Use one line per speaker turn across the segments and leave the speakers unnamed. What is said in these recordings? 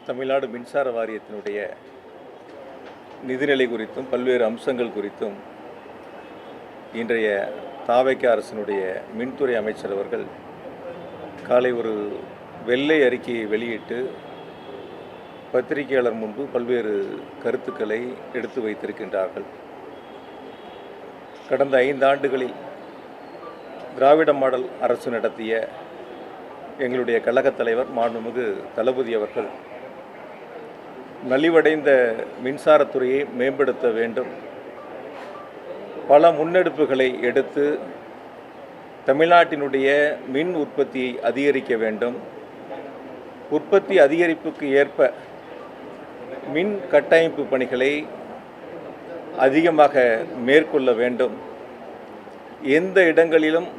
தமிழ்நாடு மின்சார வாரியத்தினுடைய நிதிநிலை குறித்தும் பல்வேறு அம்சங்கள் குறித்தும் இன்றைய தாவேக்கா அரசினுடைய மின்துறை அமைச்சர் அவர்கள் காலை ஒரு வெள்ளை அறிக்கையை வெளியிட்டு பத்திரிகையாளர் முன்பு பல்வேறு கருத்துக்களை எடுத்து வைத்திருக்கின்றார்கள். கடந்த 5 ஆண்டுகளில் திராவிட மாடல் அரசு நடத்திய எங்களுடைய கழகத் தலைவர் மாண்புமிகு தளபதி அவர்கள் நலிவடைந்த மின்சாரத்துறையை மேம்படுத்த வேண்டும், பல முன்னெடுப்புகளை எடுத்து தமிழ்நாட்டினுடைய மின் உற்பத்தியை அதிகரிக்க வேண்டும், உற்பத்தி அதிகரிப்புக்கு ஏற்ப மின் கட்டமைப்பு பணிகளை அதிகமாக மேற்கொள்ள வேண்டும், எந்த இடங்களிலும்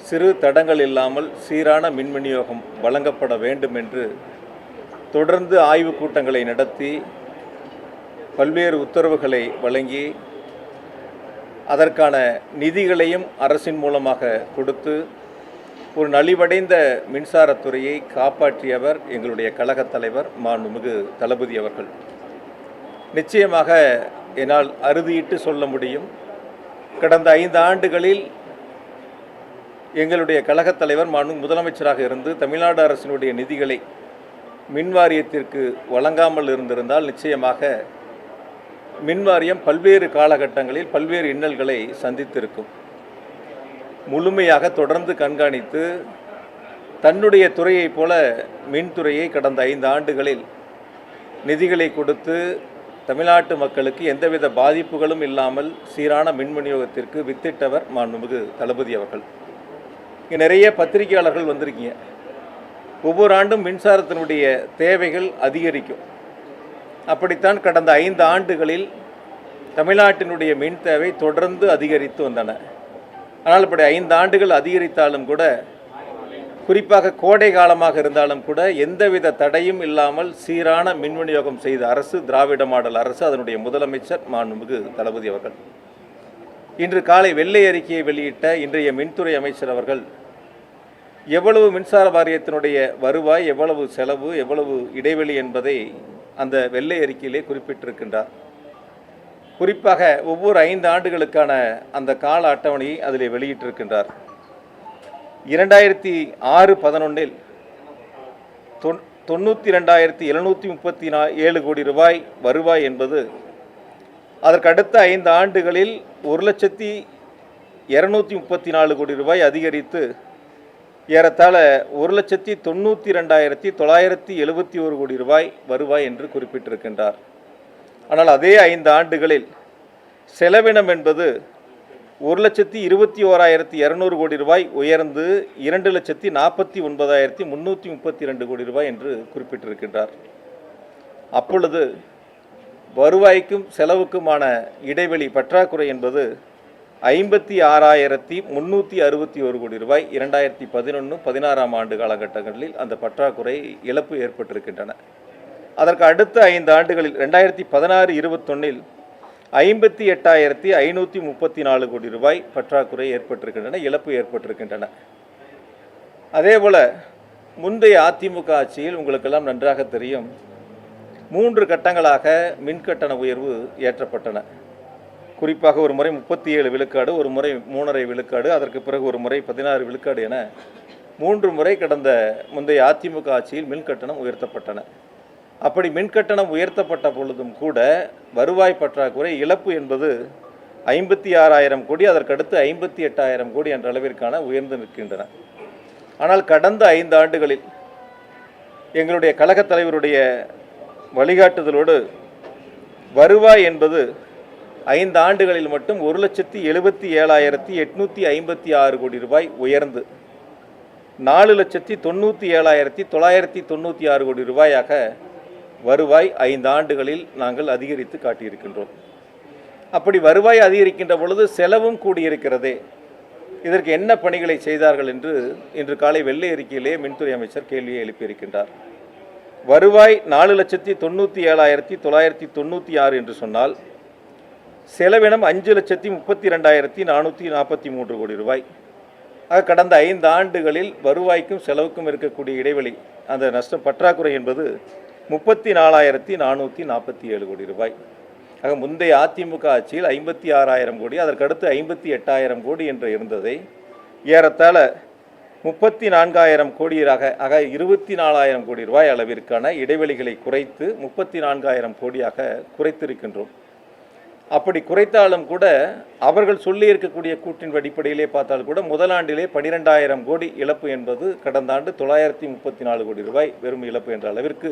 சிறு தடங்கள் இல்லாமல் சீரான மின் விநியோகம் வழங்கப்பட வேண்டும் என்று தொடர்ந்து ஆய்வுக் கூட்டங்களை நடத்தி பல்வேறு உத்தரவுகளை வழங்கி அதற்கான நிதிகளையும் அரசின் மூலமாக கொடுத்து ஒரு நலிவடைந்த மின்சாரத்துறையை காப்பாற்றியவர் எங்களுடைய கழகத் தலைவர் மாண்புமிகு தளபதி அவர்கள். நிச்சயமாக என்னால் அறுதியிட்டு சொல்ல முடியும், கடந்த 5 ஆண்டுகளில் எங்களுடைய கழகத் தலைவர் மாண்புமிகு முதலமைச்சராக இருந்து தமிழ்நாடு அரசினுடைய நிதிகளை மின் வாரியத்திற்கு வழங்காமல் இருந்திருந்தால் நிச்சயமாக மின்வாரியம் பல்வேறு காலகட்டங்களில் பல்வேறு இன்னல்களை சந்தித்திருக்கும். முழுமையாக தொடர்ந்து கண்காணித்து தன்னுடைய துறையைப் போல மின்துறையை கடந்த 5 ஆண்டுகளில் நிதிகளை கொடுத்து தமிழ்நாட்டு மக்களுக்கு எந்தவித பாதிப்புகளும் இல்லாமல் சீரான மின் விநியோகத்திற்கு வித்திட்டவர் மாண்புமிகு தளபதி அவர்கள். இங்கே நிறைய பத்திரிகையாளர்கள் வந்திருக்கீங்க. ஒவ்வொரு ஆண்டும் மின்சாரத்தினுடைய தேவைகள் அதிகரிக்கும். அப்படித்தான் கடந்த 5 ஆண்டுகளில் தமிழ்நாட்டினுடைய மின் தேவை தொடர்ந்து அதிகரித்து வந்தன. ஆனால் இப்படி 5 ஆண்டுகள் அதிகரித்தாலும் கூட, குறிப்பாக கோடை காலமாக இருந்தாலும் கூட எந்தவித தடையும் இல்லாமல் சீரான மின் விநியோகம் செய்த அரசு திராவிட மாடல் அரசு, அதனுடைய முதலமைச்சர் மாண்புமிகு தளபதி அவர்கள். இன்று காலை வெள்ளை அறிக்கையை வெளியிட்ட இன்றைய மின்துறை அமைச்சர் அவர்கள் எவ்வளவு மின்சார வாரியத்தினுடைய வருவாய், எவ்வளவு செலவு, எவ்வளவு இடைவெளி என்பதை அந்த வெள்ளை அறிக்கையிலே குறிப்பிட்டிருக்கின்றார். குறிப்பாக ஒவ்வொரு 5 ஆண்டுகளுக்கான அந்த கால அட்டவணையை அதிலே வெளியிட்டிருக்கின்றார். 2006-11 92,737 கோடி ரூபாய் வருவாய் என்பது அதற்கு அடுத்த 5 ஆண்டுகளில் 1,234 கோடி ரூபாய் அதிகரித்து ஏறத்தாழ 1,92,971 கோடி ரூபாய் வருவாய் என்று குறிப்பிட்டிருக்கின்றார். ஆனால் அதே 5 ஆண்டுகளில் செலவினம் என்பது 1,21,200 கோடி ரூபாய் உயர்ந்து 2,49,332 கோடி ரூபாய் என்று குறிப்பிட்டிருக்கின்றார். அப்பொழுது வருவாய்க்கும் செலவுக்குமான இடைவெளி பற்றாக்குறை என்பது 56,361 கோடி ரூபாய் 2011-16 ஆண்டு காலகட்டங்களில் அந்த பற்றாக்குறை இழப்பு ஏற்பட்டிருக்கின்றன. அதற்கு அடுத்த 5 ஆண்டுகளில் 2016-21 58,534 கோடி ரூபாய் பற்றாக்குறை ஏற்பட்டிருக்கின்றன, இழப்பு ஏற்பட்டிருக்கின்றன. அதேபோல முந்தைய அதிமுக ஆட்சியில் உங்களுக்கெல்லாம் நன்றாக தெரியும், 3 கட்டங்களாக மின்கட்டண உயர்வு ஏற்றப்பட்டன. குறிப்பாக ஒரு முறை 37 விழுக்காடு, ஒரு முறை 3.5 விழுக்காடு, அதற்கு பிறகு ஒரு முறை 16 விழுக்காடு என 3 முறை கடந்த முந்தைய அதிமுக ஆட்சியில் மின்கட்டணம் உயர்த்தப்பட்டன. அப்படி மின்கட்டணம் உயர்த்தப்பட்ட பொழுதும் கூட வருவாய் பற்றாக்குறை இழப்பு என்பது 56,000 கோடி, அதற்கடுத்து 58,000 கோடி என்ற அளவிற்கான உயர்ந்து நிற்கின்றன. ஆனால் கடந்த 5 ஆண்டுகளில் எங்களுடைய கழகத் தலைவருடைய வழிகாட்டுதலோடு வருவாய் என்பது 5 ஆண்டுகளில் மட்டும் 1,77,856 கோடி ரூபாய் உயர்ந்து 4,97,996 கோடி ரூபாயாக வருவாய் 5 ஆண்டுகளில் நாங்கள் அதிகரித்து காட்டியிருக்கின்றோம். அப்படி வருவாய் அதிகரிக்கின்ற பொழுது செலவும் கூடியிருக்கிறதே, இதற்கு என்ன பணிகளை செய்தார்கள் என்று இன்று காலை வெள்ளை அறிக்கையிலே மின்துறை அமைச்சர் கேள்வியை எழுப்பியிருக்கின்றார். வருவாய் 4,97,996 என்று சொன்னால் செலவினம் 5,32,443 கோடி ரூபாய். ஆக கடந்த 5 ஆண்டுகளில் வருவாய்க்கும் செலவுக்கும் இருக்கக்கூடிய இடைவெளி, அந்த நஷ்டம் பற்றாக்குறை என்பது 34,447 கோடி ரூபாய். ஆக முந்தைய அதிமுக ஆட்சியில் 56,000 கோடி, அதற்கடுத்து 58,000 கோடி என்று இருந்ததை ஏறத்தாழ 34,000 கோடியாக, ஆக 24,000 கோடி ரூபாய் அளவிற்கான இடைவெளிகளை குறைத்து 34,000 கோடியாக குறைத்திருக்கின்றோம். அப்படி குறைத்தாலும் கூட அவர்கள் சொல்லி இருக்கக்கூடிய கூட்டின் அடிப்படையிலே பார்த்தால் கூட முதலாண்டிலே 12,000 கோடி இழப்பு என்பது கடந்த ஆண்டு 934 கோடி ரூபாய் வெறும் இழப்பு என்ற அளவிற்கு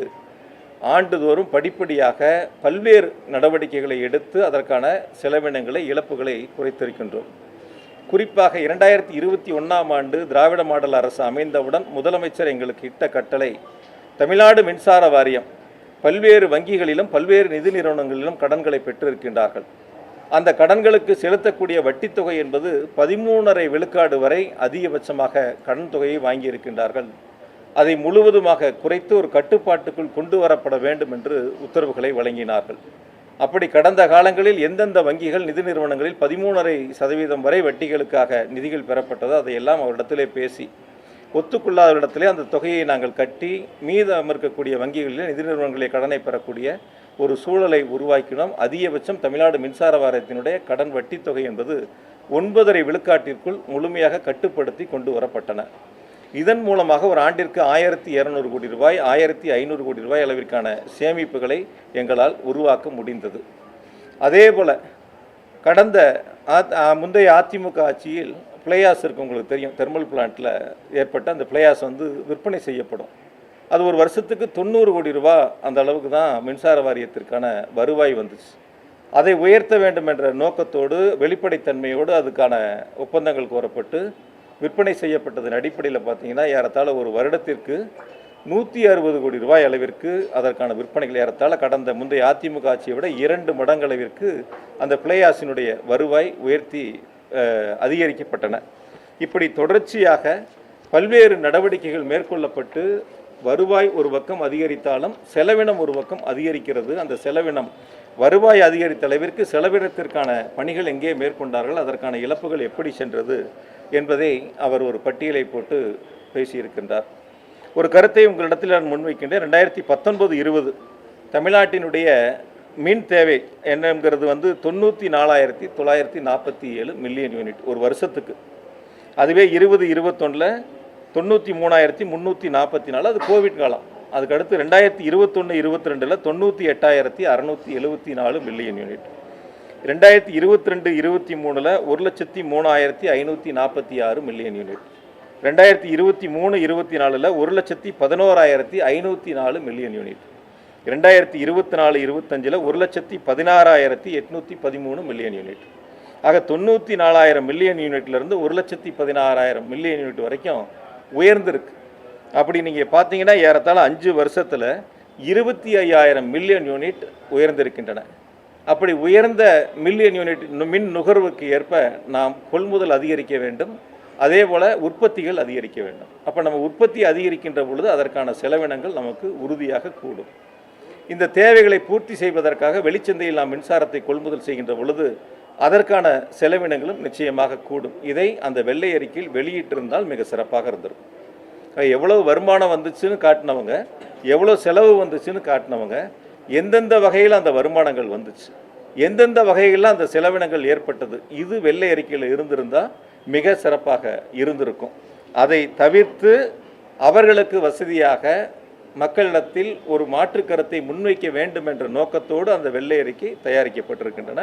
ஆண்டுதோறும் படிப்படியாக பல்வேறு நடவடிக்கைகளை எடுத்து அதற்கான செலவினங்களை, இழப்புகளை குறைத்திருக்கின்றோம். குறிப்பாக 2021ஆம் ஆண்டு திராவிட மாடல் அரசு அமைந்தவுடன் முதலமைச்சர் எங்களுக்கு இட்ட கட்டளை, தமிழ்நாடு மின்சார வாரியம் பல்வேறு வங்கிகளிலும் பல்வேறு நிதி நிறுவனங்களிலும் கடன்களை பெற்றிருக்கின்றார்கள். அந்த கடன்களுக்கு செலுத்தக்கூடிய வட்டித்தொகை என்பது 13.5 விழுக்காடு வரை அதிகபட்சமாக கடன் தொகையை வாங்கியிருக்கின்றார்கள். அதை முழுவதுமாக குறைத்து ஒரு கட்டுப்பாட்டுக்குள் கொண்டு வரப்பட வேண்டும் என்று உத்தரவுகளை வழங்கினார்கள். அப்படி கடந்த காலங்களில் எந்தெந்த வங்கிகள், நிதி நிறுவனங்களில் 13.5% வரை வட்டிகளுக்காக நிதிகள் பெறப்பட்டதோ அதையெல்லாம் அவரிடத்திலே பேசி ஒத்துக்கொள்ளாதவரிடத்திலே அந்த தொகையை நாங்கள் கட்டி மீதம் இருக்கக்கூடிய வங்கிகளில், நிதி நிறுவனங்களில் கடனை பெறக்கூடிய ஒரு சூழலை உருவாக்கினோம். அதிகபட்சம் தமிழ்நாடு மின்சார வாரியத்தினுடைய கடன் வட்டி தொகை என்பது 9.5 விழுக்காட்டிற்குள் முழுமையாக கட்டுப்படுத்தி கொண்டு வரப்பட்டன. இதன் மூலமாக ஒரு ஆண்டிற்கு 1,200 கோடி ரூபாய், 1,500 கோடி ரூபாய் அளவிற்கான சேமிப்புகளை எங்களால் உருவாக்க முடிந்தது. அதேபோல் கடந்த முந்தைய அதிமுக ஆட்சியில் பிளேயாஸ் இருக்குது, உங்களுக்கு தெரியும், தெர்மல் பிளான்ட்டில் ஏற்பட்ட அந்த பிளேயாஸ் விற்பனை செய்யப்படும். அது ஒரு வருஷத்துக்கு 90 கோடி ரூபா அந்த அளவுக்கு தான் மின்சார வாரியத்திற்கான வருவாய் வந்துச்சு. அதை உயர்த்த வேண்டும் என்ற நோக்கத்தோடு, வெளிப்படைத்தன்மையோடு அதுக்கான ஒப்பந்தங்கள் கோரப்பட்டு விற்பனை செய்யப்பட்டதன் அடிப்படையில் பார்த்தீங்கன்னா ஏறத்தாழ ஒரு வருடத்திற்கு 160 கோடி ரூபாய் அளவிற்கு அதற்கான விற்பனைகள் ஏறத்தாழ கடந்த முந்தைய அதிமுக ஆட்சியை விட 2 மடங்கு அளவிற்கு அந்த பிளேயாஸினுடைய வருவாய் உயர்த்தி அதிகரிக்கப்பட்டன. இப்படி தொடர்ச்சியாக பல்வேறு நடவடிக்கைகள் மேற்கொள்ளப்பட்டு வருவாய் ஒரு பக்கம் அதிகரித்தாலும் செலவினம் ஒரு பக்கம் அதிகரிக்கிறது. அந்த செலவினம், வருவாய் அதிகரித்த அளவிற்கு செலவினத்திற்கான பணிகள் எங்கே மேற்கொண்டார்கள், அதற்கான இழப்புகள் எப்படி சென்றது என்பதை அவர் ஒரு பட்டியலை போட்டு பேசியிருக்கின்றார். ஒரு கருத்தை உங்களிடத்தில் நான் முன்வைக்கின்றேன். 2019-20 தமிழ்நாட்டினுடைய மின் தேவை என்னங்கிறது 94,947 மில்லியன் யூனிட் ஒரு வருஷத்துக்கு. அதுவே 2021 93,344, அது கோவிட் காலம். அதுக்கடுத்து 2021-22 98,674 million unit. 2022-23 1,03,546 million unit. 2023-24 1,11,504 million unit. 2024-25 1,16,813 million unit. ஆக 94,000 மில்லியன் யூனிட்லேருந்து 1,16,000 மில்லியன் யூனிட் வரைக்கும் உயர்ந்திருக்கு. அப்படி நீங்கள் பார்த்தீங்கன்னா ஏறத்தாழ 5 வருஷத்தில் 25,000 மில்லியன் யூனிட் உயர்ந்திருக்கின்றன. அப்படி உயர்ந்த மில்லியன் யூனிட் மின் நுகர்வுக்கு ஏற்ப நாம் கொள்முதல் அதிகரிக்க வேண்டும், அதே போல் உற்பத்திகள் அதிகரிக்க வேண்டும். அப்போ நம்ம உற்பத்தி அதிகரிக்கின்ற பொழுது அதற்கான செலவினங்கள் நமக்கு உறுதியாக கூடும். இந்த தேவைகளை பூர்த்தி செய்வதற்காக வெளிச்சந்தையில் நாம் மின்சாரத்தை கொள்முதல் செய்கின்ற பொழுது அதற்கான செலவினங்களும் நிச்சயமாக கூடும். இதை அந்த வெள்ளை அறிக்கையில் வெளியிட்டிருந்தால் மிக சிறப்பாக இருந்திருக்கும். எவ்வளவு வருமானம் வந்துச்சுன்னு காட்டினவங்க, எவ்வளோ செலவு வந்துச்சுன்னு காட்டினவங்க, எந்தெந்த வகையில் அந்த வருமானங்கள் வந்துச்சு, எந்தெந்த வகைகளில் அந்த செலவினங்கள் ஏற்பட்டது, இது வெள்ளை அறிக்கையில் இருந்திருந்தால் மிக சிறப்பாக இருந்திருக்கும். அதை தவிர்த்து அவர்களுக்கு வசதியாக மக்களிடத்தில் ஒரு மாற்று கருத்தை முன்வைக்க வேண்டும் என்ற நோக்கத்தோடு அந்த வெள்ளை அறிக்கை தயாரிக்கப்பட்டிருக்கின்றன.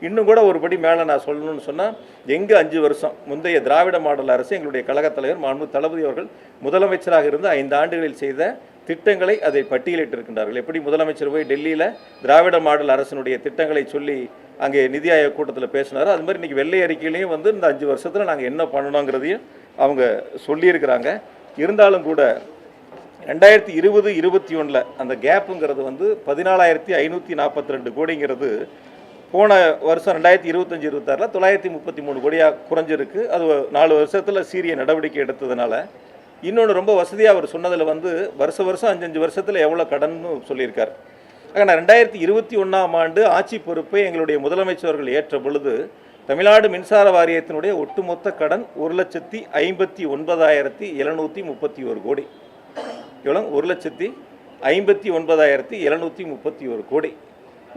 இன்னும் கூட ஒருபடி மேலே நான் சொல்லணும்னு சொன்னால், எங்கு 5 வருஷம் முந்தைய திராவிட மாடல் அரசு, எங்களுடைய கழகத் தலைவர் மாண்பு தளபதி அவர்கள் முதலமைச்சராக இருந்து 5 ஆண்டுகளில் செய்த திட்டங்களை அதை பட்டியலிட்டிருக்கின்றார்கள். எப்படி முதலமைச்சர் போய் டெல்லியில் திராவிட மாடல் அரசினுடைய திட்டங்களை சொல்லி அங்கே நிதி ஆயோக் கூட்டத்தில் பேசினாரோ, அது மாதிரி இன்றைக்கி வெள்ளை அறிக்கையிலையும் இந்த 5 வருஷத்தில் நாங்கள் என்ன பண்ணணுங்கிறதையும் அவங்க சொல்லியிருக்கிறாங்க. இருந்தாலும் கூட 2020-21 அந்த கேப்புங்கிறது 14,542 கோடிங்கிறது போன வருஷம் 2025-26 933 கோடியாக குறைஞ்சிருக்கு. அது 4 வருஷத்தில் சீரிய நடவடிக்கை எடுத்ததுனால. இன்னொன்று ரொம்ப வசதியாக அவர் சொன்னதில் வருஷம் 5 வருஷத்தில் எவ்வளோ கடன்னு சொல்லியிருக்கார். நான் 2021ஆம் ஆண்டு ஆட்சி பொறுப்பை எங்களுடைய முதலமைச்சர்கள் ஏற்ற பொழுது தமிழ்நாடு மின்சார வாரியத்தினுடைய ஒட்டுமொத்த கடன் 1,59,731 கோடி. எவ்வளோ? 1,59,731 கோடி.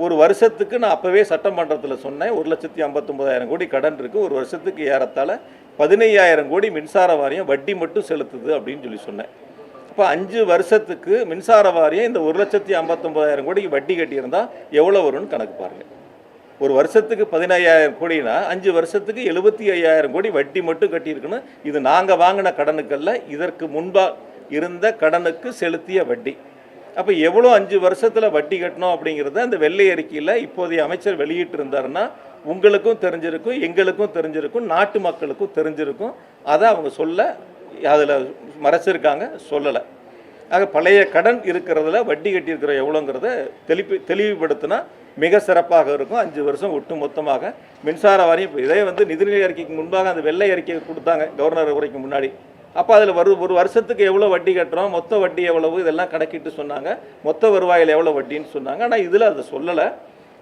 ஒரு வருஷத்துக்கு நான் அப்போவே சட்டமன்றத்தில் சொன்னேன், 1,59,000 கோடி கடன் இருக்குது. ஒரு வருஷத்துக்கு ஏறத்தாழ 15,000 கோடி மின்சார வாரியம் வட்டி மட்டும் செலுத்துது அப்படின்னு சொல்லி சொன்னேன். இப்போ 5 வருஷத்துக்கு மின்சார வாரியம் இந்த 1,59,000 கோடிக்கு வட்டி கட்டியிருந்தால் எவ்வளோ வரும்னு கணக்கு பாருங்கள். ஒரு வருஷத்துக்கு 15,000 கோடினா 5 வருஷத்துக்கு 75,000 கோடி வட்டி மட்டும் கட்டியிருக்கணும். இது நாங்கள் வாங்கின கடனுக்கல்ல, இதற்கு முன்பாக இருந்த கடனுக்கு செலுத்திய வட்டி. அப்போ எவ்வளோ 5 வருஷத்தில் வட்டி கட்டணும் அப்படிங்கிறத அந்த வெள்ளை அறிக்கையில் இப்போதைய அமைச்சர் வெளியிட்டு இருந்தாருன்னா உங்களுக்கும் தெரிஞ்சிருக்கும், எங்களுக்கும் தெரிஞ்சிருக்கும், நாட்டு மக்களுக்கும் தெரிஞ்சிருக்கும். அதை அவங்க சொல்ல அதில் மறைச்சிருக்காங்க, சொல்லலை. ஆக பழைய கடன் இருக்கிறதுல வட்டி கட்டியிருக்கிற எவ்வளோங்கிறத தெளிவுபடுத்தினா மிக சிறப்பாக இருக்கும். 5 வருஷம் ஒட்டு மொத்தமாக மின்சார வாரியம் இதே நிதிநிலை அறிக்கைக்கு முன்பாக அந்த வெள்ளை அறிக்கையை கொடுத்தாங்க கவர்னர் உரைக்கு முன்னாடி. அப்போ அதில் ஒரு வருஷத்துக்கு எவ்வளோ வட்டி கட்டுறோம், மொத்த வட்டி எவ்வளவு, இதெல்லாம் கணக்கிட்டு சொன்னாங்க. மொத்த வருவாயில் எவ்வளோ வட்டின்னு சொன்னாங்க. ஆனால் இதில் அதை சொல்லலை.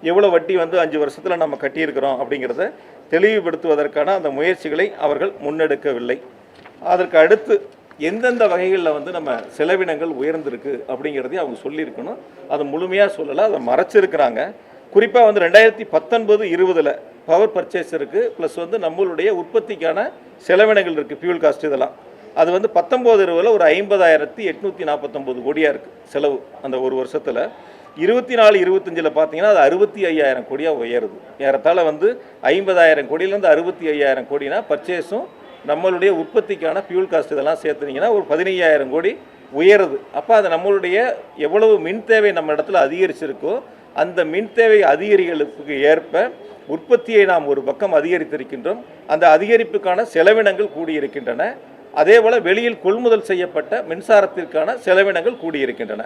எவ்வளோ வட்டி 5 வருஷத்தில் நம்ம கட்டியிருக்கிறோம் அப்படிங்கிறத தெளிவுபடுத்துவதற்கான அந்த முயற்சிகளை அவர்கள் முன்னெடுக்கவில்லை. அதற்கு அடுத்து எந்தெந்த வகைகளில் நம்ம செலவினங்கள் உயர்ந்திருக்கு அப்படிங்கிறதையும் அவங்க சொல்லியிருக்கணும். அதை முழுமையாக சொல்லலை, அதை மறைச்சிருக்கிறாங்க. குறிப்பாக 2019-20 பவர் பர்ச்சேஸருக்கு ப்ளஸ் நம்மளுடைய உற்பத்திக்கான செலவினங்கள் இருக்குது, ஃபியூல் காஸ்ட் இதெல்லாம். அது 19-20 ஒரு 50,849 கோடியாக இருக்குது செலவு அந்த ஒரு வருஷத்தில். 24-25 பார்த்தீங்கன்னா அது 65,000 கோடியாக உயருது. ஏறத்தாழ 50,000 கோடியிலேருந்து 65,000 கோடினா பர்ச்சேஸும் நம்மளுடைய உற்பத்திக்கான ஃபியூல் காஸ்ட் இதெல்லாம் சேர்த்துனீங்கன்னா ஒரு 15,000 கோடி உயருது. அப்போ அது நம்மளுடைய எவ்வளவு மின் தேவை நம்ம இடத்துல அதிகரிச்சிருக்கோ அந்த மின் தேவை அதிகரிகளுக்கு ஏற்ப உற்பத்தியை நாம் ஒரு பக்கம் அதிகரித்திருக்கின்றோம். அந்த அதிகரிப்புக்கான செலவினங்கள் கூடியிருக்கின்றன. அதே போல் வெளியில் கொள்முதல் செய்யப்பட்ட மின்சாரத்திற்கான செலவினங்கள் கூடியிருக்கின்றன.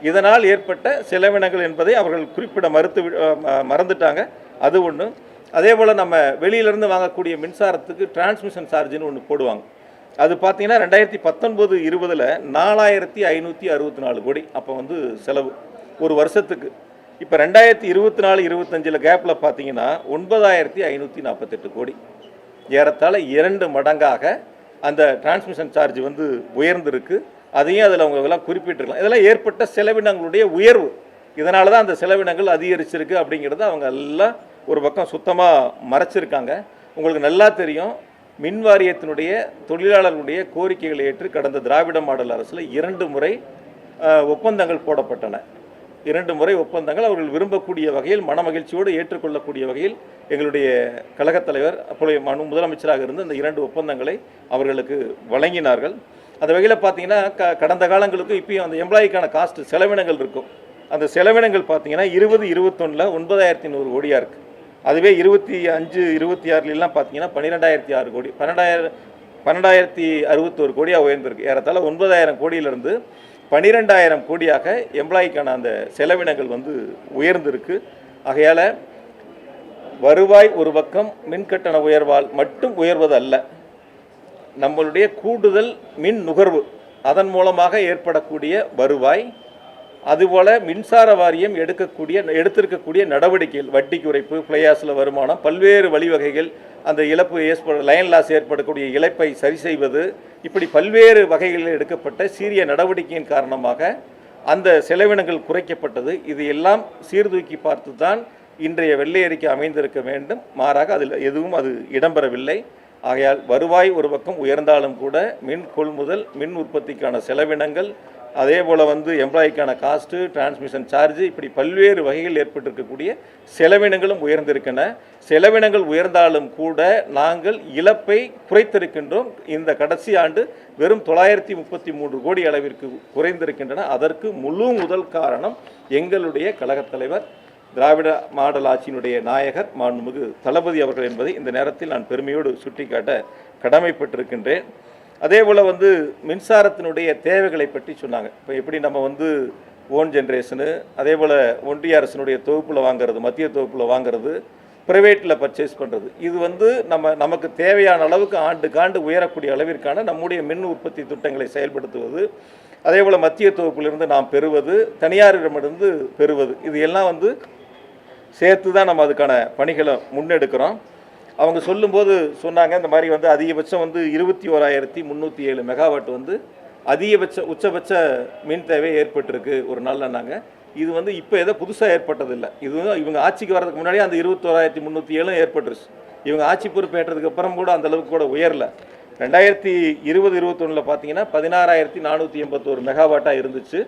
இதனால் ஏற்பட்ட செலவினங்கள் என்பதை அவர்கள் குறிப்பிட மறந்துட்டாங்க. அது ஒன்று. அதே போல் நம்ம வெளியிலேருந்து வாங்கக்கூடிய மின்சாரத்துக்கு டிரான்ஸ்மிஷன் சார்ஜுன்னு ஒன்று போடுவாங்க. அது பார்த்தீங்கன்னா 2019-20 4,564 கோடி அப்போ செலவு ஒரு வருஷத்துக்கு. இப்போ 2024-25 கேப்பில் பார்த்தீங்கன்னா 9,548 கோடி. ஏறத்தாழ 2 மடங்காக அந்த டிரான்ஸ்மிஷன் சார்ஜ் உயர்ந்திருக்கு. அதையும் அதில் அவங்க எல்லாம் குறிப்பிட்டிருக்கலாம். இதெல்லாம் ஏற்பட்ட செலவினங்களுடைய உயர்வு. இதனால தான் அந்த செலவினங்கள் அதிகரிச்சிருக்கு அப்படிங்கிறத அவங்க எல்லாம் ஒரு பக்கம் சுத்தமாக மறைச்சிருக்காங்க. உங்களுக்கு நல்லா தெரியும், மின் வாரியத்தினுடைய தொழிலாளர்களுடைய கோரிக்கைகளை ஏற்று கடந்த திராவிட மாடல் அரசில் 2 முறை ஒப்பந்தங்கள் போடப்பட்டன. 2 முறை ஒப்பந்தங்கள் அவர்கள் விரும்பக்கூடிய வகையில் மனமகிழ்ச்சியோடு ஏற்றுக்கொள்ளக்கூடிய வகையில் எங்களுடைய கழகத் தலைவர் அப்போதைய முதலமைச்சராக இருந்து அந்த 2 ஒப்பந்தங்களை அவர்களுக்கு வழங்கினார்கள். அந்த வகையில் பார்த்தீங்கன்னா கடந்த காலங்களுக்கும் இப்பயும் அந்த எம்ப்ளாய்க்கான காஸ்ட் செலவினங்கள் இருக்கும். அந்த செலவினங்கள் பார்த்தீங்கன்னா 20-21 9,100 கோடியாக இருக்குது. அதுவே 25-26 பார்த்தீங்கன்னா 12,006 கோடி 12,061 கோடியாக உயர்ந்திருக்கு. ஏறத்தாழ 9,000 கோடியிலிருந்து 12,000 கோடியாக எம்ப்ளாய்க்கான அந்த செலவினங்கள் உயர்ந்திருக்கு. ஆகையால் வருவாய் ஒரு பக்கம் மின்கட்டண உயர்வால் மட்டும் உயர்வது அல்ல, நம்மளுடைய கூடுதல் மின் நுகர்வு அதன் மூலமாக ஏற்படக்கூடிய வருவாய், அதுபோல் மின்சார வாரியம் எடுத்திருக்கக்கூடிய நடவடிக்கைகள், வட்டி குறைப்பு, ஃப்ளையாஸில் வருமானம், பல்வேறு வழிவகைகள், அந்த இழப்பு லைன் லாஸ் ஏற்படக்கூடிய இழப்பை சரி செய்வது, இப்படி பல்வேறு வகைகளில் எடுக்கப்பட்ட சீரிய நடவடிக்கையின் காரணமாக அந்த செலவினங்கள் குறைக்கப்பட்டது. இது எல்லாம் சீர்தூக்கி பார்த்து தான் இன்றைய வெள்ளை அறிக்கை அமைந்திருக்க வேண்டும். மாறாக அதில் எதுவும் அது இடம்பெறவில்லை. ஆகையால் வருவாய் ஒரு பக்கம் உயர்ந்தாலும் கூட மின் கொள்முதல், மின் உற்பத்திக்கான செலவினங்கள், அதே போல் எம்ப்ளாய்க்கான காஸ்ட்டு, டிரான்ஸ்மிஷன் சார்ஜ், இப்படி பல்வேறு வகைகள் ஏற்பட்டிருக்கக்கூடிய செலவினங்களும் உயர்ந்திருக்கின்றன. செலவினங்கள் உயர்ந்தாலும் கூட நாங்கள் இழப்பை குறைத்திருக்கின்றோம். இந்த கடைசி ஆண்டு வெறும் 933 கோடி அளவிற்கு குறைந்திருக்கின்றன. அதற்கு முழு முதல் காரணம் எங்களுடைய கழகத் தலைவர், திராவிட மாடல் ஆட்சியினுடைய நாயகர் மாண்புமிகு தளபதி அவர்கள் என்பதை இந்த நேரத்தில் நான் பெருமையோடு சுட்டிக்காட்ட கடமைப்பட்டிருக்கின்றேன். அதே போல் மின்சாரத்தினுடைய தேவைகளை பற்றி சொன்னாங்க. இப்போ எப்படி நம்ம ஓன் ஜென்ரேஷனு, அதே போல் ஒன்றிய அரசினுடைய தொகுப்பில் வாங்கிறது, மத்திய தொகுப்பில் வாங்கிறது, ப்ரைவேட்டில் பர்ச்சேஸ் பண்ணுறது, இது நமக்கு தேவையான அளவுக்கு ஆண்டுக்காண்டு உயரக்கூடிய அளவிற்கான நம்முடைய மின் உற்பத்தி திட்டங்களை செயல்படுத்துவது. அதே போல் மத்திய தொகுப்பிலிருந்து நாம் பெறுவது, தனியாரிடமிருந்து பெறுவது, இது எல்லாம் வந்து சேர்த்து தான் நம்ம அதுக்கான பணிகளை முன்னெடுக்கிறோம். அவங்க சொல்லும்போது சொன்னாங்க, இந்த மாதிரி வந்து அதிகபட்சம் வந்து 21,307 மெகாவாட் வந்து உச்சபட்ச மின் தேவை ஏற்பட்டிருக்கு ஒரு நாள்னாங்க. இது வந்து இப்போ ஏதோ புதுசாக ஏற்பட்டதில்லை. இது வந்து இவங்க ஆட்சிக்கு வர்றதுக்கு முன்னாடியே அந்த 21,307 ஏற்பட்டுருச்சு. இவங்க ஆட்சி பொறுப்பேற்றதுக்கு அப்புறம் கூட அந்த அளவுக்கு கூட உயரல. 2020-21 பார்த்தீங்கன்னா 16,481 மெகாவாட்டாக இருந்துச்சு.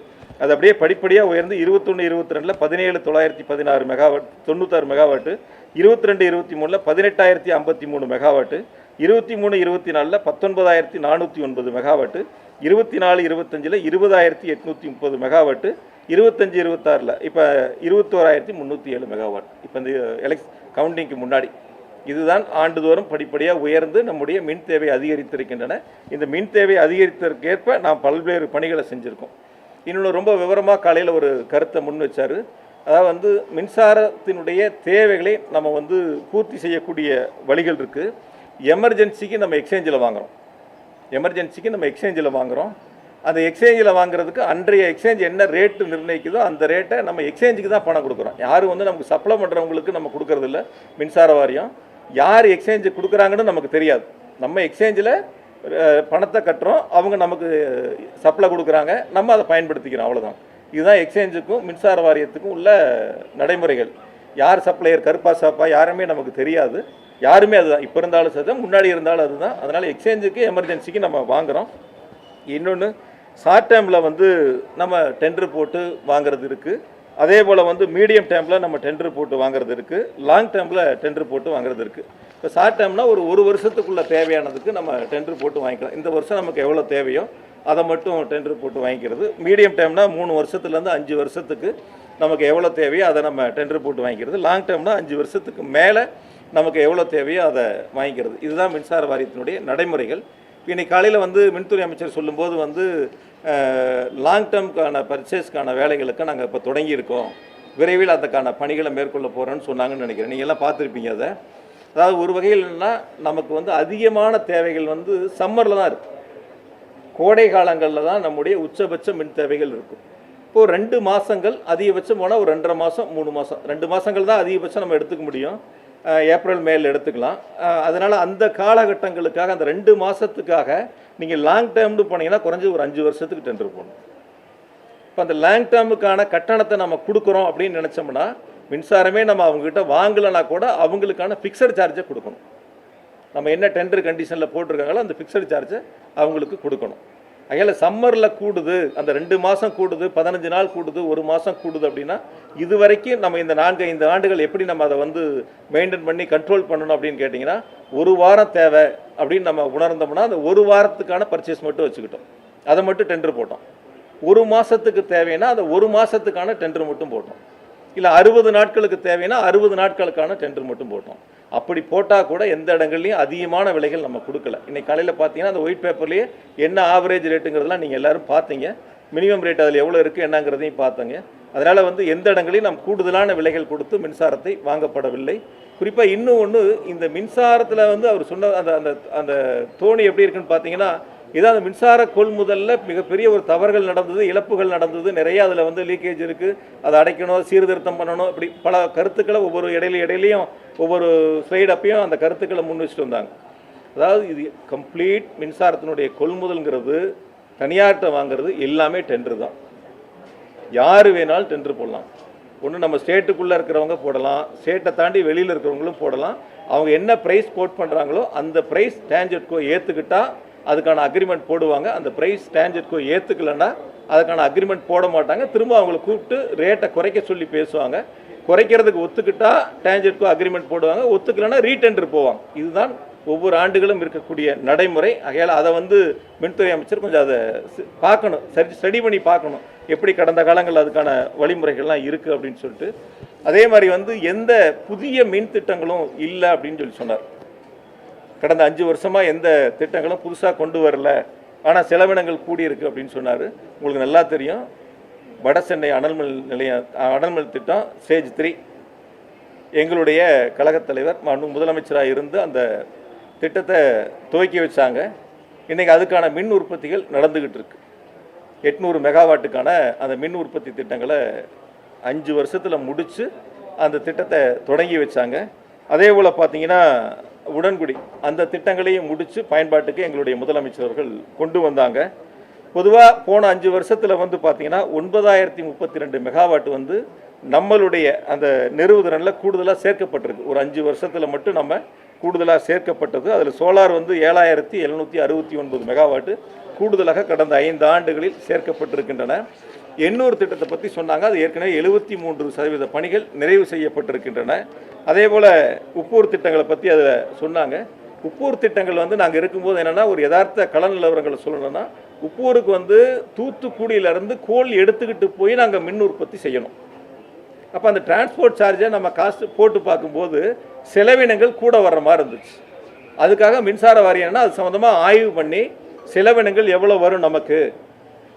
அது அப்படியே படிப்படியாக உயர்ந்து 21-22 17,916 megawatt 96 megawatt, 22-23 18,053 megawatt, 23-24 19,409 megawatt, 24-25 20,830 megawatt, 25-26 இப்போ 21,307 மெகாவாட். இப்போ இந்த கவுண்டிங்க்கு முன்னாடி இதுதான் ஆண்டுதோறும் படிப்படியாக உயர்ந்து நம்முடைய மின் தேவை அதிகரித்திருக்கின்றன. இந்த மின் தேவை அதிகரித்ததற்கேற்ப நாம் பல்வேறு பணிகளை செஞ்சுருக்கோம். இன்னொன்று ரொம்ப விவரமாக காலையில் ஒரு கருத்தை முன் வச்சார். அதாவது வந்து மின்சாரத்தினுடைய தேவைகளை நம்ம வந்து பூர்த்தி செய்யக்கூடிய வழிகள் இருக்குது. எமர்ஜென்சிக்கு நம்ம எக்ஸ்சேஞ்சில் வாங்குகிறோம். அந்த எக்ஸ்சேஞ்சில் வாங்குறதுக்கு அன்றைய எக்ஸ்சேஞ்ச் என்ன ரேட்டு நிர்ணயிக்குதோ அந்த ரேட்டை நம்ம எக்ஸ்சேஞ்சுக்கு தான் பணம் கொடுக்குறோம். யாரும் வந்து நமக்கு சப்ளை பண்ணுறவங்களுக்கு நம்ம கொடுக்கறதில்ல. மின்சார வாரியம் யார் எக்ஸ்சேஞ்சு கொடுக்குறாங்கன்னு நமக்கு தெரியாது. நம்ம எக்ஸ்சேஞ்சில் பணத்தை கட்டுறோம், அவங்க நமக்கு சப்ளை கொடுக்குறாங்க, நம்ம அதை பயன்படுத்திக்கிறோம், அவ்வளோதான். இதுதான் எக்ஸ்சேஞ்சுக்கும் மின்சார வாரியத்துக்கும் உள்ள நடைமுறைகள். யார் சப்ளையர், கருப்பா சாப்பா யாருமே நமக்கு தெரியாது. யாருமே அதுதான், இப்போ இருந்தாலும் சரி, முன்னாடி இருந்தாலும் அதுதான். அதனால் எக்ஸ்சேஞ்சுக்கு எமர்ஜென்சிக்கு நம்ம வாங்குகிறோம். இன்னொன்று ஷார்ட் டேர்மில் வந்து நம்ம டெண்டர் போட்டு வாங்குறது இருக்குது. அதே போல் வந்து மீடியம் டேர்மில் நம்ம டெண்டர் போட்டு வாங்குறது இருக்குது. லாங் டேர்மில் டெண்டர் போட்டு வாங்குறது இருக்குது. இப்போ ஷார்ட் டேர்ம்னா ஒரு வருஷத்துக்குள்ளே தேவையானதுக்கு நம்ம டெண்டர் போட்டு வாங்கிக்கலாம். இந்த வருஷம் நமக்கு எவ்வளோ தேவையோ அதை மட்டும் டெண்டர் போட்டு வாங்கிக்கிறது. மீடியம் டேர்ம்னா 3 வருஷத்துலேருந்து 5 வருஷத்துக்கு நமக்கு எவ்வளோ தேவையோ அதை நம்ம டெண்டர் போட்டு வாங்கிக்கிறது. லாங் டேர்ம்னா 5 வருஷத்துக்கு மேலே நமக்கு எவ்வளோ தேவையோ அதை வாங்கிக்கிறது. இதுதான் மின்சார வாரியத்தினுடைய நடைமுறைகள். இன்னைக்கு காலையில் வந்து மின்துறை அமைச்சர் சொல்லும்போது வந்து லாங் டேர்முக்கான பர்ச்சேஸ்க்கான வேலைகளுக்கு நாங்கள் இப்போ தொடங்கியிருக்கோம், விரைவில் அதுக்கான பணிகளை மேற்கொள்ள போகிறோன்னு சொன்னாங்கன்னு நினைக்கிறேன். நீங்கள் எல்லாம் பார்த்துருப்பீங்க அதை. அதாவது ஒரு வகையில் என்னென்னா, நமக்கு வந்து அதிகமான தேவைகள் வந்து சம்மரில் தான் இருக்குது. கோடை காலங்களில் தான் நம்முடைய உச்சபட்ச மின் தேவைகள் இருக்கும். இப்போது 2 மாதங்கள் அதிகபட்சம் போனால் ஒரு 2.5 மாதம் 3 மாதம் 2 மாதங்கள் தான் அதிகபட்சம் நம்ம எடுத்துக்க முடியும். ஏப்ரல் மேல எடுத்துக்கலாம். அதனால் அந்த காலகட்டங்களுக்காக அந்த 2 மாதத்துக்காக நீங்கள் லாங் டேர்ம்னு போனீங்கன்னா குறைஞ்சி ஒரு 5 வருஷத்துக்கு டெண்டர் போடணும். இப்போ அந்த லாங் டேர்முக்கான கட்டணத்தை நம்ம கொடுக்குறோம் அப்படின்னு நினச்சோம்னா, மின்சாரமே நம்ம அவங்ககிட்ட வாங்கலைன்னா கூட அவங்களுக்கான ஃபிக்ஸட் சார்ஜை கொடுக்கணும். நம்ம என்ன டெண்டர் கண்டிஷனில் போட்டிருக்காங்களோ அந்த ஃபிக்ஸட் சார்ஜை அவங்களுக்கு கொடுக்கணும். அதில் சம்மரில் கூடுது, அந்த 2 மாதம் கூடுது, 15 நாள் கூடுது, 1 மாதம் கூடுது அப்படின்னா, இது வரைக்கும் நம்ம இந்த 4-5 ஆண்டுகள் எப்படி நம்ம அதை வந்து மெயின்டைன் பண்ணி கண்ட்ரோல் பண்ணணும் அப்படின்னு கேட்டிங்கன்னா, 1 வாரம் தேவை அப்படின்னு நம்ம உணர்ந்தோம்னா அந்த 1 வாரத்துக்கான பர்ச்சேஸ் மட்டும் வச்சுக்கிட்டோம், அதை மட்டும் டெண்டர் போட்டோம். 1 மாதத்துக்கு தேவைன்னா அந்த 1 மாதத்துக்கான டெண்டர் மட்டும் போட்டோம். இல்லை 60 நாட்களுக்கு தேவைன்னா 60 நாட்களுக்கான டெண்டர் மட்டும் போட்டோம். அப்படி போட்டால் கூட எந்த இடங்கள்லையும் அதிகமான விலைகள் நம்ம கொடுக்கல. இன்றைக்கி காலையில் பார்த்தீங்கன்னா அந்த ஒயிட் பேப்பர்லேயே என்ன ஆவரேஜ் ரேட்டுங்கிறதுலாம் நீங்கள் எல்லோரும் பார்த்தீங்க. மினிமம் ரேட் அதில் எவ்வளோ இருக்குது என்னங்கிறதையும் பார்த்தங்க. அதனால் வந்து எந்த இடங்களையும் நம்ம கூடுதலான விலைகள் கொடுத்து மின்சாரத்தை வாங்கப்படவில்லை. குறிப்பாக இன்னும் ஒன்று, இந்த மின்சாரத்தில் வந்து அவர் சொன்ன அந்த அந்த அந்த தோணி எப்படி இருக்குன்னு பார்த்தீங்கன்னா, இதான் அந்த மின்சார கொள்முதலில் மிகப்பெரிய ஒரு தவறுகள் நடந்தது, இழப்புகள் நடந்தது, நிறைய அதில் வந்து லீக்கேஜ் இருக்குது, அதை அடைக்கணும், சீர்திருத்தம் பண்ணணும், இப்படி பல கருத்துக்களை ஒவ்வொரு இடையிலையும் ஒவ்வொரு ஸ்லைட் அப்பையும் அந்த கருத்துக்களை முன் வச்சுட்டு வந்தாங்க. அதாவது இது கம்ப்ளீட் மின்சாரத்தினுடைய கொள்முதல்ங்கிறது தனியார்கிட்ட வாங்கிறது எல்லாமே டெண்டர் தான். யார் வேணாலும் டெண்டர் போடலாம். ஒன்று நம்ம ஸ்டேட்டுக்குள்ளே இருக்கிறவங்க போடலாம், ஸ்டேட்டை தாண்டி வெளியில் இருக்கிறவங்களும் போடலாம். அவங்க என்ன ப்ரைஸ் கோட் பண்ணுறாங்களோ அந்த ப்ரைஸ் டான்ஜெட்கோ ஏற்றுக்கிட்டால் அதுக்கான அக்ரிமெண்ட் போடுவாங்க. அந்த ப்ரைஸ் டான்ஜெட்கோ ஏற்றுக்கலைன்னா அதுக்கான அக்ரிமெண்ட் போட மாட்டாங்க. திரும்ப அவங்கள கூப்பிட்டு ரேட்டை குறைக்க சொல்லி பேசுவாங்க. குறைக்கிறதுக்கு ஒத்துக்கிட்டா டான்ஜெட்கோ அக்ரிமெண்ட் போடுவாங்க, ஒத்துக்கலைன்னா ரீடெண்டர் போவாங்க. இதுதான் ஒவ்வொரு ஆண்டுகளும் இருக்கக்கூடிய நடைமுறை. ஆகையால் அதை வந்து மின்துறை அமைச்சர் கொஞ்சம் அதை பார்க்கணும், ஸ்டடி பண்ணி பார்க்கணும், எப்படி கடந்த காலங்களில் அதுக்கான வழிமுறைகள்லாம் இருக்குது அப்படின்னு சொல்லிட்டு. அதே மாதிரி வந்து எந்த புதிய மின் திட்டங்களும் இல்லை அப்படின்னு சொல்லி சொன்னார். கடந்த 5 வருஷமாக எந்த திட்டங்களும் புதுசாக கொண்டு வரல, ஆனால் செலவினங்கள் கூடியிருக்கு அப்படின்னு சொன்னார். உங்களுக்கு நல்லா தெரியும், வட சென்னை அனல்மின் திட்டம் ஸ்டேஜ் 3 எங்களுடைய கழகத் தலைவர் முதலமைச்சராக இருந்து அந்த திட்டத்தை துவக்கி வச்சாங்க. இன்றைக்கி அதுக்கான மின் உற்பத்திகள் நடந்துக்கிட்டு இருக்கு. 800 மெகாவாட்டுக்கான அந்த மின் உற்பத்தி திட்டங்களை 5 வருஷத்தில் முடித்து அந்த திட்டத்தை தொடங்கி வச்சாங்க. அதே போல் பார்த்தீங்கன்னா உடன்குடி அந்த திட்டங்களையும் முடித்து பயன்பாட்டுக்கு எங்களுடைய முதலமைச்சர்கள் கொண்டு வந்தாங்க. பொதுவாக போன 5 வருஷத்தில் வந்து பார்த்தீங்கன்னா 9032 மெகாவாட் வந்து நம்மளுடைய அந்த நிறுவுதிறனில் கூடுதலாக சேர்க்கப்பட்டிருக்கு. ஒரு 5 வருஷத்தில் மட்டும் நம்ம கூடுதலாக சேர்க்கப்பட்டது. அதில் சோலார் வந்து 7769 மெகாவாட்டு கூடுதலாக கடந்த 5 ஆண்டுகளில் சேர்க்கப்பட்டிருக்கின்றன. எண்ணூர் திட்டத்தை பற்றி சொன்னாங்க. அது ஏற்கனவே 73% பணிகள் நிறைவு செய்யப்பட்டிருக்கின்றன. அதே போல் உப்பூர் திட்டங்களை பற்றி அதில் சொன்னாங்க. உப்பூர் திட்டங்கள் வந்து நாங்கள் இருக்கும்போது என்னென்னா ஒரு யதார்த்த கள நிலவரங்களை சொல்லணும்னா உப்பூருக்கு வந்து தூத்துக்குடியிலேருந்து கோல் எடுத்துக்கிட்டு போய் நாங்கள் மின் உற்பத்தி செய்யணும். அப்போ அந்த டிரான்ஸ்போர்ட் சார்ஜை நம்ம காசு போட்டு பார்க்கும்போது செலவினங்கள் கூட வர்ற மாதிரி இருந்துச்சு. அதுக்காக மின்சார வாரியம்னா அது சம்மந்தமாக ஆய்வு பண்ணி செலவினங்கள் எவ்வளோ வரும், நமக்கு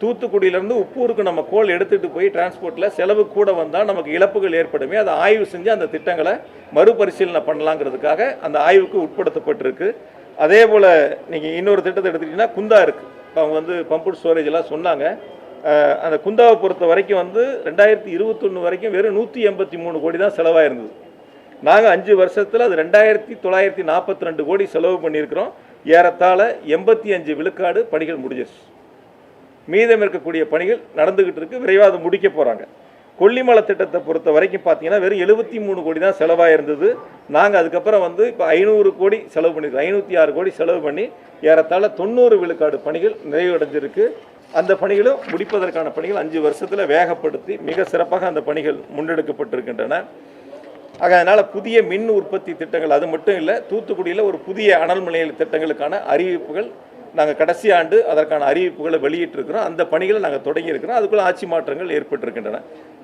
தூத்துக்குடியிலேருந்து உப்பூருக்கு நம்ம கோல் எடுத்துகிட்டு போய் டிரான்ஸ்போர்ட்டில் செலவு கூட வந்தால் நமக்கு இழப்புகள் ஏற்படுமே, அதை ஆய்வு செஞ்சு அந்த திட்டங்களை மறுபரிசீலனை பண்ணலாங்கிறதுக்காக அந்த ஆய்வுக்கு உட்படுத்தப்பட்டிருக்கு. அதே போல் நீங்கள் இன்னொரு திட்டத்தை எடுத்துக்கிட்டிங்கன்னா குந்தா இருக்குது. அவங்க வந்து பம்பு ஸ்டோரேஜ் எல்லாம் சொன்னாங்க. அந்த குந்தாவை பொறுத்த வரைக்கும் வந்து 2021 வரைக்கும் வெறும் 183 கோடி தான் செலவாக இருந்தது. நாங்கள் 5 வருஷத்தில் அது 2942 கோடி செலவு பண்ணியிருக்கிறோம். ஏறத்தாழ 85 விழுக்காடு பணிகள் முடிஞ்சிருச்சு. மீதம் இருக்கக்கூடிய பணிகள் நடந்துக்கிட்டு இருக்கு. விரைவாக அதை முடிக்க போகிறாங்க. கொல்லிமலை திட்டத்தை பொறுத்த வரைக்கும் பார்த்தீங்கன்னா வெறும் 73 கோடி தான் செலவாக இருந்தது. நாங்கள் அதுக்கப்புறம் வந்து இப்போ 500 கோடி செலவு பண்ணியிருக்கோம். 506 கோடி செலவு பண்ணி ஏறத்தாழ 90 விழுக்காடு பணிகள் நிறைவடைஞ்சிருக்கு. அந்த பணிகளும் முடிப்பதற்கான பணிகள் 5 வருஷத்தில் வேகப்படுத்தி மிக சிறப்பாக அந்த பணிகள் முன்னெடுக்கப்பட்டிருக்கின்றன. ஆக அதனால் புதிய மின் உற்பத்தி திட்டங்கள் அது மட்டும் இல்லை, தூத்துக்குடியில் ஒரு புதிய அனல் நிலைய திட்டங்களுக்கான அறிவிப்புகள் நாங்கள் கடைசி ஆண்டு அதற்கான அறிவிப்புகளை வெளியிட்டிருக்கிறோம். அந்த பணிகளை நாங்கள் தொடங்கியிருக்கிறோம். அதுக்குள்ளே ஆட்சி மாற்றங்கள் ஏற்பட்டிருக்கின்றன.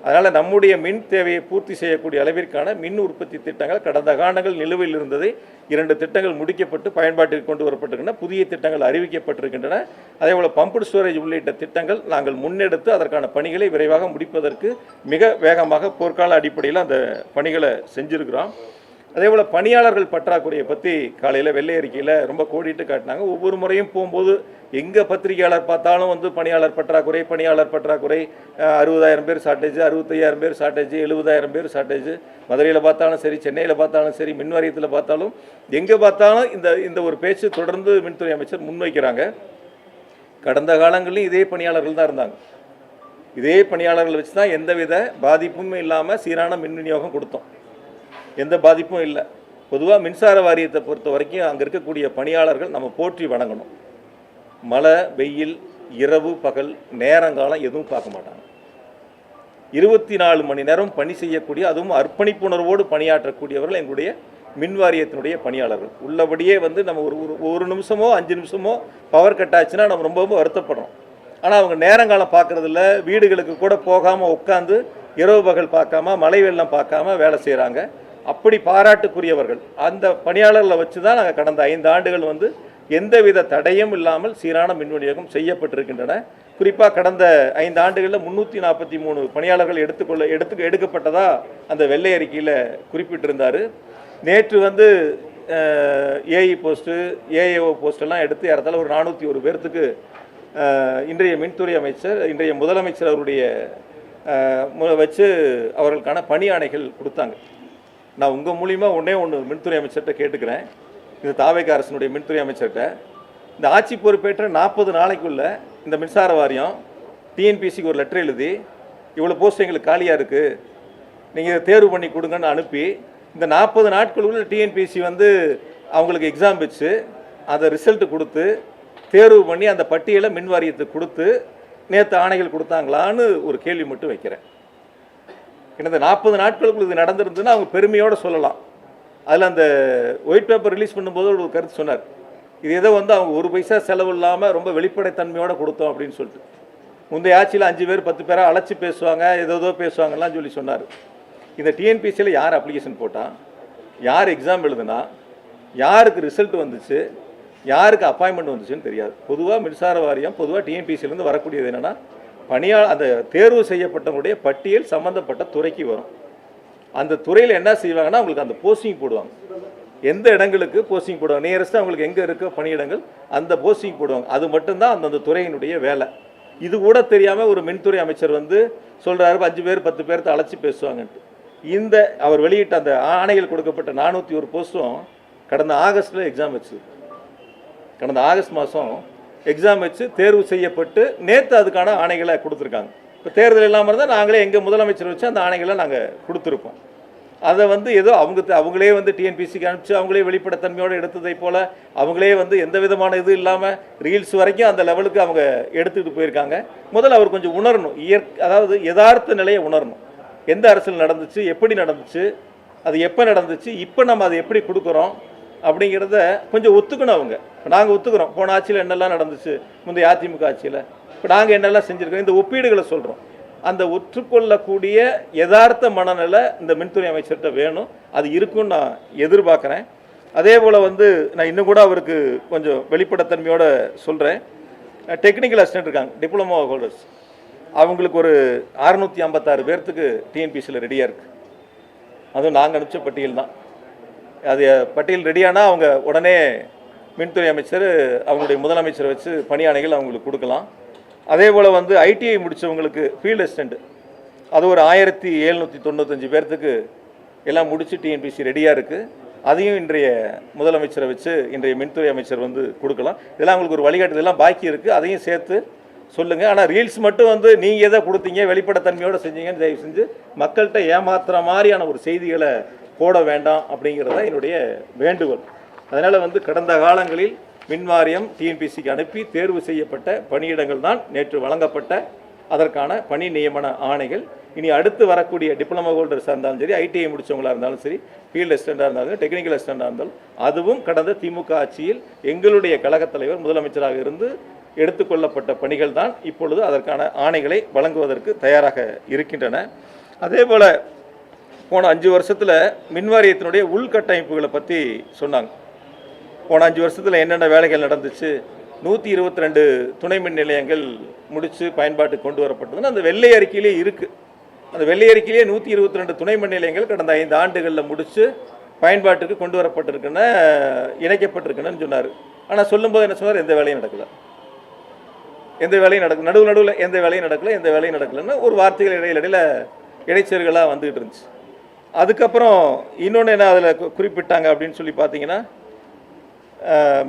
அதனால் நம்முடைய மின் தேவையை பூர்த்தி செய்யக்கூடிய அளவிற்கான மின் உற்பத்தி திட்டங்கள் கடந்த காலங்கள் நிலுவையில் இருந்ததை 2 திட்டங்கள் முடிக்கப்பட்டு பயன்பாட்டிற்கு கொண்டு வரப்பட்டிருக்கின்றன. புதிய திட்டங்கள் அறிவிக்கப்பட்டிருக்கின்றன. அதேபோல் பம்பு ஸ்டோரேஜ் உள்ளிட்ட திட்டங்கள் நாங்கள் முன்னெடுத்து அதற்கான பணிகளை விரைவாக முடிப்பதற்கு மிக வேகமாக போர்க்கால அடிப்படையில் அந்த பணிகளை செஞ்சுருக்கிறோம். அதேபோல் பணியாளர்கள் பற்றாக்குறையை பற்றி காலையில் வெள்ளை அறிக்கையில் ரொம்ப கோடிட்டு காட்டினாங்க. ஒவ்வொரு முறையும் போகும்போது எங்கே பத்திரிகையாளர் பார்த்தாலும் வந்து பணியாளர் பற்றாக்குறை 60,000 பேர் ஷார்ட்டேஜ், 65,000 பேர் ஷார்ட்டேஜ், 70,000 பேர் ஷார்ட்டேஜ். மதுரையில் பார்த்தாலும் சரி, சென்னையில் பார்த்தாலும் சரி, மின் வாரியத்தில் பார்த்தாலும் எங்கே பார்த்தாலும் இந்த ஒரு பேச்சு தொடர்ந்து மின்துறை அமைச்சர் முன்வைக்கிறாங்க. கடந்த காலங்களிலும் இதே பணியாளர்கள் தான் இருந்தாங்க. இதே பணியாளர்கள் வச்சு தான் எந்தவித பாதிப்பும் இல்லாமல் சீரான மின் விநியோகம் கொடுத்தோம். எந்த பாதிப்பும் இல்லை. பொதுவாக மின்சார வாரியத்தை பொறுத்த வரைக்கும் அங்கே இருக்கக்கூடிய பணியாளர்கள் நம்ம போற்றி வணங்கணும். மழை, வெயில், இரவு, பகல், நேரங்காலம் எதுவும் பார்க்க மாட்டாங்க. 24 மணி நேரம் பணி செய்யக்கூடிய, அதுவும் அர்ப்பணிப்புணர்வோடு பணியாற்றக்கூடியவர்கள் எங்களுடைய மின் வாரியத்தினுடைய பணியாளர்கள். உள்ளபடியே வந்து நம்ம ஒரு நிமிஷமோ 5 நிமிஷமோ பவர் கட் ஆச்சுன்னா நம்ம ரொம்ப வருத்தப்படுறோம். ஆனால் அவங்க நேரங்காலம் பார்க்குறதில்ல. வீடுகளுக்கு கூட போகாமல் உட்காந்து இரவு பகல் பார்க்காம மழை வெள்ளம் பார்க்காம வேலை செய்கிறாங்க. அப்படி பாராட்டுக்குரியவர்கள். அந்த பணியாளர்களை வச்சு தான் நாங்கள் கடந்த 5 ஆண்டுகள் வந்து எந்தவித தடையும் இல்லாமல் சீரான மின் விநியோகம் செய்யப்பட்டிருக்கின்றன. குறிப்பாக கடந்த 5 ஆண்டுகளில் 343 பணியாளர்கள் எடுக்கப்பட்டதா அந்த வெள்ளை அறிக்கையில் குறிப்பிட்டிருந்தார். நேற்று வந்து ஏஇ போஸ்ட்டு, ஏஏஓ போஸ்டெல்லாம் எடுத்து ஏறத்தாழ ஒரு 401 பேர்த்துக்கு இன்றைய மின்துறை அமைச்சர், இன்றைய முதலமைச்சர் அவருடைய வச்சு அவர்களுக்கான பணி ஆணைகள் கொடுத்தாங்க. நான் உங்கள் மூலிமா ஒன்றே மின்துறை அமைச்சர்கிட்ட கேட்டுக்கிறேன். இந்த தாவேக அரசினுடைய மின்துறை அமைச்சர்கிட்ட இந்த ஆட்சி பொறுப்பேற்ற 40 நாளைக்குள்ளே இந்த மின்சார வாரியம் டிஎன்பிசிக்கு ஒரு லெட்டர் எழுதி இவ்வளோ போஸ்ட் எங்களுக்கு காலியாக இருக்குது, நீங்கள் இதை தேர்வு பண்ணி கொடுங்கன்னு அனுப்பி இந்த 40 நாட்களுக்குள்ள டிஎன்பிசி வந்து அவங்களுக்கு எக்ஸாம் வச்சு அதை ரிசல்ட்டு கொடுத்து தேர்வு பண்ணி அந்த பட்டியலை மின் வாரியத்துக்கு கொடுத்து நேற்று ஆணைகள் கொடுத்தாங்களான்னு ஒரு கேள்வி மட்டும் வைக்கிறேன். இந்த 40 நாட்களுக்குள்ள இது நடந்திருந்துன்னா அவங்க பெருமையோடு சொல்லலாம். அதில் அந்த ஒயிட் பேப்பர் ரிலீஸ் பண்ணும்போது ஒரு கருத்து சொன்னார், இது ஏதோ வந்து அவங்க 1 பைசா செலவு இல்லாமல் ரொம்ப வெளிப்படைத்தன்மையோடு கொடுத்தோம் அப்படின்னு சொல்லிட்டு. முந்தைய ஆட்சியில் 5 பேர் 10 பேரை அழைச்சி பேசுவாங்க, ஏதோ பேசுவாங்கலாம் சொல்லி சொன்னார். இந்த டிஎன்பிசியில் யார் அப்ளிகேஷன் போட்டால், யார் எக்ஸாம் எழுதுனா, யாருக்கு ரிசல்ட் வந்துச்சு, யாருக்கு அப்பாயின்மெண்ட் வந்துச்சுன்னு தெரியாது. பொதுவாக மின்சார வாரியம் பொதுவாக டிஎன்பிசியிலேருந்து வரக்கூடியது என்னென்னா அந்த தேர்வு செய்யப்பட்டவங்களுடைய பட்டியல் சம்மந்தப்பட்ட துறைக்கு வரும். அந்த துறையில் என்ன செய்வாங்கன்னா அவங்களுக்கு அந்த போஸ்டிங் போடுவாங்க. எந்த இடங்களுக்கு போஸ்டிங் போடுவாங்க, நியரஸ்ட்டாக அவங்களுக்கு எங்கே இருக்க பணியிடங்கள் அந்த போஸ்டிங் போடுவாங்க. அது மட்டும்தான் அந்தந்த துறையினுடைய வேலை. இது கூட தெரியாமல் ஒரு மின்துறை அமைச்சர் வந்து சொல்கிறாரு 5 பேர் 10 பேர்த்த அழைச்சி பேசுவாங்கன்ட்டு. இந்த அவர் வெளியிட்ட அந்த ஆணைகள் கொடுக்கப்பட்ட 401 போஸ்ட்டும் கடந்த ஆகஸ்ட்டில் எக்ஸாம் வச்சு, கடந்த ஆகஸ்ட் மாதம் எக்ஸாம் வச்சு தேர்வு செய்யப்பட்டு நேற்று அதுக்கான ஆணைகளை கொடுத்துருக்காங்க. இப்போ தேர்தல் இல்லாமல் இருந்தால் நாங்களே எங்கள் முதலமைச்சர் வச்சு அந்த ஆணைகளை நாங்கள் கொடுத்துருப்போம். அதை வந்து ஏதோ அவங்களே வந்து டிஎன்பிசிக்கு அனுப்பிச்சு அவங்களே வெளிப்படைத்தன்மையோடு எடுத்ததை போல் அவங்களே வந்து எந்த விதமான இது இல்லாமல் ரீல்ஸ் வரைக்கும் அந்த லெவலுக்கு அவங்க எடுத்துக்கிட்டு போயிருக்காங்க. முதல்ல அவர் கொஞ்சம் உணரணும், அதாவது யதார்த்த நிலையை உணரணும். எந்த அரசியல் நடந்துச்சு, எப்படி நடந்துச்சு, அது எப்போ நடந்துச்சு, இப்போ நம்ம அதை எப்படி கொடுக்குறோம் அப்படிங்கிறத கொஞ்சம் ஒத்துக்கணும். அவங்க இப்போ நாங்கள் ஒத்துக்கிறோம் போன ஆட்சியில் என்னெல்லாம் நடந்துச்சு, முந்தைய அதிமுக ஆட்சியில் இப்போ நாங்கள் என்னெல்லாம் செஞ்சுருக்கோம், இந்த ஒப்பீடுகளை சொல்கிறோம். அந்த ஒற்றுக்கொள்ளக்கூடிய யதார்த்த மனநிலை இந்த மின்துறை அமைச்சர்கிட்ட வேணும். அது இருக்குன்னு நான் எதிர்பார்க்குறேன். அதே போல் வந்து நான் இன்னும் கூட அவருக்கு கொஞ்சம் வெளிப்படைத்தன்மையோடு சொல்கிறேன். டெக்னிக்கல் அசிஸ்டன்ட் இருக்காங்க, டிப்ளமோ ஹோல்டர்ஸ், அவங்களுக்கு ஒரு 656 பேர்த்துக்கு டிஎன்பிசியில் ரெடியாக இருக்குது. அதுவும் நாங்கள் அனுப்பிச்ச பட்டியல் தான். அது பட்டியல் ரெடியானால் அவங்க உடனே மின்துறை அமைச்சர் அவங்களுடைய முதலமைச்சரை வச்சு பணியாணைகள் அவங்களுக்கு கொடுக்கலாம். அதே போல் வந்து ஐடிஐ முடித்தவங்களுக்கு ஃபீல்டு அசிஸ்டண்ட், அது ஒரு 1795 பேர்த்துக்கு எல்லாம் முடித்து டிஎன்பிசி ரெடியாக இருக்குது. அதையும் இன்றைய முதலமைச்சரை வச்சு இன்றைய மின்துறை அமைச்சர் வந்து கொடுக்கலாம். இதெல்லாம் அவங்களுக்கு ஒரு வழிகாட்டு, இதெல்லாம் பாக்கி இருக்குது, அதையும் சேர்த்து சொல்லுங்கள். ஆனால் ரீல்ஸ் மட்டும் வந்து நீங்கள் எதை கொடுத்தீங்க வெளிப்படைத்தன்மையோடு செஞ்சீங்கன்னு தயவு செஞ்சு மக்கள்கிட்ட ஏமாத்துற மாதிரியான ஒரு செய்திகளை போட வேண்டாம் அப்படிங்கிறத என்னுடைய வேண்டுகோள். அதனால் வந்து கடந்த காலங்களில் மின்வாரியம் டிஎன்பிசிக்கு அனுப்பி தேர்வு செய்யப்பட்ட பணியிடங்கள் தான் நேற்று வழங்கப்பட்ட அதற்கான பணி நியமன ஆணைகள். இனி அடுத்து வரக்கூடிய டிப்ளமோ ஹோல்டர்ஸாக இருந்தாலும் சரி, ஐடிஐ முடித்தவங்களாக இருந்தாலும் சரி, ஃபீல்டு அசிஸ்டண்டாக இருந்தாலும் டெக்னிக்கல் அசிஸ்டண்டாக இருந்தாலும், அதுவும் கடந்த திமுக ஆட்சியில் எங்களுடைய கழகத் தலைவர் முதலமைச்சராக இருந்து எடுத்துக்கொள்ளப்பட்ட பணிகள் தான் இப்பொழுது அதற்கான ஆணைகளை வழங்குவதற்கு தயாராக இருக்கின்றன. அதே போல் போன 5 வருஷத்தில் மின்வாரியத்தினுடைய உள்கட்டமைப்புகளை பற்றி சொன்னாங்க. போன 5 வருஷத்தில் என்னென்ன வேலைகள் நடந்துச்சு, 122 துணை மின் நிலையங்கள் முடித்து பயன்பாட்டுக்கு கொண்டு வரப்பட்டதுன்னு அந்த வெள்ளை அறிக்கையிலே இருக்குது. அந்த வெள்ளை அறிக்கையிலே 122 துணை மின் நிலையங்கள் கடந்த 5 ஆண்டுகளில் முடித்து பயன்பாட்டுக்கு கொண்டு வரப்பட்டிருக்குன்னு இணைக்கப்பட்டிருக்குன்னு சொன்னார். ஆனால் சொல்லும்போது என்ன சொன்னார், எந்த வேலையும் நடக்கலை, எந்த வேலையும் நடக்கல, நடுவில் எந்த வேலையும் நடக்கலைன்னு ஒரு வார்த்தைகள் இடையில இடைச்சர்களாக வந்துக்கிட்டு இருந்துச்சு. அதுக்கப்புறம் இன்னொன்று என்ன அதில் குறிப்பிட்டாங்க அப்படின்னு சொல்லி பார்த்தீங்கன்னா,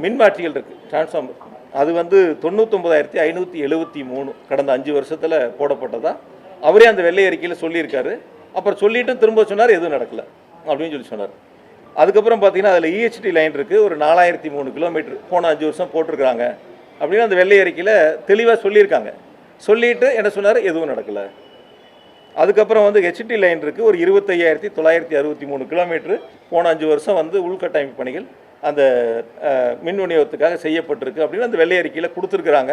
மின்மாற்றிகள் இருக்குது, டிரான்ஸ்ஃபார்மர், அது வந்து 99,573 கடந்த 5 வருஷத்தில் போடப்பட்டதா அவரே அந்த வெள்ளை அறிக்கையில் சொல்லியிருக்காரு. அப்புறம் சொல்லிவிட்டு திரும்ப சொன்னார் எதுவும் நடக்கலை அப்படின்னு சொல்லி சொன்னார். அதுக்கப்புறம் பார்த்தீங்கன்னா அதில் இஹெச்டி லைன் இருக்குது, ஒரு 4003 கிலோமீட்டர் போன 5 வருஷம் போட்டிருக்கிறாங்க அப்படின்னு அந்த வெள்ளை அறிக்கையில் தெளிவாக சொல்லியிருக்காங்க. சொல்லிவிட்டு என்ன சொன்னார், எதுவும் நடக்கலை. அதுக்கப்புறம் வந்து ஹெச்டி லைன் இருக்குது, ஒரு 25,963 கிலோமீட்டர் போன 5 வருஷம் வந்து உள்கட்டமைப்பு பணிகள் அந்த மின் விநியோகத்துக்காக செய்யப்பட்டிருக்கு அப்படின்னு அந்த வெள்ளை அறிக்கையில் கொடுத்துருக்குறாங்க.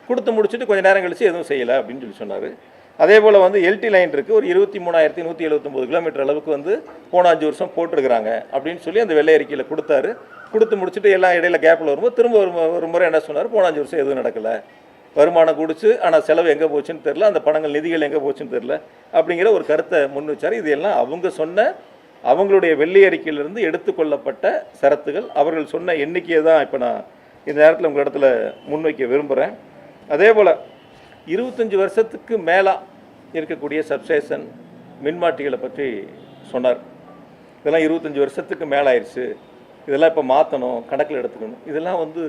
கொடுத்து முடிச்சுட்டு கொஞ்சம் நேரம் கழித்து எதுவும் செய்யலை அப்படின்னு சொல்லி சொன்னார். அதே போல் வந்து எல்டி லைன் இருக்குது, ஒரு 23,179 கிலோமீட்டர் அளவுக்கு வந்து போன 5 வருஷம் போட்டிருக்கிறாங்க அப்படின்னு சொல்லி அந்த வெள்ளை அறிக்கையில் கொடுத்தாரு. கொடுத்து முடிச்சுட்டு எல்லாம் இடையில கேப்பில் வரும்போது திரும்ப ஒரு முறை என்ன சொன்னார், போன 5 வருஷம் எதுவும் நடக்கலை, வருமானம் கூடிச்சு ஆனால் செலவு எங்கே போச்சுன்னு தெரில, அந்த பணங்கள் நிதிகள் எங்கே போச்சுன்னு தெரில அப்படிங்கிற ஒரு கருத்தை முன் வச்சார். இது எல்லாம் அவங்க சொன்ன அவங்களுடைய வெள்ளை அறிக்கையிலிருந்து எடுத்துக்கொள்ளப்பட்ட சரத்துகள், அவர்கள் சொன்ன எண்ணிக்கையை தான் இப்போ நான் இந்த நேரத்தில் உங்கள் இடத்துல முன்வைக்க விரும்புகிறேன். அதே போல் 25 வருஷத்துக்கு மேலாக இருக்கக்கூடிய சப்ஸ்டேஷன் மின்மாட்டிகளை பற்றி சொன்னார். இதெல்லாம் 25 வருஷத்துக்கு மேலாயிருச்சு, இதெல்லாம் இப்போ மாற்றணும், கணக்கில் எடுத்துக்கணும். இதெல்லாம் வந்து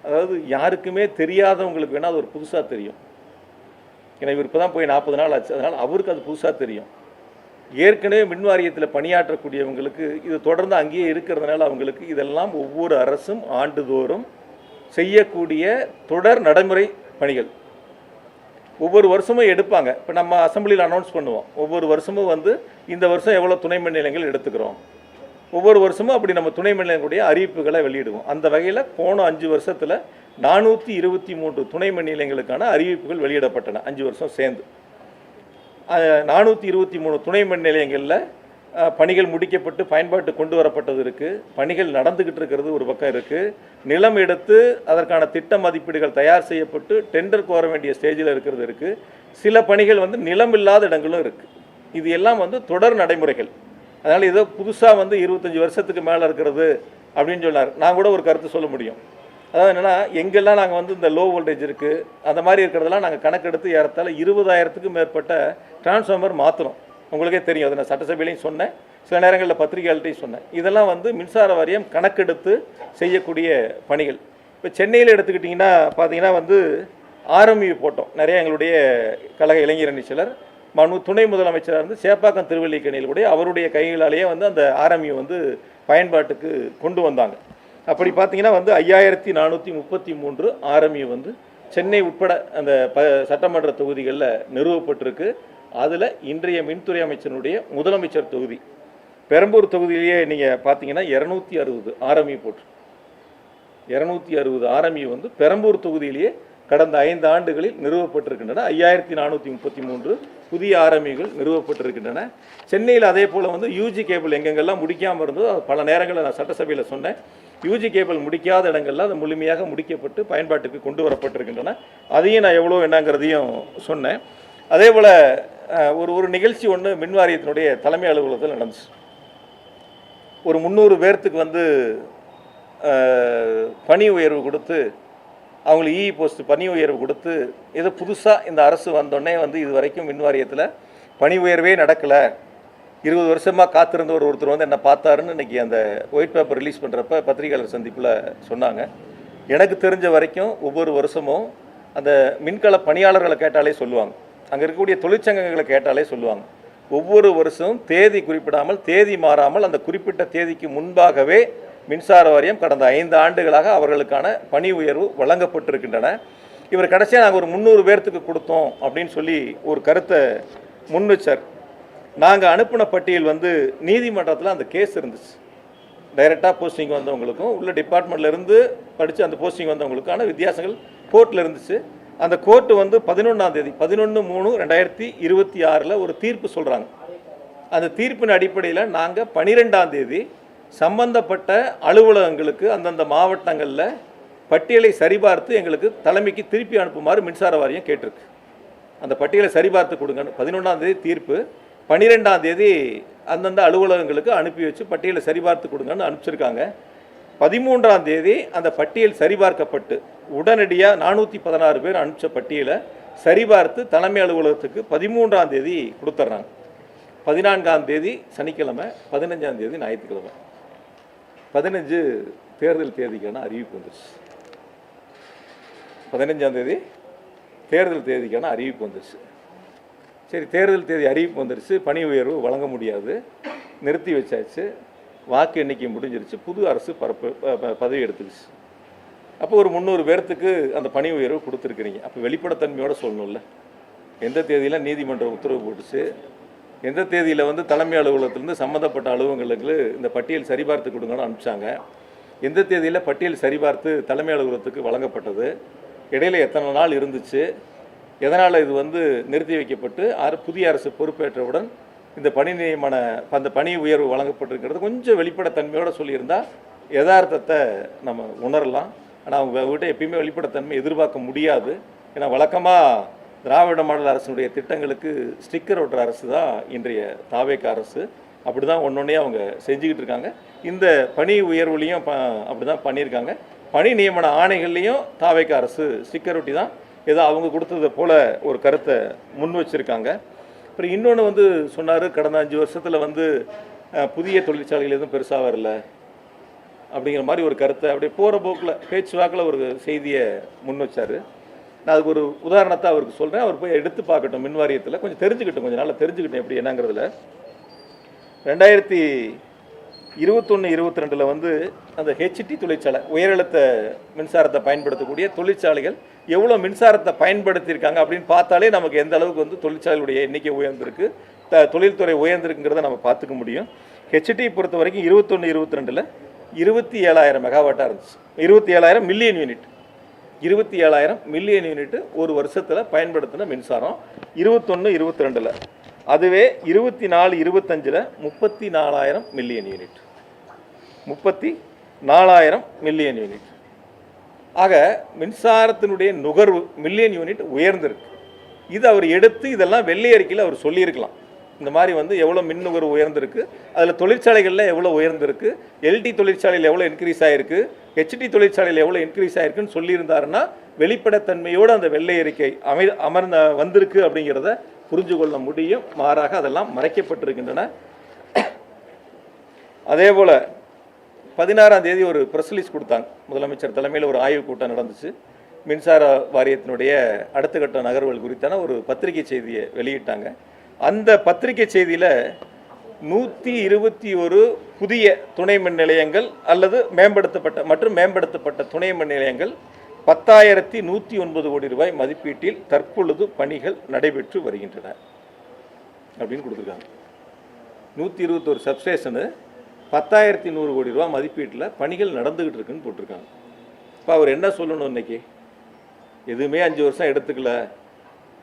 அதாவது யாருக்குமே தெரியாதவங்களுக்கு வேணால் அது ஒரு புதுசாக தெரியும். ஏன்னா இவர் இப்போ தான் போய் 40 நாள் ஆச்சு, அதனால் அவருக்கு அது புதுசாக தெரியும். ஏற்கனவே மின் வாரியத்தில் பணியாற்றக்கூடியவங்களுக்கு இது தொடர்ந்து அங்கேயே இருக்கிறதுனால அவங்களுக்கு இதெல்லாம் ஒவ்வொரு அரசும் ஆண்டுதோறும் செய்யக்கூடிய தொடர் நடைமுறை பணிகள் ஒவ்வொரு வருஷமும் எடுப்பாங்க. இப்போ நம்ம அசம்பிளியில் அனௌன்ஸ் பண்ணுவோம், ஒவ்வொரு வருஷமும் வந்து இந்த வருஷம் எவ்வளோ துணை மின் நிலையங்கள் எடுத்துக்கிறோம், ஒவ்வொரு வருஷமும் அப்படி நம்ம துணை மின் நிலையங்களுடைய அறிவிப்புகளை வெளியிடுவோம். அந்த வகையில் போன 5 வருஷத்தில் 423 துணை மின் நிலையங்களுக்கான அறிவிப்புகள் வெளியிடப்பட்டன. 5 வருஷம் சேர்ந்து 423 துணை மின் நிலையங்களில் பணிகள் முடிக்கப்பட்டு பயன்பாட்டு கொண்டு வரப்பட்டது இருக்குது. பணிகள் நடந்துக்கிட்டு இருக்கிறது ஒரு பக்கம் இருக்குது. நிலம் எடுத்து அதற்கான திட்ட மதிப்பீடுகள் தயார் செய்யப்பட்டு டெண்டர் கோர வேண்டிய ஸ்டேஜில் இருக்கிறது இருக்குது. சில பணிகள் வந்து நிலம் இல்லாத இடங்களும் இருக்குது. இது எல்லாம் வந்து தொடர் நடைமுறைகள். அதனால் ஏதோ புதுசாக வந்து 25 வருஷத்துக்கு மேலே இருக்கிறது அப்படின்னு சொன்னார். நான் கூட ஒரு கருத்து சொல்ல முடியும். அதாவது என்னென்னா, எங்கெல்லாம் நாங்கள் வந்து இந்த லோ வோல்டேஜ் இருக்குது அந்த மாதிரி இருக்கிறதெல்லாம் நாங்கள் கணக்கெடுத்து ஏறத்தாழ 20,000க்கும் மேற்பட்ட டிரான்ஸ்ஃபார்மர் மாற்றணும். உங்களுக்கே தெரியும், அதை நான் சட்டசபையிலையும் சொன்னேன், சில நேரங்களில் பத்திரிகைகள்கிட்டையும் சொன்னேன். இதெல்லாம் வந்து மின்சார வாரியம் கணக்கெடுத்து செய்யக்கூடிய பணிகள். இப்போ சென்னையில் எடுத்துக்கிட்டிங்கன்னா பார்த்தீங்கன்னா வந்து ஆர்எம்யூ போட்டோம். நிறைய எங்களுடைய கழக இளைஞரணி சிலர் துணை முதலமைச்சராக இருந்து சேப்பாக்கம் திருவல்லிக்கணியில் கூட அவருடைய கைகளாலேயே வந்து அந்த ஆர்எம்யூ வந்து பயன்பாட்டுக்கு கொண்டு வந்தாங்க. அப்படி பார்த்தீங்கன்னா வந்து 5433 ஆர்எம்யூ வந்து சென்னை உட்பட அந்த சட்டமன்ற தொகுதிகளில் நிறுவப்பட்டிருக்கு. அதில் இன்றைய மின்துறை அமைச்சருடைய முதலமைச்சர் தொகுதி பெரம்பூர் தொகுதியிலேயே நீங்கள் பார்த்தீங்கன்னா 260 ஆர்எம்யூ போட்டு 260 ஆர்எம்யூ வந்து பெரம்பூர் தொகுதியிலேயே கடந்த 5 ஆண்டுகளில் நிறுவப்பட்டிருக்கின்றன. 5433 புதிய ஆர்எம்யூகள் நிறுவப்பட்டிருக்கின்றன. சென்னையில் அதே போல் வந்து யூஜி கேபிள் எங்கெங்கெல்லாம் முடிக்காமல் இருந்ததோ பல நேரங்களில் நான் சட்டசபையில் சொன்னேன், யூஜி கேபிள் முடிக்காத இடங்கள்லாம் அது முழுமையாக முடிக்கப்பட்டு பயன்பாட்டுக்கு கொண்டு வரப்பட்டிருக்கின்றன. அதையும் நான் எவ்வளோ என்னங்கிறதையும் சொன்னேன். அதே போல் ஒரு நிகழ்ச்சி ஒன்று மின்வாரியத்தினுடைய தலைமை அலுவலகத்தில் நடந்துச்சு. ஒரு 300 பேர்த்துக்கு வந்து பணி உயர்வு கொடுத்து, அவங்களுக்கு போஸ்ட் பணி உயர்வு கொடுத்து, ஏதோ புதுசாக இந்த அரசு வந்தோடனே வந்து இது வரைக்கும் மின்வாரியத்தில் பணி உயர்வே நடக்கலை, 20 வருஷமாக காத்திருந்த ஒருத்தர் வந்து என்ன பார்த்தாருன்னு இன்றைக்கி அந்த ஒயிட் பேப்பர் ரிலீஸ் பண்ணுறப்ப பத்திரிகையாளர் சந்திப்பில் சொன்னாங்க. எனக்கு தெரிஞ்ச வரைக்கும் ஒவ்வொரு வருஷமும் அந்த மின்கல பணியாளர்களை கேட்டாலே சொல்லுவாங்க, அங்கே இருக்கக்கூடிய தொழிற்சங்கங்களை கேட்டாலே சொல்லுவாங்க, ஒவ்வொரு வருஷமும் தேதி குறிப்பிடாமல் தேதி மாறாமல் அந்த குறிப்பிட்ட தேதிக்கு முன்பாகவே மின்சார வாரியம் கடந்த 5 ஆண்டுகளாக அவர்களுக்கான பணி உயர்வு வழங்கப்பட்டிருக்கின்றன. இவர் கடைசியாக நாங்கள் ஒரு 300 பேர்த்துக்கு கொடுத்தோம் அப்படின்னு சொல்லி ஒரு கருத்தை முன் வச்சார். நாங்கள் அனுப்பின பட்டியல் வந்து நீதிமன்றத்தில் அந்த கேஸ் இருந்துச்சு. டைரெக்டாக போஸ்டிங் வந்தவங்களுக்கும் உள்ள டிபார்ட்மெண்ட்லேருந்து படித்து அந்த போஸ்டிங் வந்தவங்களுக்கான வித்தியாசங்கள் கோர்ட்டில் இருந்துச்சு. அந்த கோர்ட்டு வந்து 11ஆம் தேதி 11/3/2026 ஒரு தீர்ப்பு சொல்கிறாங்க. அந்த தீர்ப்பின் அடிப்படையில் நாங்கள் 12ஆம் தேதி சம்பந்தப்பட்ட அலுவலகங்களுக்கு அந்தந்த மாவட்டங்களில் பட்டியலை சரிபார்த்து எங்களுக்கு தலைமைக்கு திருப்பி அனுப்புமாறு மின்சார வாரியம் கேட்டிருக்கு. அந்த பட்டியலை சரிபார்த்து கொடுங்க. 11ஆம் தேதி தீர்ப்பு, 12ஆம் தேதி அந்தந்த அலுவலகங்களுக்கு அனுப்பி வச்சு பட்டியலை சரிபார்த்து கொடுங்கன்னு அனுப்பிச்சிருக்காங்க. 13ஆம் தேதி அந்த பட்டியல் சரிபார்க்கப்பட்டு உடனடியாக 416 பேர் அனுப்பிச்ச பட்டியலை சரிபார்த்து தலைமை அலுவலகத்துக்கு 13ஆம் தேதி கொடுத்துட்றாங்க. 14ஆம் தேதி சனிக்கிழமை, 15ஆம் தேதி ஞாயிற்றுக்கிழமை, 15 தேர்தல் தேதிக்கான அறிவிப்பு வந்துச்சு. 15ஆம் தேதி தேர்தல் தேதிக்கான அறிவிப்பு வந்துச்சு. சரி, தேர்தல் தேதி அறிவிப்பு வந்துருச்சு, பணி உயர்வு வழங்க முடியாது, நிறுத்தி வச்சாச்சு, வாக்கு எண்ணிக்கை முடிஞ்சிருச்சு, புது அரசு பதவி எடுத்துருச்சு. அப்போ ஒரு 300 பேர்த்துக்கு அந்த பணி உயர்வு கொடுத்துருக்குறீங்க. அப்போ வெளிப்படைத்தன்மையோடு சொல்லணும்ல, எந்த தேதியில் நீதிமன்றம் உத்தரவு போட்டுச்சு, எந்த தேதியில் வந்து தலைமை அலுவலகத்திலேருந்து சம்மந்தப்பட்ட அலுவலகங்களுக்கு இந்த பட்டியல் சரிபார்த்து கொடுங்கன்னு அனுப்பிச்சாங்க, எந்த தேதியில் பட்டியல் சரிபார்த்து தலைமை அலுவலகத்துக்கு வழங்கப்பட்டது, இடையில் எத்தனை நாள் இருந்துச்சு, எதனால் இது வந்து நிறுத்தி வைக்கப்பட்டு புதிய அரசு பொறுப்பேற்றவுடன் இந்த பணி நியமன அந்த பணி உயர்வு வழங்கப்பட்டிருக்கிறது கொஞ்சம் வெளிப்படைத்தன்மையோடு சொல்லியிருந்தால் யதார்த்தத்தை நம்ம உணரலாம். ஆனால் அவங்ககிட்ட எப்பயுமே வெளிப்படைத்தன்மை எதிர்பார்க்க முடியாது. ஏன்னா வழக்கமாக திராவிட மாடல் அரசுடைய திட்டங்களுக்கு ஸ்டிக்கர் ஒட்டுற அரசு தான் இன்றைய தாவேக அரசு. அப்படி தான் ஒன்றொன்னே அவங்க செஞ்சுக்கிட்டு இருக்காங்க. இந்த பணி உயர்வுலையும் அப்படி தான் பண்ணியிருக்காங்க. பணி நியமன ஆணைகள்லேயும் தாவேக அரசு ஸ்டிக்கர் ஒட்டி தான் ஏதோ அவங்க கொடுத்ததை போல் ஒரு கருத்தை முன் வச்சுருக்காங்க. அப்புறம் இன்னொன்று வந்து சொன்னார், கடந்த 5 வருஷத்தில் வந்து புதிய தொழிற்சாலைகள் எதுவும் பெருசாக வரல அப்படிங்கிற மாதிரி ஒரு கருத்தை அப்படியே போகிற போக்கில் பேச்சுவாக்கில் ஒரு செய்தியை முன் வச்சார். நான் அதுக்கு ஒரு உதாரணத்தை அவருக்கு சொல்கிறேன், அவர் போய் எடுத்து பார்க்கட்டும். மின்வாரியத்தில் கொஞ்சம் தெரிஞ்சுக்கிட்டோம், கொஞ்சம் நாளில் தெரிஞ்சுக்கிட்டேன் எப்படி என்னங்கிறதுல. 2021-22 வந்து அந்த ஹெச்டி தொழிற்சாலை உயரழுத்த மின்சாரத்தை பயன்படுத்தக்கூடிய தொழிற்சாலைகள் எவ்வளோ மின்சாரத்தை பயன்படுத்தியிருக்காங்க அப்படின்னு பார்த்தாலே நமக்கு எந்த அளவுக்கு வந்து தொழிற்சாலைகளுடைய எண்ணிக்கை உயர்ந்திருக்கு, தொழில்துறை உயர்ந்திருக்குங்கிறத நம்ம பார்த்துக்க முடியும். ஹெச்டி பொறுத்த வரைக்கும் 21-22 27,000 மெகாவாட்டாக இருந்துச்சு. 27,000 மில்லியன் யூனிட், 27,000 மில்லியன் யூனிட் ஒரு வருஷத்தில் பயன்படுத்தின மின்சாரம் 21-22. அதுவே 24-25 34,000 மில்லியன் யூனிட், 34,000 மில்லியன் யூனிட். ஆக மின்சாரத்தினுடைய நுகர்வு மில்லியன் யூனிட் உயர்ந்திருக்கு. இது அவர் எடுத்து இதெல்லாம் வெள்ளை அறிக்கையில் அவர் சொல்லியிருக்கலாம். இந்த மாதிரி வந்து எவ்வளோ மின் நுகர்வு உயர்ந்திருக்கு, அதில் தொழிற்சாலைகளில் எவ்வளோ உயர்ந்திருக்கு, எல்டி தொழிற்சாலையில் எவ்வளோ இன்க்ரீஸ் ஆகிருக்கு, ஹெச்டி தொழிற்சாலையில் எவ்வளோ இன்க்ரீஸ் ஆகிருக்குன்னு சொல்லியிருந்தாருன்னா வெளிப்படைத்தன்மையோடு அந்த வெள்ளை அறிக்கை வந்திருக்கு அப்படிங்கிறத புரிஞ்சு கொள்ள முடியும். மாறாக அதெல்லாம் மறைக்கப்பட்டிருக்கின்றன. அதே போல் 16ஆம் தேதி ஒரு ப்ரெஸ் ரிலீஸ் கொடுத்தாங்க. முதலமைச்சர் தலைமையில் ஒரு ஆய்வுக் கூட்டம் நடந்துச்சு. மின்சார வாரியத்தினுடைய அடுத்த கட்ட நகர்வுகள் குறித்தான ஒரு பத்திரிகை செய்தியை வெளியிட்டாங்க. அந்த பத்திரிகை செய்தியில் 121 புதிய துணை மின் நிலையங்கள் அல்லது மேம்படுத்தப்பட்ட துணை மின் நிலையங்கள் 10,109 கோடி ரூபாய் மதிப்பீட்டில் தற்பொழுது பணிகள் நடைபெற்று வருகின்றன அப்படின்னு கொடுத்துருக்காங்க. 121 சப்ஸ்டேஷனு 10,100 கோடி ரூபாய் மதிப்பீட்டில் பணிகள் நடந்துகிட்டு இருக்குன்னு போட்டிருக்காங்க. இப்போ அவர் என்ன சொல்லணும்? இன்னைக்கு எதுவுமே 5 வருஷம் எடுத்துக்கல,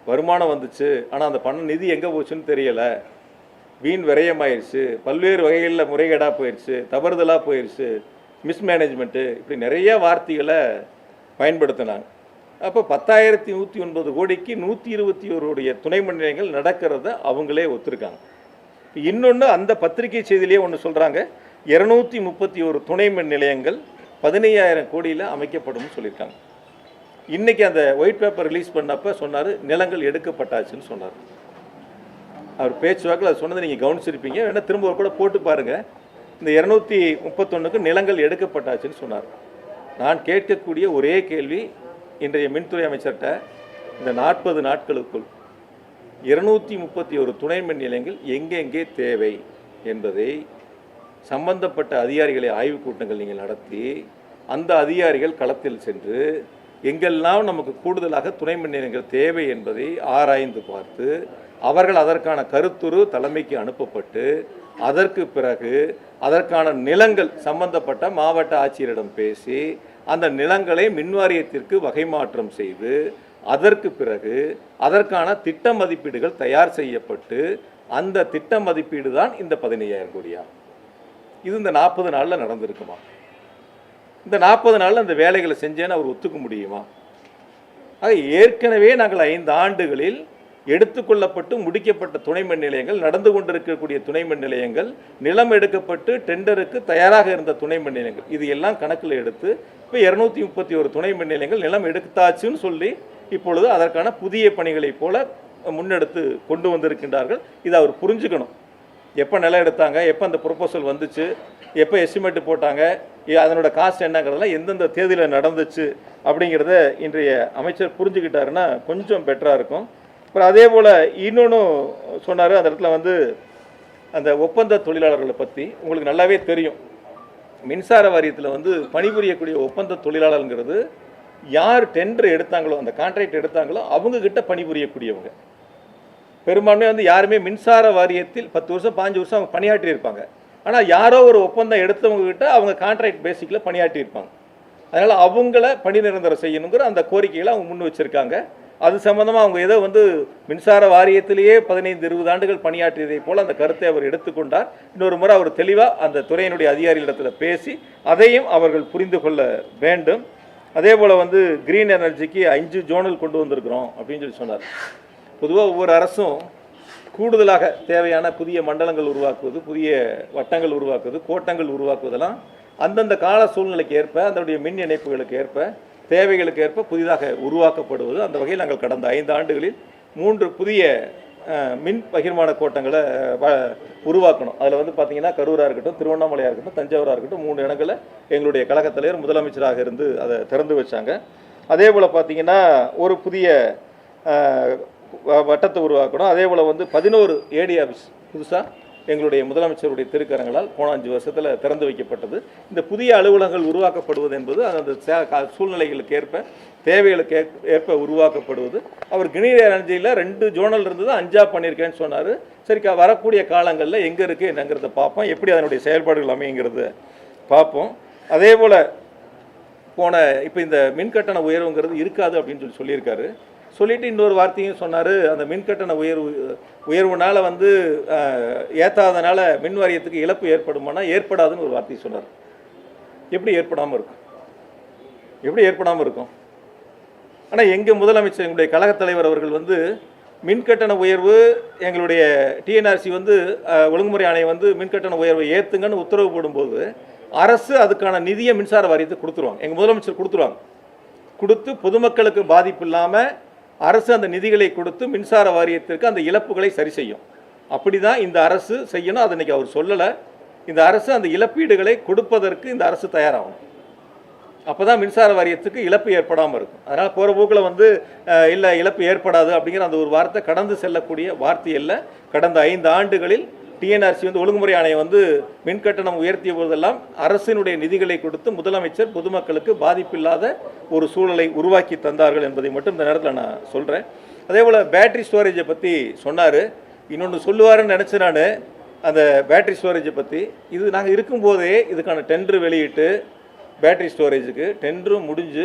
வருமானம் வந்துச்சு, ஆனால் அந்த பணம் நிதி எங்கே போச்சுன்னு தெரியலை, வீண் விரயமாயிருச்சு, பல்வேறு வகைகளில் முறைகேடாக போயிடுச்சு, தவறுதலாக போயிடுச்சு, மிஸ்மேனேஜ்மெண்ட்டு, இப்படி நிறைய வார்த்தைகளை பயன்படுத்தினாங்க. அப்போ 10,109 கோடிக்கு 121 துணை மின் நிலையங்கள் நடக்கிறத அவங்களே ஒத்துருக்காங்க. இன்னொன்று அந்த பத்திரிகை செய்தியிலே ஒன்று சொல்கிறாங்க, 231 துணை மின் நிலையங்கள் 15,000 கோடியில் அமைக்கப்படும் சொல்லியிருக்காங்க. இன்றைக்கி அந்த ஒயிட் பேப்பர் ரிலீஸ் பண்ணப்போ சொன்னார் நிலங்கள் எடுக்கப்பட்டாச்சுன்னு சொன்னார். அவர் பேச்சுவாக்கில் அது சொன்னதை நீங்கள் கவனிச்சிருப்பீங்க, வேணால் திரும்ப கூட போட்டு பாருங்கள். இந்த 231க்கு நிலங்கள் எடுக்கப்பட்டாச்சுன்னு சொன்னார். நான் கேட்கக்கூடிய ஒரே கேள்வி இன்றைய மின்துறை அமைச்சர்கிட்ட, இந்த 40 நாட்களுக்குள் 231 துணை மின் நிலையங்கள் எங்கெங்கே தேவை என்பதை சம்பந்தப்பட்ட அதிகாரிகளை ஆய்வுக் கூட்டங்கள் நீங்கள் நடத்தி, அந்த அதிகாரிகள் களத்தில் சென்று எங்கெல்லாம் நமக்கு கூடுதலாக துணை மின் நிலையங்கள் தேவை என்பதை ஆராய்ந்து பார்த்து அவர்கள் அதற்கான கருத்துரு தலைமைக்கு அனுப்பப்பட்டு, அதற்கு பிறகு அதற்கான நிலங்கள் சம்பந்தப்பட்ட மாவட்ட ஆட்சியரிடம் பேசி அந்த நிலங்களை மின்வாரியத்திற்கு வகை மாற்றம் செய்து, அதற்கு பிறகு அதற்கான திட்ட மதிப்பீடுகள் தயார் செய்யப்பட்டு, அந்த திட்ட மதிப்பீடு தான் இந்த 15,000 கோடியா? இது இந்த 40 நாளில் நடந்திருக்குமா? இந்த 40 நாளில் அந்த வேலைகளை செஞ்சேன்னு அவர் ஒத்துக்க முடியுமா? ஆக ஏற்கனவே நாங்கள் 5 ஆண்டுகளில் எடுத்துக்கொள்ளப்பட்டு முடிக்கப்பட்ட துணை மின் நிலையங்கள், நடந்து கொண்டிருக்கக்கூடிய துணை மின் நிலையங்கள், நிலம் எடுக்கப்பட்டு டெண்டருக்கு தயாராக இருந்த துணை மின் நிலையங்கள், இது எல்லாம் கணக்கில் எடுத்து இப்போ 231 துணை மின் நிலையங்கள் நிலம் எடுத்தாச்சுன்னு சொல்லி இப்பொழுது அதற்கான புதிய பணிகளை போல முன்னெடுத்து கொண்டு வந்திருக்கின்றார்கள். இதை அவர் புரிஞ்சுக்கணும். எப்போ நிலம் எடுத்தாங்க, எப்போ அந்த ப்ரொபோசல் வந்துச்சு, எப்போ எஸ்டிமேட்டு போட்டாங்க, அதனோட காஸ்ட் என்னங்கிறதெல்லாம் எந்தெந்த தேதியில் நடந்துச்சு அப்படிங்கிறத இன்றைய அமைச்சர் புரிஞ்சுக்கிட்டாருன்னா கொஞ்சம் பெட்டராக இருக்கும். அப்புறம் அதே போல் இன்னொன்று சொன்னார். அந்த இடத்துல வந்து அந்த ஒப்பந்த தொழிலாளர்களை பற்றி உங்களுக்கு நல்லாவே தெரியும். மின்சார வாரியத்தில் வந்து பணிபுரியக்கூடிய ஒப்பந்த தொழிலாளருங்கிறது யார் டெண்டர் எடுத்தாங்களோ, அந்த கான்ட்ராக்ட் எடுத்தாங்களோ அவங்கக்கிட்ட பணிபுரியக்கூடியவங்க. பெரும்பான்மையாக வந்து யாருமே மின்சார வாரியத்தில் 10 வருஷம் 5 வருஷம் அவங்க பணியாற்றி இருப்பாங்க. ஆனால் யாரோ ஒரு ஒப்பந்தம் எடுத்தவங்ககிட்ட அவங்க கான்ட்ராக்ட் பேசிக்கில் பணியாற்றி இருப்பாங்க. அதனால் அவங்கள பணி நிரந்தரம் செய்யணுங்கிற அந்த கோரிக்கைகளை அவங்க முன் வச்சுருக்காங்க. அது சம்பந்தமாக அவங்க ஏதோ வந்து மின்சார வாரியத்திலேயே 15-20 ஆண்டுகள் பணியாற்றியதை போல் அந்த கருத்தை அவர் எடுத்துக்கொண்டார். இன்னொரு முறை அவர் தெளிவாக அந்த துறையினுடைய அதிகாரிகளிடத்தில் பேசி அதையும் அவர்கள் புரிந்து கொள்ள வேண்டும். அதே போல் வந்து கிரீன் எனர்ஜிக்கு 5 ஜோனல் கொண்டு வந்திருக்கிறோம் அப்படின்னு சொல்லி சொன்னார். பொதுவாக ஒவ்வொரு அரசும் கூடுதலாக தேவையான புதிய மண்டலங்கள் உருவாக்குவது, புதிய வட்டங்கள் உருவாக்குவது, கோட்டங்கள் உருவாக்குவதெல்லாம் அந்தந்த கால சூழ்நிலைக்கு ஏற்ப, அதனுடைய மின் இணைப்புகளுக்கு ஏற்ப, தேவைகளுக்கு ஏற்ப புதிதாக உருவாக்கப்படுவது. அந்த வகையில் நாங்கள் கடந்த 5 ஆண்டுகளில் 3 புதிய மின் பகிர்மான கோட்டங்களை உருவாக்கணும். அதில் வந்து பார்த்திங்கன்னா கரூராக இருக்கட்டும், திருவண்ணாமலையாக இருக்கட்டும், தஞ்சாவூராக இருக்கட்டும், 3 இடங்களில் எங்களுடைய கழகத் தலைவர் முதலமைச்சராக இருந்து அதை திறந்து வச்சாங்க. அதே போல் பார்த்திங்கன்னா ஒரு புதிய வட்டத்தை உருவாக்கணும். அதே போல் வந்து 11 ஏடி ஆஃபீஸ் புதுசாக எங்களுடைய முதலமைச்சருடைய திருக்கரங்களால் போன 5 வருஷத்தில் திறந்து வைக்கப்பட்டது. இந்த புதிய அலுவலகங்கள் உருவாக்கப்படுவது என்பது அந்த சூழ்நிலைகளுக்கு ஏற்ப, தேவைகளுக்கு ஏற்ப உருவாக்கப்படுவது. அவர் கிரீன் எனர்ஜியில் 2 ஜோனல் இருந்தது, 5ஆ பண்ணியிருக்கேன்னு சொன்னார். சரி, வரக்கூடிய காலங்களில் எங்கே இருக்குது என்னங்கிறத பார்ப்போம், எப்படி அதனுடைய செயல்பாடுகள் அமைங்கிறத பார்ப்போம். அதே போல் இப்போ இந்த மின்கட்டண உயர்வுங்கிறது இருக்காது அப்படின்னு சொல்லியிருக்காரு. சொல்லிட்டு இன்னொரு வார்த்தையும் சொன்னார், அந்த மின்கட்டண உயர்வுனால் வந்து ஏற்றாதனால மின் வாரியத்துக்கு இழப்பு ஏற்படுமானா ஏற்படாதுன்னு ஒரு வார்த்தையை சொன்னார். எப்படி ஏற்படாமல் இருக்கும்? ஆனால் எங்கள் முதலமைச்சர், எங்களுடைய கழகத் தலைவர் அவர்கள் வந்து மின்கட்டண உயர்வு எங்களுடைய டிஎன்ஆர்சி வந்து ஒழுங்குமுறை ஆணையம் வந்து மின்கட்டண உயர்வை ஏற்றுங்கன்னு உத்தரவு போடும்போது அரசு அதுக்கான நிதியை மின்சார வாரியத்தை கொடுத்துருவாங்க. எங்கள் முதலமைச்சர் கொடுத்துருவாங்க. கொடுத்து பொதுமக்களுக்கு பாதிப்பு இல்லாமல் அரசு அந்த நிதிகளை கொடுத்து மின்சார வாரியத்திற்கு அந்த இழப்புகளை சரி செய்யும். அப்படி தான் இந்த அரசு செய்யணும். அது இன்றைக்கி அவர் சொல்லலை. இந்த அரசு அந்த இழப்பீடுகளை கொடுப்பதற்கு இந்த அரசு தயாராகணும். அப்போ தான் மின்சார வாரியத்துக்கு இழப்பு ஏற்படாமல் இருக்கும். அதனால் போகிற போக்கில் வந்து இல்லை இழப்பு ஏற்படாது அப்படிங்கிற அந்த ஒரு வார்த்தை கடந்து செல்லக்கூடிய வார்த்தை இல்லை. கடந்த 5 ஆண்டுகளில் டிஎன்ஆர்சி வந்து ஒழுங்குமுறை ஆணையம் வந்து மின்கட்டணம் உயர்த்திய போதெல்லாம் அரசினுடைய நிதிகளை கொடுத்து முதலமைச்சர் பொதுமக்களுக்கு பாதிப்பில்லாத ஒரு சூழலை உருவாக்கி தந்தார்கள் என்பதை மட்டும் இந்த நேரத்தில் நான் சொல்கிறேன். அதே போல் பேட்டரி ஸ்டோரேஜை பற்றி சொன்னார். இன்னொன்று சொல்லுவாருன்னு நினச்சி நான் அந்த பேட்டரி ஸ்டோரேஜை பற்றி இது நாங்கள் இருக்கும்போதே இதுக்கான டெண்டர் வெளியிட்டு பேட்டரி ஸ்டோரேஜுக்கு டெண்டரும் முடிஞ்சு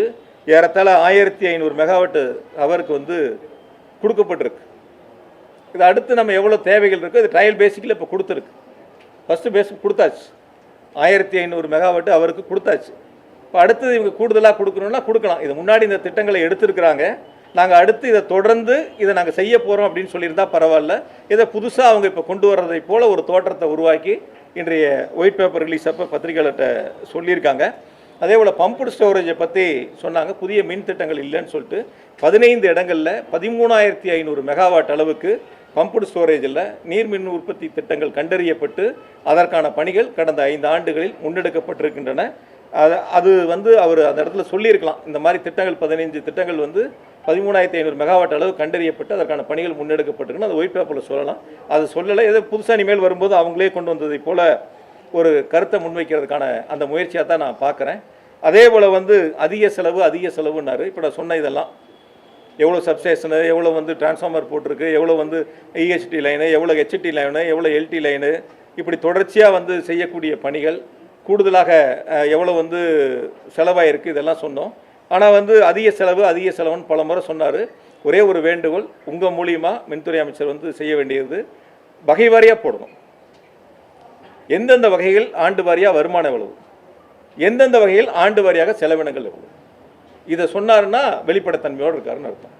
ஏறத்தாழ 1500 மெகாவாட்டு ஹவருக்கு வந்து கொடுக்கப்பட்டிருக்கு. இது அடுத்து நம்ம எவ்வளோ தேவைகள் இருக்குது, இது ட்ரையல் பேசிக்கில் இப்போ கொடுத்துருக்கு. ஃபஸ்ட்டு பேசிக் கொடுத்தாச்சு, 1500 மெகாவாட்டு அவருக்கு கொடுத்தாச்சு. இப்போ அடுத்தது இவங்க கூடுதலாக கொடுக்கணும்னா கொடுக்கலாம். இது முன்னாடி இந்த திட்டங்களை எடுத்துருக்குறாங்க. நாங்கள் அடுத்து இதை தொடர்ந்து இதை நாங்கள் செய்ய போகிறோம் அப்படின்னு சொல்லியிருந்தா பரவாயில்ல. இதை புதுசாக அவங்க இப்போ கொண்டு வர்றதை போல் ஒரு தோற்றத்தை உருவாக்கி இன்றைய ஒயிட் பேப்பர் ரிலீஸ் அப்போ பத்திரிகையாளர்கிட்ட சொல்லியிருக்காங்க. அதே போல் பம்புடு ஸ்டோரேஜை பற்றி சொன்னாங்க. புதிய மின் திட்டங்கள் இல்லைன்னு சொல்லிட்டு 15 இடங்களில் 13,500 மெகாவாட் அளவுக்கு பம்புடு ஸ்டோரேஜில் நீர்மின் உற்பத்தி திட்டங்கள் கண்டறியப்பட்டு அதற்கான பணிகள் கடந்த 5 ஆண்டுகளில் முன்னெடுக்கப்பட்டிருக்கின்றன. அது வந்து அவர் அந்த இடத்துல சொல்லியிருக்கலாம். இந்த மாதிரி திட்டங்கள் 15 திட்டங்கள் வந்து 13,500 மெகாவாட் அளவு கண்டறியப்பட்டு அதற்கான பணிகள் முன்னெடுக்கப்பட்டிருக்குன்னு அது ஒயிட் பேப்பரில் சொல்லலாம். அது சொல்லலை. ஏதோ புதுசாக இனிமேல் வரும்போது அவங்களே கொண்டு வந்ததை போல் ஒரு கருத்தை முன்வைக்கிறதுக்கான அந்த முயற்சியாக தான் நான் பார்க்குறேன். அதே போல் வந்து அதிக செலவுன்னாரு. இப்போ நான் சொன்ன இதெல்லாம் எவ்வளோ சப்ஸ்டேஷனு, எவ்வளோ வந்து டிரான்ஸ்ஃபார்மர் போட்டிருக்கு, எவ்வளோ வந்து இஹெச்டி லைனு, எவ்வளோ ஹெச்டி லைனு, எவ்வளோ எல்டி லைனு, இப்படி தொடர்ச்சியாக வந்து செய்யக்கூடிய பணிகள் கூடுதலாக எவ்வளோ வந்து செலவாயிருக்கு இதெல்லாம் சொன்னோம். ஆனால் வந்து அதிக செலவுன்னு பல முறை சொன்னார். ஒரே ஒரு வேண்டுகோள், உங்கள் மூலியமாக மின்துறை அமைச்சர் வந்து செய்ய வேண்டியது வகை வாரியாக போடணும். எந்தெந்த வகைகள் ஆண்டு வாரியாக வருமானம் எவ்வளவு, எந்தெந்த வகையில் ஆண்டு வாரியாக செலவினங்கள் எவ்வளவு, இதை சொன்னாருன்னா வெளிப்படைத்தன்மையோடு இருக்காருன்னு அர்த்தம்.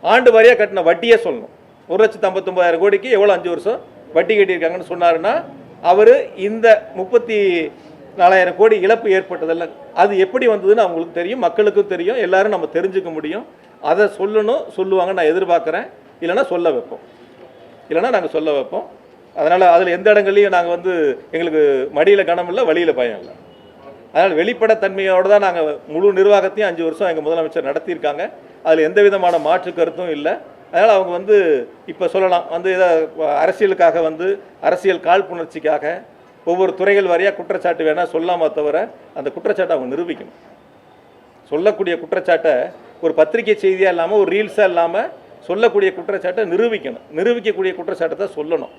ஆண்டு வாரியாக கட்டின வட்டியே சொல்லணும். 1,59,000 கோடிக்கு எவ்வளோ 5 வருஷம் வட்டி கட்டியிருக்காங்கன்னு சொன்னாருன்னா அவர் இந்த 34,000 கோடி இழப்பு ஏற்பட்டதில்லை. அது எப்படி வந்ததுன்னு அவங்களுக்கு தெரியும், மக்களுக்கும் தெரியும், எல்லாரும் நம்ம தெரிஞ்சுக்க முடியும். அதை சொல்லணும், சொல்லுவாங்க நான் எதிர்பார்க்குறேன். இல்லைன்னா சொல்ல வைப்போம், நாங்கள் சொல்ல வைப்போம். அதனால் அதில் எந்த இடங்கள்லையும் நாங்கள் வந்து எங்களுக்கு மடியில் கனம் இல்லை, வழியில் பயம் இல்லை. அதனால் வெளிப்படைத்தன்மையோடு தான் நாங்கள் முழு நிர்வாகத்தையும் 5 வருஷம் எங்கள் முதலமைச்சர் நடத்தியிருக்காங்க. அதில் எந்த விதமான மாற்று கருத்தும் இல்லை. அதனால் அவங்க வந்து இப்போ சொல்லலாம் வந்து இதை அரசியலுக்காக வந்து அரசியல் காழ்ப்புணர்ச்சிக்காக ஒவ்வொரு துறைகள் வாரியாக குற்றச்சாட்டு வேணால் சொல்லாமா தவிர அந்த குற்றச்சாட்டை அவங்க நிரூபிக்கணும். சொல்லக்கூடிய குற்றச்சாட்டை ஒரு பத்திரிகை செய்தியாக இல்லாமல் ஒரு ரீல்ஸாக இல்லாமல் சொல்லக்கூடிய குற்றச்சாட்டை நிரூபிக்கணும். நிரூபிக்கக்கூடிய குற்றச்சாட்டை தான் சொல்லணும்.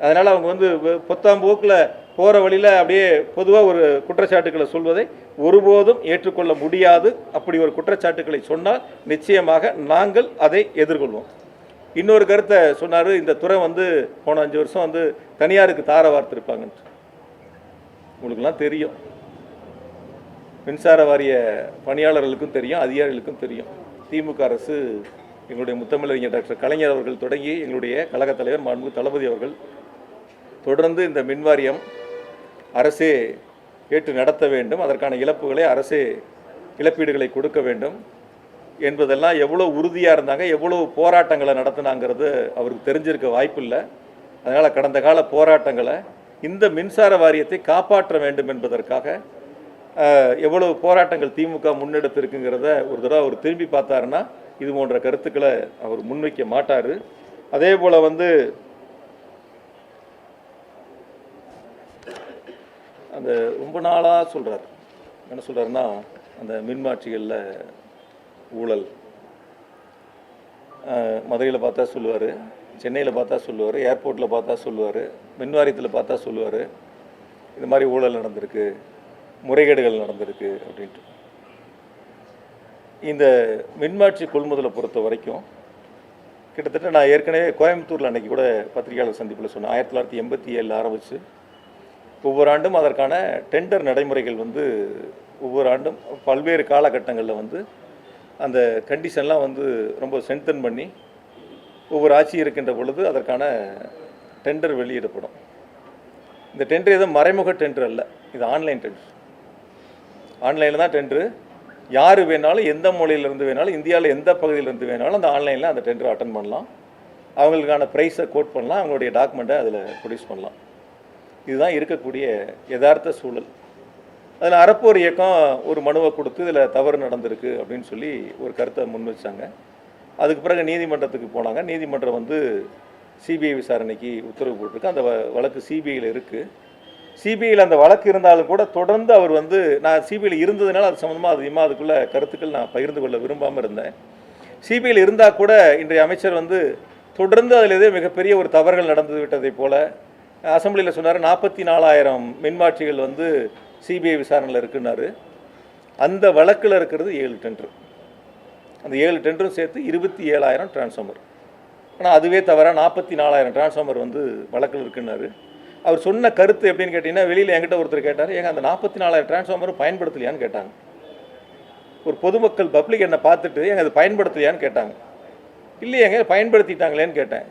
அதனால் அவங்க வந்து பொத்தாம் போக்கில் போகிற வழியில் அப்படியே பொதுவாக ஒரு குற்றச்சாட்டுக்களை சொல்வதை ஒருபோதும் ஏற்றுக்கொள்ள முடியாது. அப்படி ஒரு குற்றச்சாட்டுக்களை சொன்னால் நிச்சயமாக நாங்கள் அதை எதிர்கொள்வோம். இன்னொரு கருத்தை சொன்னார், இந்த துறை வந்து போன 5 வருஷம் வந்து தனியாருக்கு தார வார்த்திருப்பாங்கன்ட்டு. உங்களுக்கெல்லாம் தெரியும், மின்சார வாரிய பணியாளர்களுக்கும் தெரியும், அதிகாரிகளுக்கும் தெரியும். திமுக அரசு எங்களுடைய முத்தமிழறிஞர் டாக்டர் கலைஞர் அவர்கள் தொடங்கி எங்களுடைய கழகத் தலைவர் மாண்புமிகு தளபதி அவர்கள் தொடர்ந்து இந்த மின்வாரியம் அரசே ஏற்று நடத்த வேண்டும், அதற்கான இழப்புகளை அரசே இழப்பீடுகளை கொடுக்க வேண்டும் என்பதெல்லாம் எவ்வளோ உறுதியாக இருந்தாங்க, எவ்வளோ போராட்டங்களை நடத்தினாங்கிறது அவருக்கு தெரிஞ்சிருக்க வாய்ப்பில்லை. அதனால் கடந்த கால போராட்டங்களை இந்த மின்சார வாரியத்தை காப்பாற்ற வேண்டும் என்பதற்காக எவ்வளவு போராட்டங்கள் திமுக முன்னெடுத்திருக்குங்கிறத ஒரு தடவை அவர் திரும்பி பார்த்தாருன்னா இது போன்ற கருத்துக்களை அவர் முன்வைக்க மாட்டார். அதே போல் வந்து அந்த ரொம்ப நாளாக சொல்கிறார், என்ன சொல்கிறாருன்னா அந்த மின்மாற்றிகளில் ஊழல், மதுரையில் பார்த்தா சொல்லுவார், சென்னையில் பார்த்தா சொல்லுவார், ஏர்போர்ட்டில் பார்த்தா சொல்லுவார், மின்வாரியத்தில் பார்த்தா சொல்லுவார், இந்த மாதிரி ஊழல் நடந்திருக்கு, முறைகேடுகள் நடந்திருக்கு அப்படின்ட்டு. இந்த மின்மாற்றி கொள்முதலை பொறுத்த வரைக்கும் கிட்டத்தட்ட நான் ஏற்கனவே கோயம்புத்தூரில் அன்றைக்கி கூட பத்திரிகையாளர் சந்திப்பில் சொன்னேன், 1987 ஆரம்பித்து ஒவ்வொரு ஆண்டும் அதற்கான டெண்டர் நடைமுறைகள் வந்து ஒவ்வொரு ஆண்டும் பல்வேறு காலகட்டங்களில் வந்து அந்த கண்டிஷன்லாம் வந்து ரொம்ப ஸ்ட்ரென்தன் பண்ணி ஒவ்வொரு ஆட்சி இருக்கின்ற பொழுது அதற்கான டெண்டர் வெளியிடப்படும். இந்த டெண்டர் எதுவும் மறைமுக டெண்டர் அல்ல, இது ஆன்லைன் டெண்டர். ஆன்லைனில் தான் டெண்டரு. யார் வேணாலும் எந்த மொழியிலேருந்து வேணாலும் இந்தியாவில் எந்த பகுதியிலேருந்து வேணாலும் அந்த ஆன்லைனில் அந்த டெண்டர் அட்டன் பண்ணலாம். அவங்களுக்கான ப்ரைஸை கோட் பண்ணலாம், அவங்களுடைய டாக்குமெண்ட்டை அதில் ப்ரொடியூஸ் பண்ணலாம். இதுதான் இருக்கக்கூடிய யதார்த்த சூழல். அதில் அறப்போர் இயக்கம் ஒரு மனுவை கொடுத்து இதில் தவறு நடந்திருக்கு அப்படின்னு சொல்லி ஒரு கருத்தை முன் வச்சாங்க. அதுக்கு பிறகு நீதிமன்றத்துக்கு போனாங்க. நீதிமன்றம் வந்து சிபிஐ விசாரணைக்கு உத்தரவு போட்டிருக்கு. அந்த வழக்கு சிபிஐயில் இருக்குது. சிபிஐயில் அந்த வழக்கு இருந்தாலும் கூட தொடர்ந்து அவர் வந்து, நான் சிபிஐயில் இருந்ததுனால அது சம்மந்தமாக அதிகமாக அதுக்குள்ளே கருத்துக்கள் நான் பகிர்ந்து கொள்ள விரும்பாமல் இருந்தேன். சிபிஐயில் இருந்தால் கூட இன்றைய அமைச்சர் வந்து தொடர்ந்து அதில் எதோ மிகப்பெரிய ஒரு தவறுகள் நடந்து விட்டதை போல் அசம்பிளியில் சொன்னார். 44,000 மின்மாற்றிகள் வந்து சிபிஐ விசாரணையில் இருக்குன்னாரு. அந்த வழக்கில் இருக்கிறது 7 டெண்டர். அந்த 7 டெண்டரும் சேர்த்து 27,000 டிரான்ஸ்ஃபார்மர். ஆனால் அதுவே தவிர 44,000 டிரான்ஸ்ஃபார்மர் வந்து வழக்கில் இருக்குன்னாரு. அவர் சொன்ன கருத்து எப்படின்னு கேட்டிங்கன்னா, வெளியில் என்கிட்ட ஒருத்தர் கேட்டார், ஏங்க அந்த 44,000 டிரான்ஸ்ஃபார்மரும் பயன்படுத்தலையான்னு கேட்டாங்க. ஒரு பொதுமக்கள் பப்ளிக் என்னை பார்த்துட்டு எங்க அது பயன்படுத்தலையான்னு கேட்டாங்க. இல்லையேங்க பயன்படுத்திட்டாங்களேன்னு கேட்டேன்.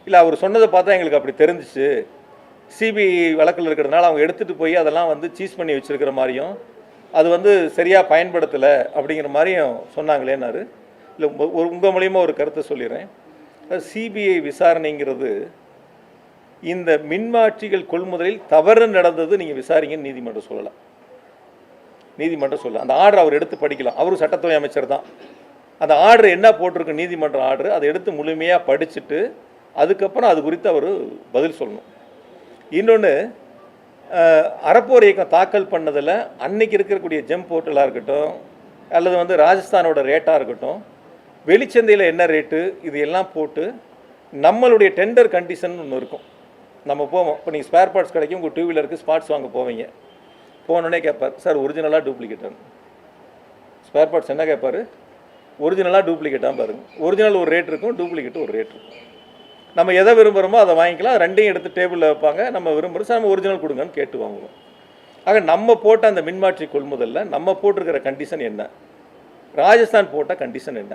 இல்லை அவர் சொன்னதை பார்த்தா எங்களுக்கு அப்படி தெரிஞ்சிச்சு, சிபிஐ வழக்கில் இருக்கிறதுனால அவங்க எடுத்துகிட்டு போய் அதெல்லாம் வந்து சீஸ் பண்ணி வச்சுருக்கிற மாதிரியும் அது வந்து சரியாக பயன்படுத்தலை அப்படிங்கிற மாதிரியும் சொன்னாங்களேன்னாரு. இல்லை உங்கள் மூலியமாக ஒரு கருத்தை சொல்லிடுறேன். சிபிஐ விசாரணைங்கிறது இந்த மின்மாற்றிகள் கொள்முதலில் தவறு நடந்தது நீங்கள் விசாரிங்கன்னு நீதிமன்றம் சொல்லலாம். நீதிமன்றம் சொல்லலாம். அந்த ஆர்டர் அவர் எடுத்து படிக்கலாம். அவரும் சட்டத்துறை அமைச்சர் தான். அந்த ஆர்டர் என்ன போட்டிருக்கு, நீதிமன்ற ஆர்டர், அதை எடுத்து முழுமையாக படிச்சுட்டு அதுக்கப்புறம் அது குறித்து அவர் பதில் சொல்லணும். இன்னொன்று, அறப்போர் இயக்கம் தாக்கல் பண்ணதில் அன்னைக்கு இருக்கக்கூடிய ஜெம் போர்ட்டலாக இருக்கட்டும் அல்லது வந்து ராஜஸ்தானோட ரேட்டாக இருக்கட்டும், வெளிச்சந்தையில் என்ன ரேட்டு, இது எல்லாம் போட்டு நம்மளுடைய டெண்டர் கண்டிஷன் ஒன்று இருக்கும். நம்ம போவோம். இப்போ நீங்கள் ஸ்பேர் பார்ட்ஸ் கிடைக்கும், உங்கள் டூ வீலருக்கு ஸ்பார்ட்ஸ் வாங்க போவீங்க. போனோடனே கேட்பார், சார் ஒரிஜினலாக டூப்ளிகேட்டாக. ஸ்பேர் பார்ட்ஸ் என்ன கேட்பார், ஒரிஜினலாக டூப்ளிகேட்டாக பாருங்கள். ஒரிஜினல் ஒரு ரேட் இருக்கும், டூப்ளிகேட் ஒரு ரேட் இருக்கும். நம்ம எதை விரும்புகிறோமோ அதை வாங்கிக்கலாம். ரெண்டையும் எடுத்து டேபிளில் வைப்பாங்க. நம்ம விரும்புகிறோம், சார் நம்ம ஒரிஜினல் கொடுங்கன்னு கேட்டு வாங்குவோம். ஆக நம்ம போட்ட அந்த மின்மாற்றி கொள்முதலில் நம்ம போட்டிருக்கிற கண்டிஷன் என்ன, ராஜஸ்தான் போட்ட கண்டிஷன் என்ன,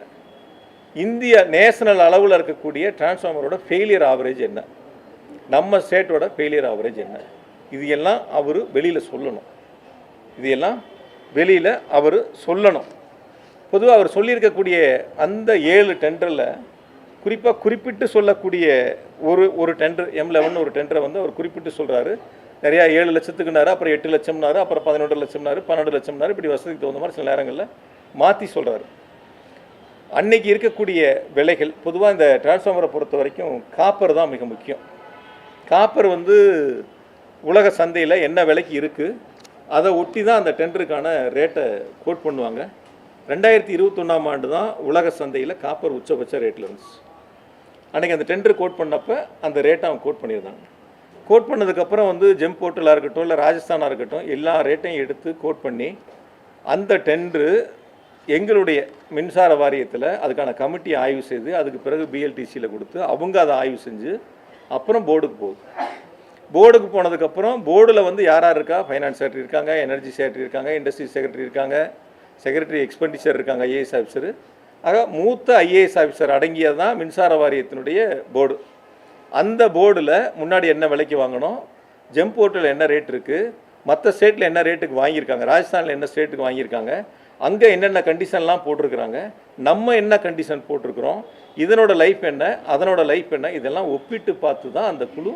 இந்திய நேஷனல் அளவில் இருக்கக்கூடிய டிரான்ஸ்ஃபார்மரோட ஃபெயிலியர் ஆவரேஜ் என்ன, நம்ம ஸ்டேட்டோட ஃபெயிலியர் ஆவரேஜ் என்ன, இது எல்லாம் அவர் வெளியில் சொல்லணும். இது எல்லாம் வெளியில் அவர் சொல்லணும். பொதுவாக அவர் சொல்லியிருக்கக்கூடிய அந்த 7 டெண்டரில் குறிப்பாக குறிப்பிட்டு சொல்லக்கூடிய ஒரு டெண்டர் M11 ஒரு டெண்டரை வந்து அவர் குறிப்பிட்டு சொல்கிறாரு. நிறையா 7 லட்சத்துக்குனாரு, அப்புறம் 8 லட்சம்னாரு, அப்புறம் 11 லட்சம்னாரு, 12 லட்சம்னாரு. இப்படி வசதிக்கு தகுந்த மாதிரி சில நேரங்களில் மாற்றி சொல்கிறாரு. அன்னைக்கு இருக்கக்கூடிய விலைகள் பொதுவாக இந்த டிரான்ஸ்ஃபார்மரை பொறுத்த வரைக்கும் காப்பர் தான் மிக முக்கியம். காப்பர் வந்து உலக சந்தையில் என்ன விலைக்கு இருக்குது அதை ஒட்டி தான் அந்த டெண்டருக்கான ரேட்டை கோட் பண்ணுவாங்க. 2021ஆம் ஆண்டு தான் உலக சந்தையில் காப்பர் உச்சபட்ச ரேட்டில் இருந்துச்சு. அன்றைக்கி அந்த டெண்டர் கோட் பண்ணப்போ அந்த ரேட்டை அவங்க கோட் பண்ணியிருந்தாங்க. கோட் பண்ணதுக்கப்புறம் வந்து ஜெம் போர்ட்டலாக இருக்கட்டும் இல்லை ராஜஸ்தானாக இருக்கட்டும் எல்லா ரேட்டையும் எடுத்து கோட் பண்ணி அந்த டெண்டரு எங்களுடைய மின்சார வாரியத்தில் அதுக்கான கமிட்டி ஆய்வு செய்து அதுக்கு பிறகு பிஎல்டிசியில் கொடுத்து அவங்க அதை ஆய்வு செஞ்சு அப்புறம் போர்டுக்கு போகுது. போர்டுக்கு போனதுக்கப்புறம் போர்டில் வந்து யார் யார் இருக்கா, ஃபைனான்ஸ் செக்ரட்டரி இருக்காங்க, எனர்ஜி செக்ரட்டரி இருக்காங்க, இண்டஸ்ட்ரி செக்ரட்டரி இருக்காங்க, செக்ரட்டரி எக்ஸ்பெண்டிச்சர் இருக்காங்க, ஐஏஎஸ் ஆஃபீஸர். ஆக மூத்த ஐஏஎஸ் ஆஃபீஸர் அடங்கியது தான் மின்சார வாரியத்தினுடைய போர்டு. அந்த போர்டில் முன்னாடி என்ன விலைக்கு வாங்கணும், ஜெம் போர்ட்டில் என்ன ரேட் இருக்குது, மற்ற ஸ்டேட்டில் என்ன ரேட்டுக்கு வாங்கியிருக்காங்க, ராஜஸ்தானில் என்ன ஸ்டேட்டுக்கு வாங்கியிருக்காங்க, அங்கே என்னென்ன கண்டிஷன்லாம் போட்டிருக்கிறாங்க, நம்ம என்ன கண்டிஷன் போட்டிருக்கிறோம், இதனோட லைஃப் என்ன, அதனோட லைஃப் என்ன, இதெல்லாம் ஒப்பிட்டு பார்த்து தான் அந்த குழு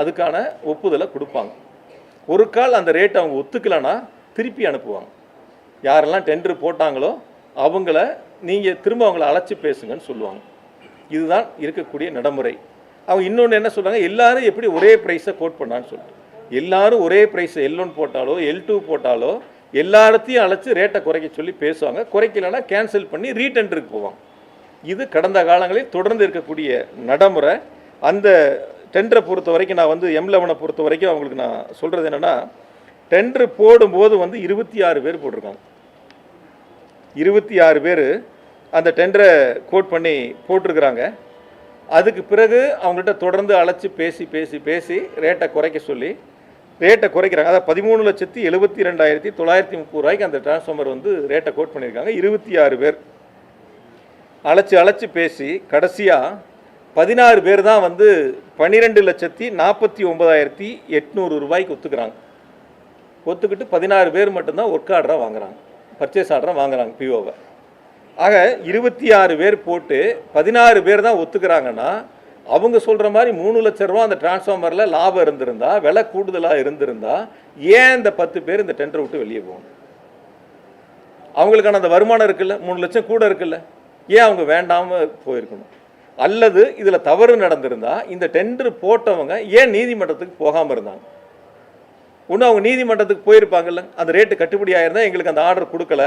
அதுக்கான ஒப்புதலை கொடுப்பாங்க. ஒரு கால் அந்த ரேட் அவங்க ஒத்துக்கலைன்னா திருப்பி அனுப்புவாங்க. யாரெல்லாம் டெண்டர் போட்டாங்களோ அவங்கள நீங்கள் திரும்ப அவங்கள அழைச்சி பேசுங்கன்னு சொல்லுவாங்க. இதுதான் இருக்கக்கூடிய நடைமுறை. அவங்க இன்னொன்று என்ன சொல்கிறாங்க, எல்லாரும் எப்படி ஒரே ப்ரைஸை கோட் பண்ணான்னு சொல்லிட்டு எல்லாரும் ஒரே ப்ரைஸை L1 போட்டாலோ L2 போட்டாலோ எல்லாத்தையும் அழைச்சி ரேட்டை குறைக்க சொல்லி பேசுவாங்க. குறைக்கலைன்னா கேன்சல் பண்ணி ரீடெண்டருக்கு போவாங்க. இது கடந்த காலங்களில் தொடர்ந்து இருக்கக்கூடிய நடைமுறை. அந்த டெண்டரை பொறுத்த வரைக்கும் நான் வந்து M11 பொறுத்த வரைக்கும் அவங்களுக்கு நான் சொல்கிறது என்னென்னா, டெண்டர் போடும்போது வந்து 26 பேர் போட்டிருக்காங்க. 26 பேர் அந்த டெண்டரை கோட் பண்ணி போட்டிருக்கிறாங்க. அதுக்கு பிறகு அவங்கள்ட்ட தொடர்ந்து அழைச்சி பேசி பேசி பேசி ரேட்டை குறைக்க சொல்லி ரேட்டை குறைக்கிறாங்க. அதாவது 13,72,930 ரூபாய்க்கு அந்த டிரான்ஸ்ஃபார்மர் வந்து ரேட்டை கோட் பண்ணியிருக்காங்க. 26 பேர் அழைச்சி பேசி கடைசியாக 16 பேர் தான் வந்து 12,49,800 ரூபாய்க்கு ஒத்துக்கிறாங்க. ஒத்துக்கிட்டு 16 பேர் மட்டும்தான் ஒர்க் ஆர்டராக வாங்குறாங்க, பர்ச்சேஸ் ஆர்டராக வாங்குறாங்க பிஓவை. ஆக 26 பேர் போட்டு 16 பேர் தான் ஒத்துக்கிறாங்கன்னா அவங்க சொல்கிற மாதிரி 3 லட்ச ரூபா அந்த டிரான்ஸ்ஃபார்மரில் லாபம் இருந்திருந்தா, விலை கூடுதலாக இருந்திருந்தா ஏன் இந்த 10 பேர் இந்த டெண்டரை விட்டு வெளியே போகணும்? அவங்களுக்கான அந்த வருமானம் இருக்குல்ல, 3 லட்சம் கூட இருக்குல்ல, ஏன் அவங்க வேண்டாமல் போயிருக்கணும்? அல்லது இதில் தவறு நடந்திருந்தா இந்த டெண்டர் போட்டவங்க ஏன் நீதிமன்றத்துக்கு போகாமல் இருந்தாங்க? ஒன்று அவங்க நீதிமன்றத்துக்கு போயிருப்பாங்கல்ல, அந்த ரேட்டு கட்டுப்படி ஆயிருந்தால் எங்களுக்கு அந்த ஆர்டர் கொடுக்கல,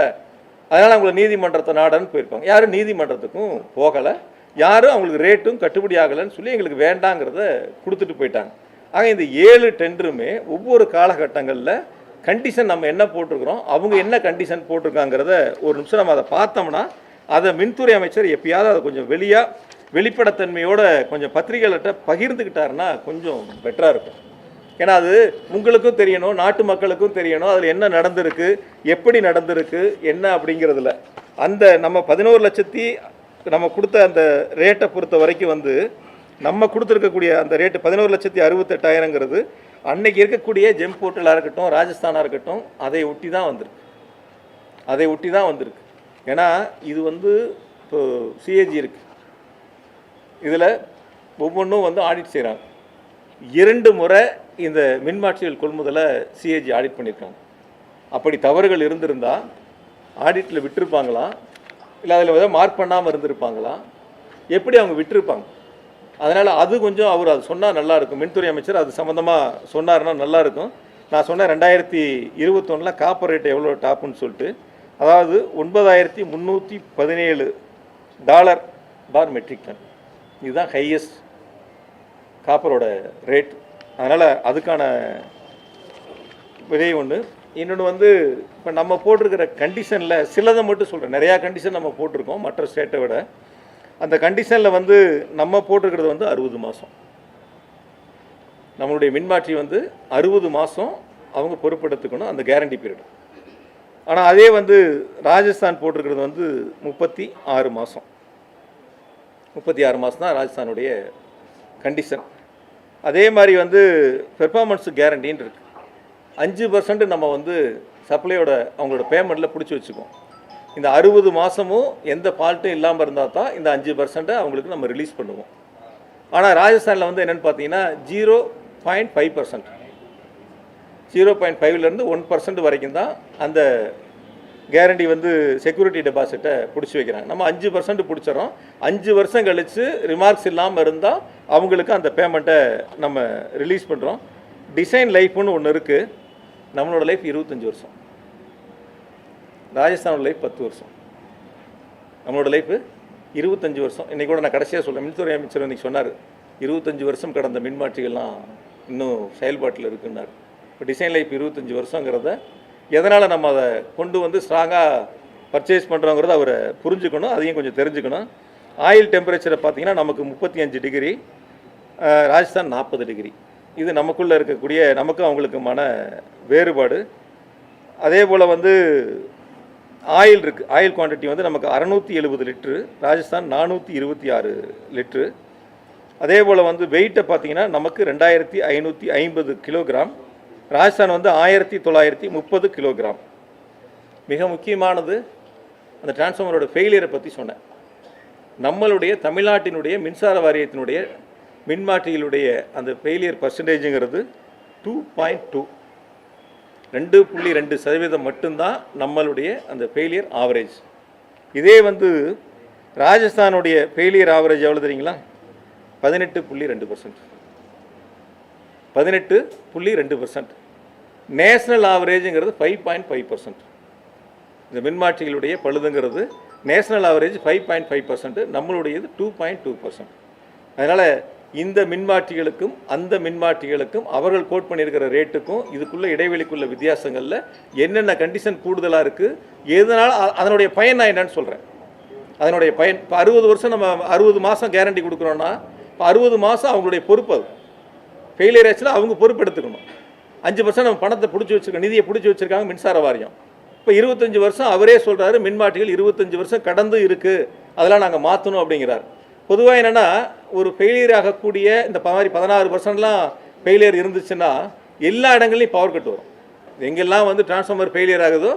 அதனால் அவங்களை நீதிமன்றத்தை நாடன்னு போயிருப்பாங்க. யாரும் நீதிமன்றத்துக்கும் போகலை, யாரும் அவங்களுக்கு ரேட்டும் கட்டுப்படி ஆகலைன்னு சொல்லி எங்களுக்கு வேண்டாங்கிறத கொடுத்துட்டு போயிட்டாங்க. ஆக இந்த 7 டெண்டருமே ஒவ்வொரு காலகட்டங்களில் கண்டிஷன் நம்ம என்ன போட்டிருக்கிறோம், அவங்க என்ன கண்டிஷன் போட்டிருக்காங்கிறத ஒரு நிமிஷம் நம்ம அதை பார்த்தோம்னா அதை மின்துறை அமைச்சர் எப்பயாவது அதை கொஞ்சம் வெளிப்படைத்தன்மையோட கொஞ்சம் பத்திரிகைகள்கிட்ட பகிர்ந்துக்கிட்டாருன்னா கொஞ்சம் பெட்டராக இருக்கும். ஏன்னா அது உங்களுக்கும் தெரியணும், நாட்டு மக்களுக்கும் தெரியணும், அதில் என்ன நடந்திருக்கு, எப்படி நடந்திருக்கு, என்ன அப்படிங்கிறதுல அந்த நம்ம 11 லட்சத்தி நம்ம கொடுத்த அந்த ரேட்டை பொறுத்த வரைக்கும் வந்து நம்ம கொடுத்துருக்கக்கூடிய அந்த ரேட்டு 11,68,000ங்கிறது அன்னைக்கு இருக்கக்கூடிய ஜெம் போர்ட்டலாக இருக்கட்டும், ராஜஸ்தானாக இருக்கட்டும், அதை ஒட்டி தான் வந்திருக்கு. ஏன்னா இது வந்து இப்போ சிஏஜி இருக்குது, இதில் ஒவ்வொன்றும் வந்து ஆடிட் செய்கிறாங்க. 2 முறை இந்த மின்மாற்றிகள் கொள்முதலை சிஏஜி ஆடிட் பண்ணியிருக்காங்க. அப்படி தவறுகள் இருந்திருந்தால் ஆடிட்டில் விட்டுருப்பாங்களா, இல்லை அதில் ஏதாவது மார்க் பண்ணாமல் இருந்திருப்பாங்களா, எப்படி அவங்க விட்டுருப்பாங்க? அதனால் அது கொஞ்சம் அவர் அது சொன்னால் நல்லாயிருக்கும். மின்துறை அமைச்சர் அது சம்மந்தமாக சொன்னார்னா நல்லாயிருக்கும். நான் சொன்னேன் 2021 காப்பர் ரேட் எவ்வளோ டாப்புன்னு சொல்லிட்டு, அதாவது $9,317 மெட்ரிக் டன். இதுதான் ஹையஸ்ட் காப்பரோட ரேட். அதனால் அதுக்கான விதை ஒன்று. இன்னொன்று வந்து இப்போ நம்ம போட்டிருக்கிற கண்டிஷனில் சிலதை மட்டும் சொல்கிறேன், நிறையா கண்டிஷன் நம்ம போட்டிருக்கோம் மற்ற ஸ்டேட்டை விட. அந்த கண்டிஷனில் வந்து நம்ம போட்டிருக்கிறது வந்து 60 மாதம். நம்மளுடைய மின்மாற்றி வந்து 60 மாதம் அவங்க பொறுப்பெடுத்துக்கணும், அந்த கேரண்டி பீரியட். ஆனால் அதே வந்து ராஜஸ்தான் போட்டிருக்கிறது வந்து 36 மாதம். 36 மாதம் தான் ராஜஸ்தானுடைய கண்டிஷன். அதே மாதிரி வந்து பெர்ஃபார்மன்ஸ் கேரண்டின்னு இருக்குது. 5% நம்ம வந்து சப்ளையோட அவங்களோட பேமெண்ட்டில் பிடிச்சி வச்சுக்குவோம். இந்த 60 மாதமும் எந்த ஃபால்ட்டும் இல்லாமல் இருந்தால் தான் இந்த 5% அவங்களுக்கு நம்ம ரிலீஸ் பண்ணுவோம். ஆனால் ராஜஸ்தானில் வந்து என்னென்னு பார்த்தீங்கன்னா 0.5%, 0.5லேருந்து 1% வரைக்கும் தான் அந்த கேரண்டி வந்து செக்யூரிட்டி டெபாசிட்டை பிடிச்சி வைக்கிறாங்க. நம்ம 5% பிடிச்சிடறோம். 5 வருஷம் கழித்து ரிமார்க்ஸ் இல்லாமல் இருந்தால் அவங்களுக்கு அந்த பேமெண்ட்டை நம்ம ரிலீஸ் பண்ணுறோம். டிசைன் லைஃப்னு ஒன்று இருக்குது. நம்மளோட லைஃப் 25 வருஷம், ராஜஸ்தானோட லைஃப் 10 வருஷம், நம்மளோட லைஃப் 25 வருஷம். இன்றைக்கி கூட நான் கடைசியாக சொல்கிறேன், மின்துறை அமைச்சர் இன்றைக்கி சொன்னார் 25 வருஷம் கடந்த மின்மாற்றிகள்லாம் இன்னும் செயல்பாட்டில் இருக்குன்னார். இப்போ டிசைன் லைஃப் 25 வருஷங்கிறத எதனால் நம்ம அதை கொண்டு வந்து ஸ்ட்ராங்காக பர்ச்சேஸ் பண்ணுறோங்கிறத அவரை புரிஞ்சுக்கணும், அதையும் கொஞ்சம் தெரிஞ்சுக்கணும். ஆயில் டெம்பரேச்சரை பார்த்திங்கன்னா நமக்கு 35 டிகிரி, ராஜஸ்தான் 40 டிகிரி. இது நமக்குள்ளே இருக்கக்கூடிய நமக்கும் அவங்களுக்குமான வேறுபாடு. அதே போல் வந்து ஆயில் இருக்குது, ஆயில் குவான்டிட்டி வந்து நமக்கு 670 லிட்ரு, ராஜஸ்தான் 426 லிட்ரு. அதே போல் வந்து வெயிட்டை பார்த்திங்கன்னா நமக்கு 2550 கிலோகிராம், ராஜஸ்தான் வந்து 1930 கிலோகிராம். மிக முக்கியமானது அந்த டிரான்ஸ்ஃபார்மரோட ஃபெயிலியரை பற்றி சொன்னேன். நம்மளுடைய தமிழ்நாட்டினுடைய மின்சார வாரியத்தினுடைய மின்மாற்றிகளுடைய அந்த ஃபெயிலியர் பர்சன்டேஜுங்கிறது 2.2, 2.2% மட்டும்தான் நம்மளுடைய அந்த ஃபெயிலியர் ஆவரேஜ். இதே வந்து ராஜஸ்தானுடைய ஃபெயிலியர் ஆவரேஜ் எவ்வளோ தெரியுங்களா? 18.2%, 18.2%. நேஷ்னல் ஆவரேஜுங்கிறது 5.5%. இந்த மின்மாற்றிகளுடைய பழுதுங்கிறது நேஷ்னல் ஆவரேஜ் 5.5%, நம்மளுடையது 2.2%. அதனால் இந்த மின்மாற்றிகளுக்கும் அந்த மின்மாற்றிகளுக்கும் அவர்கள் கோட் பண்ணியிருக்கிற ரேட்டுக்கும் இதுக்குள்ள இடைவெளிக்குள்ள வித்தியாசங்களில் என்னென்ன கண்டிஷன் கூடுதலாக இருக்குது, எதனால் அதனுடைய பயன் நான் என்னன்னு சொல்கிறேன். அதனுடைய பயன் இப்போ 60 வருஷம் நம்ம 60 மாதம் கேரண்டி கொடுக்குறோன்னா இப்போ 60 மாதம் அவங்களுடைய பொறுப்பு. அது ஃபெயிலியர் ஆச்சுன்னா அவங்க பொறுப்பு எடுத்துக்கணும். 5% நம்ம பணத்தை பிடிச்சி வச்சுருக்கோம், நிதியை பிடிச்சி வச்சுருக்காங்க மின்சார வாரியம். இப்போ 25 வருஷம் அவரே சொல்கிறாரு மின்மாற்றிகள் 25 வருஷம் கடந்து இருக்குது, அதெல்லாம் நாங்கள் மாற்றணும் அப்படிங்கிறார். பொதுவாக என்னென்னா ஒரு ஃபெயிலியர் ஆகக்கூடிய இந்த மாதிரி 16% ஃபெயிலியர் இருந்துச்சுன்னா எல்லா இடங்கள்லையும் பவர் கட் வரும். எங்கெல்லாம் வந்து டிரான்ஸ்ஃபார்மர் ஃபெயிலியர் ஆகுதோ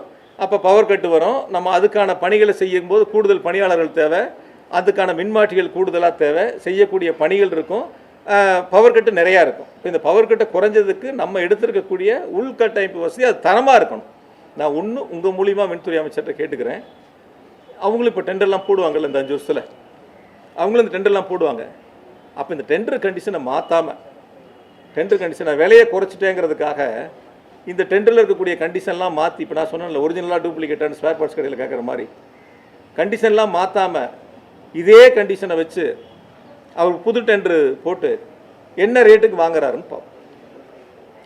அப்போ பவர் கட்டு வரும். நம்ம அதுக்கான பணிகளை செய்யும்போது கூடுதல் பணியாளர்கள் தேவை, அதுக்கான மின்மாற்றிகள் கூடுதலாக தேவை, செய்யக்கூடிய பணிகள் இருக்கும், பவர் கட்டு நிறையா இருக்கும். இப்போ இந்த பவர் கட்டை குறைஞ்சதுக்கு நம்ம எடுத்திருக்கக்கூடிய உள்கட்டமைப்பு வசதி அது தரமாக இருக்கணும். நான் உங்கள் மூலிமா மின்துறை அமைச்சர்கிட்ட கேட்டுக்கிறேன். அவங்களும் இப்போ டெண்டர்லாம் போடுவாங்கள்ல இந்த 5 வருஷத்தில், அவங்களும் இந்த டெண்டர்லாம் போடுவாங்க. அப்போ இந்த டெண்டர் கண்டிஷனை மாற்றாமல், டெண்டர் கண்டிஷனை விலையை குறைச்சிட்டேங்கிறதுக்காக இந்த டெண்டரில் இருக்கக்கூடிய கண்டிஷன்லாம் மாற்றி, இப்போ நான் சொன்னேன்ல ஒரிஜினலாக டூப்ளிகேட்டான ஸ்பேர் பார்ட்ஸ் கடையில் கேட்குற மாதிரி கண்டிஷன்லாம் மாற்றாமல் இதே கண்டிஷனை வச்சு அவர் புது டெண்டரு போட்டு என்ன ரேட்டுக்கு வாங்குறாருன்னு பார்ப்போம்.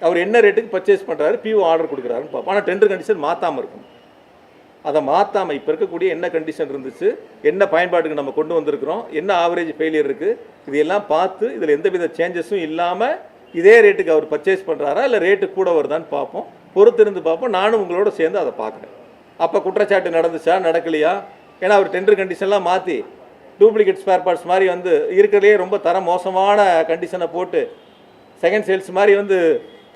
அவர் என்ன ரேட்டுக்கு பர்ச்சேஸ் பண்ணுறாரு, பிஓ ஆர்டர் கொடுக்குறாருன்னு பார்ப்போம். ஆனால் டெண்டர் கண்டிஷன் மாற்றாமல் இருக்கும். அதை மாற்றாமல் இப்போ இருக்கக்கூடிய என்ன கண்டிஷன் இருந்துச்சு, என்ன பயன்பாட்டுக்கு நம்ம கொண்டு வந்திருக்கிறோம், என்ன ஆவரேஜ் ஃபெயிலியர் இருக்குது, இதையெல்லாம் பார்த்து இதில் எந்தவித சேஞ்சஸும் இல்லாமல் இதே ரேட்டுக்கு அவர் பர்ச்சேஸ் பண்ணுறாரா இல்லை ரேட்டு கூட வருதான்னு பார்ப்போம். பொறுத்திருந்து பார்ப்போம். நானும் உங்களோட சேர்ந்து அதை பார்க்குறேன். அப்போ குற்றச்சாட்டு நடந்துச்சா நடக்கலையா? ஏன்னா அவர் டெண்டர் கண்டிஷன்லாம் மாற்றி டூப்ளிகேட் ஸ்பேர் பார்ட்ஸ் மாதிரி வந்து இருக்கிறதுலே ரொம்ப தரம் மோசமான கண்டிஷனை போட்டு செகண்ட் சேல்ஸ் மாதிரி வந்து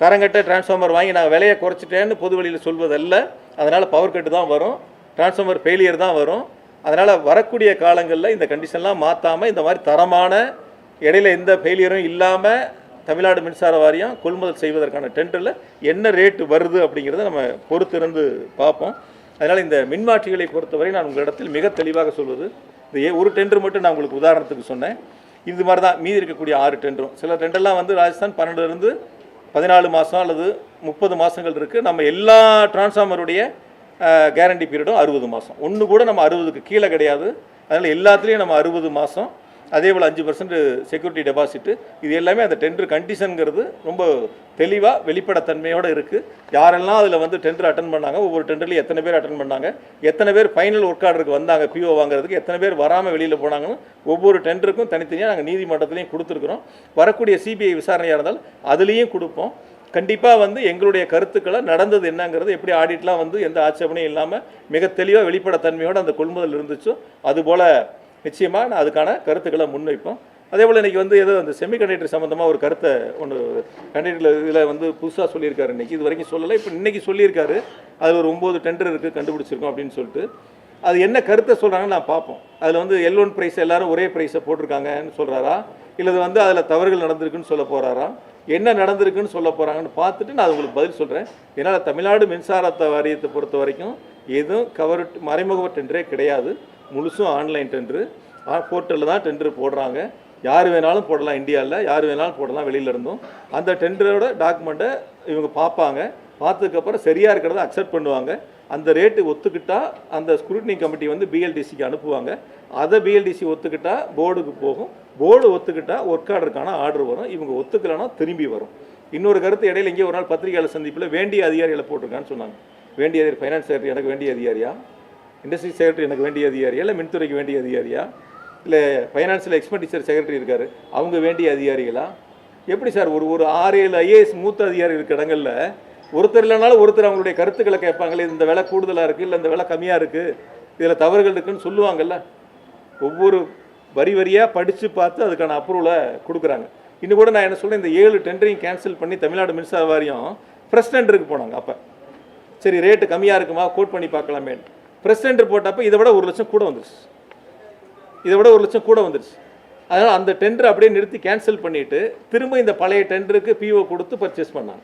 தரங்கட்ட டிரான்ஸ்ஃபார்மர் வாங்கி நான் விலையை குறைச்சிட்டேன்னு பொது வழியில் சொல்வதல்ல. அதனால் பவர் கட்டு தான் வரும், டிரான்ஸ்ஃபார்மர் ஃபெயிலியர் தான் வரும். அதனால் வரக்கூடிய காலங்களில் இந்த கண்டிஷன்லாம் மாற்றாமல் இந்த மாதிரி தரமான இடையில எந்த ஃபெயிலியரும் இல்லாமல் தமிழ்நாடு மின்சார வாரியம் கொள்முதல் செய்வதற்கான டெண்டரில் என்ன ரேட்டு வருது அப்படிங்கிறத நம்ம பொறுத்திருந்து பார்ப்போம். அதனால் இந்த மின்மாற்றிகளை பொறுத்தவரை நான் உங்களிடத்தில் மிக தெளிவாக சொல்வது, இந்த ஒரு டெண்டர் மட்டும் நான் உங்களுக்கு உதாரணத்துக்கு சொன்னேன். இது மாதிரி தான் மீதி இருக்கக்கூடிய 6 டெண்டரும். சில டெண்டர்லாம் வந்து ராஜஸ்தான் 12லேருந்து 14 மாதம் அல்லது 30 மாதங்கள் இருக்குது. நம்ம எல்லா டிரான்ஸ்ஃபார்மருடைய கேரண்டி பீரியடும் 60 மாதம். ஒன்று கூட நம்ம 60க்கு கீழே கிடையாது. அதனால் எல்லாத்துலேயும் நம்ம 60 மாதம், அதே போல் 5% செக்யூரிட்டி டெபாசிட்டு, இது எல்லாமே அந்த டெண்டர் கண்டிஷனுங்கிறது ரொம்ப தெளிவாக வெளிப்படைத்தன்மையோடு இருக்குது. யாரெல்லாம் அதில் வந்து டெண்டர் அட்டன் பண்ணாங்க, ஒவ்வொரு டெண்டர்லையும் எத்தனை பேர் அட்டன் பண்ணாங்க, எத்தனை பேர் ஃபைனல் ஒர்க் ஆர்டருக்கு வந்தாங்க பிஓ வாங்குறதுக்கு, எத்தனை பேர் வராமல் வெளியில் போனாங்கன்னு ஒவ்வொரு டெண்டருக்கும் தனித்தனியாக நாங்கள் நீதிமன்றத்துலையும் கொடுத்துருக்குறோம். வரக்கூடிய சிபிஐ விசாரணையாக இருந்தால் அதுலேயும் கொடுப்போம். கண்டிப்பாக வந்து எங்களுடைய கருத்துக்களை நடந்தது என்னங்கிறது, எப்படி ஆடிட்லாம் வந்து எந்த ஆட்சேபனையும் இல்லாமல் மிக தெளிவாக வெளிப்படைத்தன்மையோடு அந்த கொள்முதல் இருந்துச்சோ அதுபோல் நிச்சயமாக நான் அதுக்கான கருத்துக்களை முன்வைப்போம். அதே போல் இன்றைக்கி வந்து ஏதோ அந்த செமிகண்டக்டர் சம்மந்தமாக ஒரு கருத்தை ஒன்று கண்டக்டரில் இதில் வந்து புதுசாக சொல்லியிருக்காரு. இன்றைக்கி இது வரைக்கும் சொல்லலை, இப்போ இன்றைக்கி சொல்லியிருக்காரு. அதில் ஒரு 9 டெண்டர் இருக்குது கண்டுபிடிச்சிருக்கோம் அப்படின்னு சொல்லிட்டு. அது என்ன கருத்தை சொல்கிறாங்கன்னு நான் பார்ப்போம். அதில் வந்து L1 ப்ரைஸ் எல்லோரும் ஒரே ப்ரைஸை போட்டிருக்காங்கன்னு சொல்கிறாரா, இல்லை வந்து அதில் தவறுகள் நடந்திருக்குன்னு சொல்ல போகிறாரா, என்ன நடந்திருக்குன்னு சொல்ல போகிறாங்கன்னு பார்த்துட்டு நான் உங்களுக்கு பதில் சொல்கிறேன். ஏன்னால் தமிழ்நாடு மின்சாரத்தை வாரியத்தை பொறுத்த வரைக்கும் எதுவும் மறைமுக டெண்டரே கிடையாது. முழுசும் ஆன்லைன் டெண்டரு, போர்ட்டலில் தான் டெண்டர் போடுறாங்க. யார் வேணாலும் போடலாம், இந்தியாவில் யார் வேணாலும் போடலாம் வெளியில் இருந்தும். அந்த டெண்டரோட டாக்குமெண்ட்டை இவங்க பார்ப்பாங்க. பார்த்ததுக்கப்புறம் சரியாக இருக்கிறத அக்செப்ட் பண்ணுவாங்க. அந்த ரேட்டு ஒத்துக்கிட்டால் அந்த ஸ்க்ரூட்னி கமிட்டி வந்து பிஎல்டிசிக்கு அனுப்புவாங்க. அதை பிஎல்டிசி ஒத்துக்கிட்டால் போர்டுக்கு போகும். போர்டு ஒத்துக்கிட்டால் ஒர்க் ஆர்டருக்கான ஆர்டர் வரும். இவங்க ஒத்துக்கலைன்னா திரும்பி வரும். இன்னொரு கருத்து இடையில இங்கே ஒரு நாள் பத்திரிகையாளர் சந்திப்பில் வேண்டிய அதிகாரிகளை போட்டிருக்கான்னு சொன்னாங்க. வேண்டிய அதிகாரி ஃபைனான்ஸ் செக்ரட்டரி எனக்கு வேண்டிய அதிகாரியா, இண்டஸ்ட்ரி செக்ரட்டரி எனக்கு வேண்டிய அதிகாரியா, இல்லை மின்துறைக்கு வேண்டிய அதிகாரியா, இல்லை ஃபைனான்சியல் எக்ஸ்பெண்டிச்சர் செக்ரட்டரி இருக்கார் அவங்க வேண்டிய அதிகாரிகளா? எப்படி சார் ஒரு 6-7 ஐஏஎஸ் மூத்த அதிகாரி இருக்க இடங்களில் ஒருத்தர் இல்லைனாலும் ஒருத்தர் அவங்களுடைய கருத்துக்களை கேட்பாங்களே, இந்த விலை கூடுதலாக இருக்குது, இல்லை இந்த விலை கம்மியாக இருக்குது, இதில் தவறுகள் இருக்குதுன்னு சொல்லுவாங்கல்ல. ஒவ்வொரு வரியாக படித்து பார்த்து அதுக்கான அப்ரூவலை கொடுக்குறாங்க. இன்னும் கூட நான் என்ன சொல்கிறேன், இந்த 7 டெண்டரையும் கேன்சல் பண்ணி தமிழ்நாடு மின்சார வாரியம் ப்ரெஸ் டெண்டருக்கு போனாங்க. அப்போ சரி ரேட்டு கம்மியாக இருக்குமா கோட் பண்ணி பார்க்கலாமே, ப்ரெஸ் டெண்டர் போட்டப்போ இதை விட 1 லட்சம் கூட வந்துருச்சு. அதனால் அந்த டெண்டர் அப்படியே நிறுத்தி கேன்சல் பண்ணிவிட்டு திரும்ப இந்த பழைய டெண்டருக்கு பிஓ கொடுத்து பர்ச்சேஸ் பண்ணாங்க.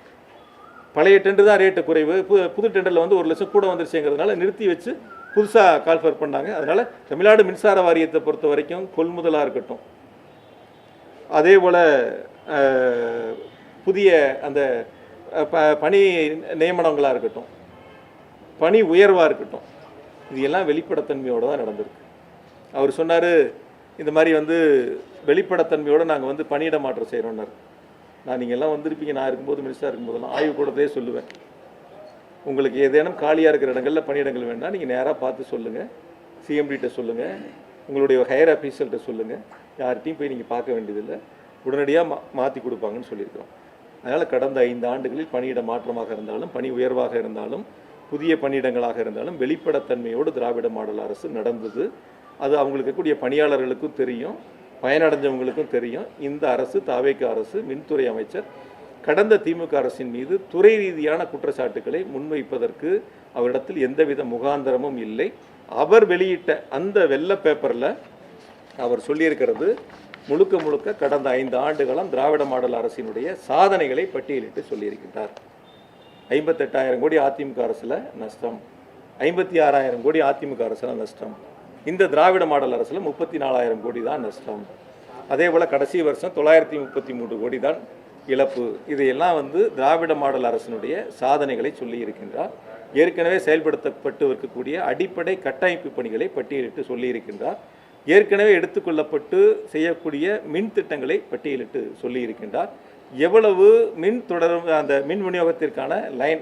பழைய டெண்டர் தான் ரேட்டு குறைவு, புது டெண்டரில் வந்து 1 லட்சம் கூட வந்துருச்சுங்கிறதுனால நிறுத்தி வச்சு புதுசாக கால்ஃபர் பண்ணாங்க. அதனால் தமிழ்நாடு மின்சார வாரியத்தை பொறுத்த வரைக்கும் கொள்முதலாக இருக்கட்டும், அதே போல் புதிய அந்த பணி நியமனங்களாக இருக்கட்டும், பணி உயர்வாக இருக்கட்டும், இது எல்லாம் வெளிப்படைத்தன்மையோடு தான் நடந்திருக்கு. அவர் சொன்னார் இந்த மாதிரி வந்து வெளிப்படைத்தன்மையோடு நாங்கள் வந்து பணியிட மாற்றம் செய்கிறோன்னார். நீங்கள் எல்லாம் வந்திருப்பீங்க, நான் இருக்கும்போது மினிஸ்டராக இருக்கும்போதெல்லாம் ஆய்வு கூடத்தே சொல்லுவேன், உங்களுக்கு ஏதேனும் காலியாக இருக்கிற இடங்களில் பணியிடங்கள் வேணால் நீங்கள் நேராக பார்த்து சொல்லுங்கள், சிஎம்டிகிட்ட சொல்லுங்கள், உங்களுடைய ஹையர் ஆஃபீஸர்கிட்ட சொல்லுங்கள், யார்கிட்டையும் போய் நீங்கள் பார்க்க வேண்டியதில்லை, உடனடியாக மாற்றி கொடுப்பாங்கன்னு சொல்லியிருக்கிறோம். அதனால் கடந்த 5 ஆண்டுகளில் பணியிட மாற்றமாக இருந்தாலும் பணி உயர்வாக இருந்தாலும் புதிய பணியிடங்களாக இருந்தாலும் வெளிப்படைத்தன்மையோடு திராவிட மாடல் அரசு நடந்தது. அது அவங்களுக்கு இருக்கக்கூடிய பணியாளர்களுக்கும் தெரியும், பயனடைஞ்சவங்களுக்கும் தெரியும். இந்த அரசு, தாவேகா அரசு, மின்துறை அமைச்சர் கடந்த திமுக அரசின் மீது துறை ரீதியான குற்றச்சாட்டுக்களை முன்வைப்பதற்கு அவரிடத்தில் எந்தவித முகாந்திரமும் இல்லை. அவர் வெளியிட்ட அந்த வெள்ளை பேப்பரில் அவர் சொல்லியிருக்கிறது முழுக்க முழுக்க கடந்த 5 ஆண்டுகளும் திராவிட மாடல் அரசினுடைய சாதனைகளை பட்டியலிட்டு சொல்லியிருக்கின்றார். 58,000 கோடி அதிமுக அரசில் நஷ்டம், 56,000 கோடி அதிமுக அரசில் நஷ்டம், இந்த திராவிட மாடல் அரசில் 34,000 கோடி தான் நஷ்டம். அதே போல் கடைசி வருஷம் 933 கோடி தான் இழப்பு. இதையெல்லாம் திராவிட மாடல் அரசினுடைய சாதனைகளை சொல்லி இருக்கின்றார். ஏற்கனவே செயல்படுத்தப்பட்டு இருக்கக்கூடிய அடிப்படை கட்டமைப்பு பணிகளை பட்டியலிட்டு சொல்லியிருக்கின்றார். ஏற்கனவே எடுத்துக்கொள்ளப்பட்டு செய்யக்கூடிய மின் திட்டங்களை பட்டியலிட்டு சொல்லியிருக்கின்றார். எவ்வளவு மின் தொடரும் அந்த மின் விநியோகத்திற்கான line,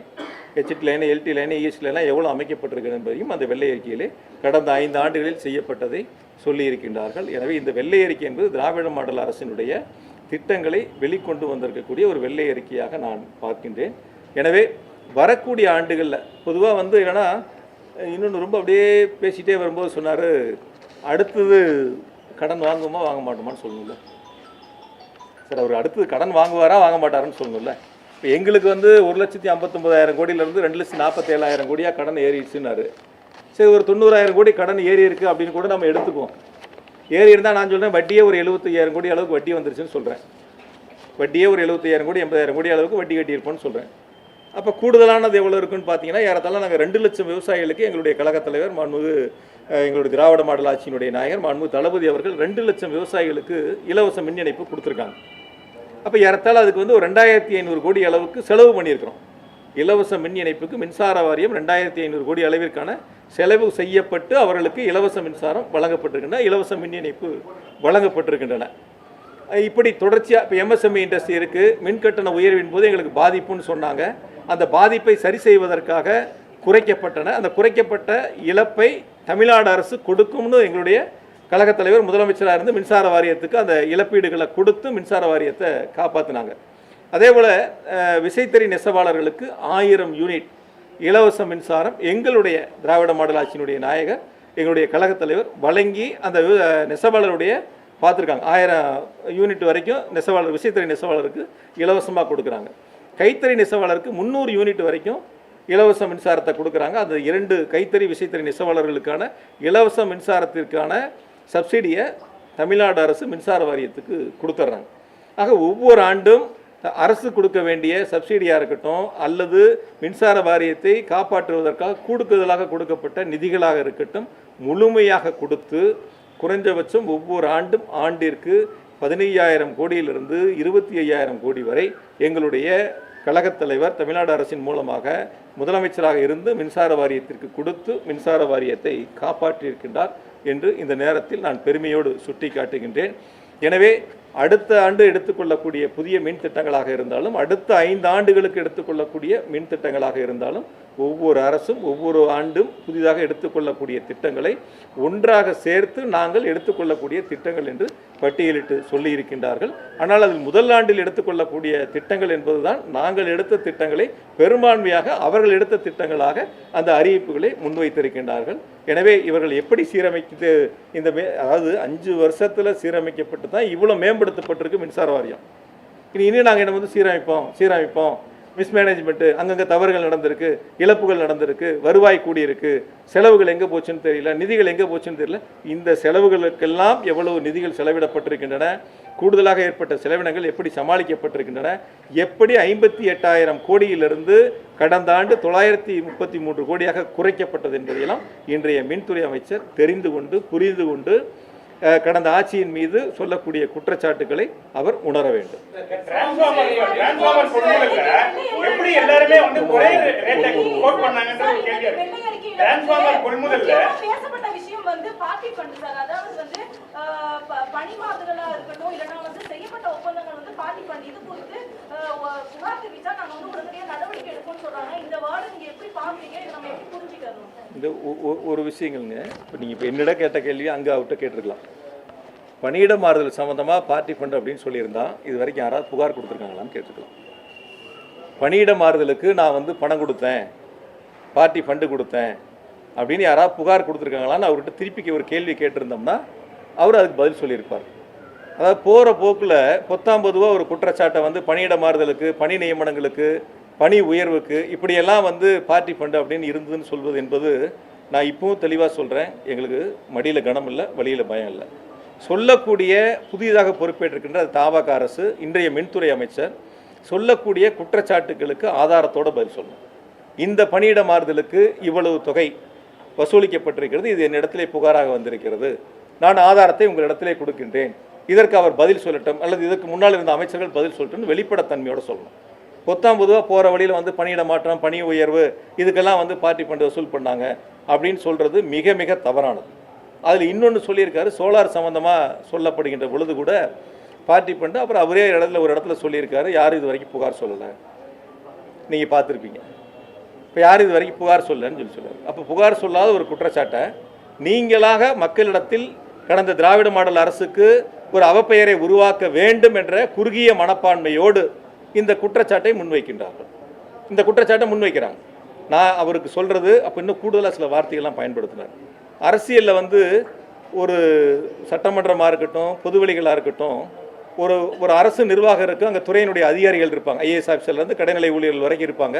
HT line, LT line, EST line எவ்வளோ அமைக்கப்பட்டிருக்கிறது என்பதையும் அந்த வெள்ளை அறிக்கையிலே கடந்த 5 ஆண்டுகளில் செய்யப்பட்டதை சொல்லியிருக்கின்றார்கள். எனவே இந்த வெள்ளை அறிக்கை என்பது திராவிட மாடல் அரசினுடைய திட்டங்களை வெளிக்கொண்டு வந்திருக்கக்கூடிய ஒரு வெள்ளை அறிக்கையாக நான் பார்க்கின்றேன். எனவே வரக்கூடிய ஆண்டுகளில் பொதுவாக என்னன்னா இன்னொன்று ரொம்ப அப்படியே பேசிகிட்டே வரும்போது சொன்னார், அடுத்தது கடன் வாங்குமா வாங்க மாட்டோமான்னு சொல்லணும்ல சார். அவர் அடுத்தது கடன் வாங்குவாரா வாங்க மாட்டாருன்னு சொல்லணும்ல. இப்போ எங்களுக்கு 1,59,000 கோடியிலேருந்து 2,47,000 கோடியாக கடன் ஏறிடுச்சுன்னாரு. சரி, ஒரு 90,000 கோடி கடன் ஏறி இருக்குது அப்படின்னு கூட நம்ம எடுத்துக்குவோம். ஏறி இருந்தால் நான் சொல்கிறேன் வட்டியே ஒரு 75,000 கோடி அளவுக்கு வட்டி வந்துருச்சுன்னு சொல்கிறேன். வட்டியே ஒரு 75,000 கோடி 80,000 கோடி அளவுக்கு வட்டி கட்டியிருப்போம்னு சொல்கிறேன். அப்போ கூடுதலானது எவ்வளோ இருக்குன்னு பார்த்தீங்கன்னா, ஏறத்தாழ நாங்கள் 2 லட்சம் விவசாயிகளுக்கு எங்களுடைய கழகத் தலைவர் மாண்புமிகு எங்களுடைய திராவிட மாடல் ஆட்சியினுடைய நாயகர் மாண்புமிகு தளபதி அவர்கள் 2 லட்சம் விவசாயிகளுக்கு இலவச மின் இணைப்பு கொடுத்துருக்காங்க. அப்போ ஏறத்தாழ அதுக்கு ஒரு 2,500 கோடி அளவுக்கு செலவு பண்ணியிருக்கிறோம். இலவச மின் இணைப்புக்கு மின்சார வாரியம் 2,500 கோடி அளவிற்கான செலவு செய்யப்பட்டு அவர்களுக்கு இலவச மின்சாரம் வழங்கப்பட்டிருக்கின்றன, இலவச மின் இணைப்பு வழங்கப்பட்டிருக்கின்றன. இப்படி தொடர்ச்சியாக இப்போ எம்எஸ்எம்இ இண்டஸ்ட்ரி இருக்குது. மின்கட்டண உயர்வின் போது எங்களுக்கு பாதிப்புன்னு சொன்னாங்க. அந்த பாதிப்பை சரி செய்வதற்காக குறைக்கப்பட்டன. அந்த குறைக்கப்பட்ட இழப்பை தமிழ்நாடு அரசு கொடுக்கும்னு எங்களுடைய கழகத் தலைவர் முதலமைச்சராக இருந்து மின்சார வாரியத்துக்கு அந்த இழப்பீடுகளை கொடுத்து மின்சார வாரியத்தை காப்பாற்றினாங்க. அதே போல் விசைத்தறி நெசவாளர்களுக்கு 1000 யூனிட் இலவச மின்சாரம் எங்களுடைய திராவிட மாடல் ஆட்சியினுடைய நாயகர் எங்களுடைய கழகத் தலைவர் வழங்கி அந்த நெசவாளருடைய பார்த்துருக்காங்க. 1000 யூனிட் வரைக்கும் நெசவாளர், விசைத்தறி நெசவாளருக்கு இலவசமாக கொடுக்குறாங்க. கைத்தறி நெசவாளருக்கு 300 யூனிட் வரைக்கும் இலவச மின்சாரத்தை கொடுக்குறாங்க. அந்த 2 கைத்தறி விசைத்தறி நெசவாளர்களுக்கான இலவச மின்சாரத்திற்கான சப்சிடியை தமிழ்நாடு அரசு மின்சார வாரியத்துக்கு கொடுத்துட்றாங்க. ஆக ஒவ்வொரு ஆண்டும் அரசு கொடுக்க வேண்டிய சப்சிடியாக இருக்கட்டும் அல்லது மின்சார வாரியத்தை காப்பாற்றுவதற்காக கூடுதலாக கொடுக்கப்பட்ட நிதிகளாக இருக்கட்டும் முழுமையாக கொடுத்து குறைஞ்சபட்சம் ஒவ்வொரு ஆண்டிற்கு 15,000 கோடியிலிருந்து 25,000 கோடி வரை எங்களுடைய கழகத் தலைவர் தமிழ்நாடு அரசின் மூலமாக முதலமைச்சராக இருந்து மின்சார வாரியத்திற்கு கொடுத்து மின்சார வாரியத்தை காப்பாற்றியிருக்கின்றார் என்று இந்த நேரத்தில் நான் பெருமையோடு சுட்டி காட்டுகின்றேன். எனவே அடுத்த ஆண்டு எடுத்துக்கொள்ளக்கூடிய புதிய மின் திட்டங்களாக இருந்தாலும் அடுத்த 5 ஆண்டுகளுக்கு எடுத்துக்கொள்ளக்கூடிய மின் திட்டங்களாக இருந்தாலும் ஒவ்வொரு அரசும் ஒவ்வொரு ஆண்டும் புதிதாக எடுத்துக்கொள்ளக்கூடிய திட்டங்களை ஒன்றாக சேர்த்து நாங்கள் எடுத்துக்கொள்ளக்கூடிய திட்டங்கள் என்று பட்டியலிட்டு சொல்லியிருக்கின்றார்கள். ஆனால் அதில் முதல் ஆண்டில் எடுத்துக்கொள்ளக்கூடிய திட்டங்கள் என்பதுதான் நாங்கள் எடுத்த திட்டங்களை பெரும்பான்மையாக அவர்கள் எடுத்த திட்டங்களாக அந்த அறிவிப்புகளை முன்வைத்திருக்கின்றார்கள். எனவே இவர்கள் எப்படி சீரமைத்து இந்த அதாவது 5 வருஷத்தில் சீரமைக்கப்பட்டு தான் இவ்வளோ மேம்படுத்தப்பட்டிருக்கு மின்சார வாரியம். இனி நாங்கள் என்ன சீரமைப்போம் மிஸ்மேனேஜ்மெண்ட்டு, அங்கங்கே தவறுகள் நடந்திருக்கு, இழப்புகள் நடந்திருக்கு, வருவாய் கூடியிருக்கு, செலவுகள் எங்கே போச்சுன்னு தெரியல, நிதிகள் எங்கே போச்சுன்னு தெரியல. இந்த செலவுகளுக்கெல்லாம் எவ்வளவு நிதிகள் செலவிடப்பட்டிருக்கின்றன, கூடுதலாக ஏற்பட்ட செலவினங்கள் எப்படி சமாளிக்கப்பட்டிருக்கின்றன, எப்படி 58,000 கோடியிலிருந்து கடந்த ஆண்டு 933 கோடியாக குறைக்கப்பட்டது என்பதையெல்லாம் இன்றைய மின்துறை அமைச்சர் தெரிந்து கொண்டு புரிந்து கொண்டு கடந்த ஆட்சியின் மீது சொல்லக்கூடிய குற்றச்சாட்டுகளை அவர் உணர வேண்டும். இந்த ஒரு விஷயங்கள்ங்க, இப்போ நீங்கள் இப்போ என்னிடம் கேட்ட கேள்வி அங்கே அவர்கிட்ட கேட்டிருக்கலாம். பணியிட மாறுதல் சம்மந்தமாக பார்ட்டி ஃபண்டு அப்படின்னு சொல்லியிருந்தா இது வரைக்கும் யாராவது புகார் கொடுத்துருக்காங்களான்னு கேட்டுருக்கலாம். பணியிட மாறுதலுக்கு நான் பணம் கொடுத்தேன், பார்ட்டி ஃபண்டு கொடுத்தேன் அப்படின்னு யாராவது புகார் கொடுத்துருக்காங்களான்னு அவர்கிட்ட திருப்பி ஒரு கேள்வி கேட்டிருந்தோம்னா அவர் அதுக்கு பதில் சொல்லியிருப்பார். அதாவது போகிற போக்கில் பொத்தாம்பதுவாக ஒரு குற்றச்சாட்டை வந்து பணியிட மாறுதலுக்கு, பணி நியமனங்களுக்கு, பணி உயர்வுக்கு இப்படியெல்லாம் வந்து பார்ட்டி ஃபண்டு அப்படின்னு இருந்ததுன்னு சொல்வது என்பது நான் இப்பவும் தெளிவாக சொல்கிறேன். எங்களுக்கு மடியில் கனம் இல்லை, வழியில் பயம் இல்லை. சொல்லக்கூடிய புதிதாக பொறுப்பேற்றிருக்கின்ற தாவக அரசு, இன்றைய மின்துறை அமைச்சர் சொல்லக்கூடிய குற்றச்சாட்டுகளுக்கு ஆதாரத்தோடு பதில் சொல்லணும். இந்த பணியிட மாறுதலுக்கு இவ்வளவு தொகை வசூலிக்கப்பட்டிருக்கிறது, இது என்னிடத்திலே புகாராக வந்திருக்கிறது, நான் ஆதாரத்தை உங்களிடத்திலே கொடுக்கின்றேன், இதற்கு அவர் பதில் சொல்லட்டும், அல்லது இதற்கு முன்னால் இருந்த அமைச்சர்கள் பதில் சொல்லட்டும், வெளிப்படைத்தன்மையோடு சொல்லணும். பொத்தாம் பொதுவாக போகிற வழியில் வந்து பணியிட மாற்றம், பணி உயர்வு இதுக்கெல்லாம் வந்து பார்ட்டி ஃபண்டு வசூல் பண்ணாங்க அப்படின்னு சொல்கிறது மிக மிக தவறானது. அதில் இன்னொன்று சொல்லியிருக்காரு, சோலார் சம்மந்தமாக சொல்லப்படுகின்ற பொழுது கூட பார்ட்டி ஃபண்டு, அப்புறம் அவரே ஒரு இடத்துல சொல்லியிருக்காரு, யாரும் இது வரைக்கும் புகார் சொல்லலை. நீங்கள் பார்த்துருப்பீங்க. இப்போ யார் இது வரைக்கும் புகார் சொல்லலைன்னு சொல்லுவார். அப்போ புகார் சொல்லாத ஒரு குற்றச்சாட்டை நீங்களாக மக்களிடத்தில் கடந்த திராவிட மாடல் அரசுக்கு ஒரு அவப்பெயரை உருவாக்க வேண்டும் என்ற குறுகிய மனப்பான்மையோடு இந்த குற்றச்சாட்டை முன்வைக்கின்றார்கள். இந்த குற்றச்சாட்டை முன்வைக்கிறாங்க. நான் அவருக்கு சொல்கிறது, அப்போ இன்னும் கூடுதலாக சில வார்த்தைகள்லாம் பயன்படுத்தினார். அரசியலில் வந்து ஒரு சட்டமன்றமாக இருக்கட்டும், பொதுவெளிகளாக இருக்கட்டும், ஒரு அரசு நிர்வாகம் இருக்குது, அங்கே துறையினுடைய அதிகாரிகள் இருப்பாங்க, ஐஏஎஸ் ஆஃபீஸர்லேருந்து கடைநிலை ஊழியர்கள் வரைக்கும் இருப்பாங்க,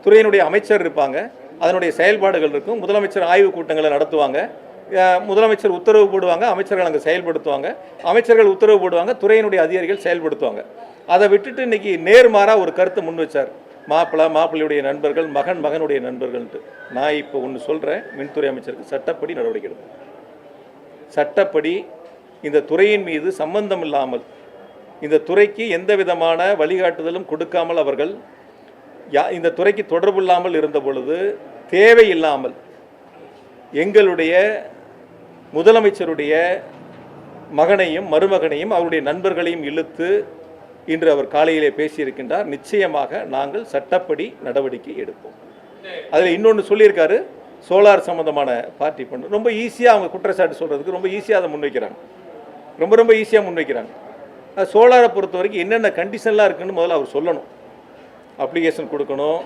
துறையினுடைய அமைச்சர் இருப்பாங்க, அதனுடைய செயல்பாடுகள் இருக்கும், முதலமைச்சர் ஆய்வுக் கூட்டங்களை நடத்துவாங்க, முதலமைச்சர் உத்தரவு போடுவாங்க, அமைச்சர்கள் அங்கே செயல்படுத்துவாங்க, அமைச்சர்கள் உத்தரவு போடுவாங்க, துறையினுடைய அதிகாரிகள் செயல்படுத்துவாங்க. அதை விட்டுட்டு இன்றைக்கி நேர்மாறாக ஒரு கருத்தை முன் வச்சார், மாப்பிள்ளையுடைய நண்பர்கள், மகனுடைய நண்பர்கள்ட்டு. நான் இப்போ ஒன்று சொல்கிறேன், மின்துறை அமைச்சருக்கு சட்டப்படி நடவடிக்கை எடுக்கும். சட்டப்படி இந்த துறையின் மீது சம்பந்தம் இல்லாமல், இந்த துறைக்கு எந்த விதமான வழிகாட்டுதலும் கொடுக்காமல் அவர்கள் இந்த துறைக்கு தொடர்பு இல்லாமல் இருந்த பொழுது தேவையில்லாமல் எங்களுடைய முதலமைச்சருடைய மகனையும் மருமகனையும் அவருடைய நண்பர்களையும் இழுத்து இன்று அவர் காலையிலே பேசியிருக்கின்றார். நிச்சயமாக நாங்கள் சட்டப்படி நடவடிக்கை எடுப்போம். அதில் இன்னொன்று சொல்லியிருக்காரு, சோலார் சம்மந்தமான பார்ட்டி ஃபண்டு. ரொம்ப ஈஸியாக அவங்க குற்றச்சாட்டு சொல்கிறதுக்கு ரொம்ப ஈஸியாக அதை முன்வைக்கிறாங்க, ரொம்ப ஈஸியாக முன்வைக்கிறாங்க. சோலாரை பொறுத்த வரைக்கும் என்னென்ன கண்டிஷன்லாம் இருக்குன்னு முதல்ல அவர் சொல்லணும். அப்ளிகேஷன் கொடுக்கணும்,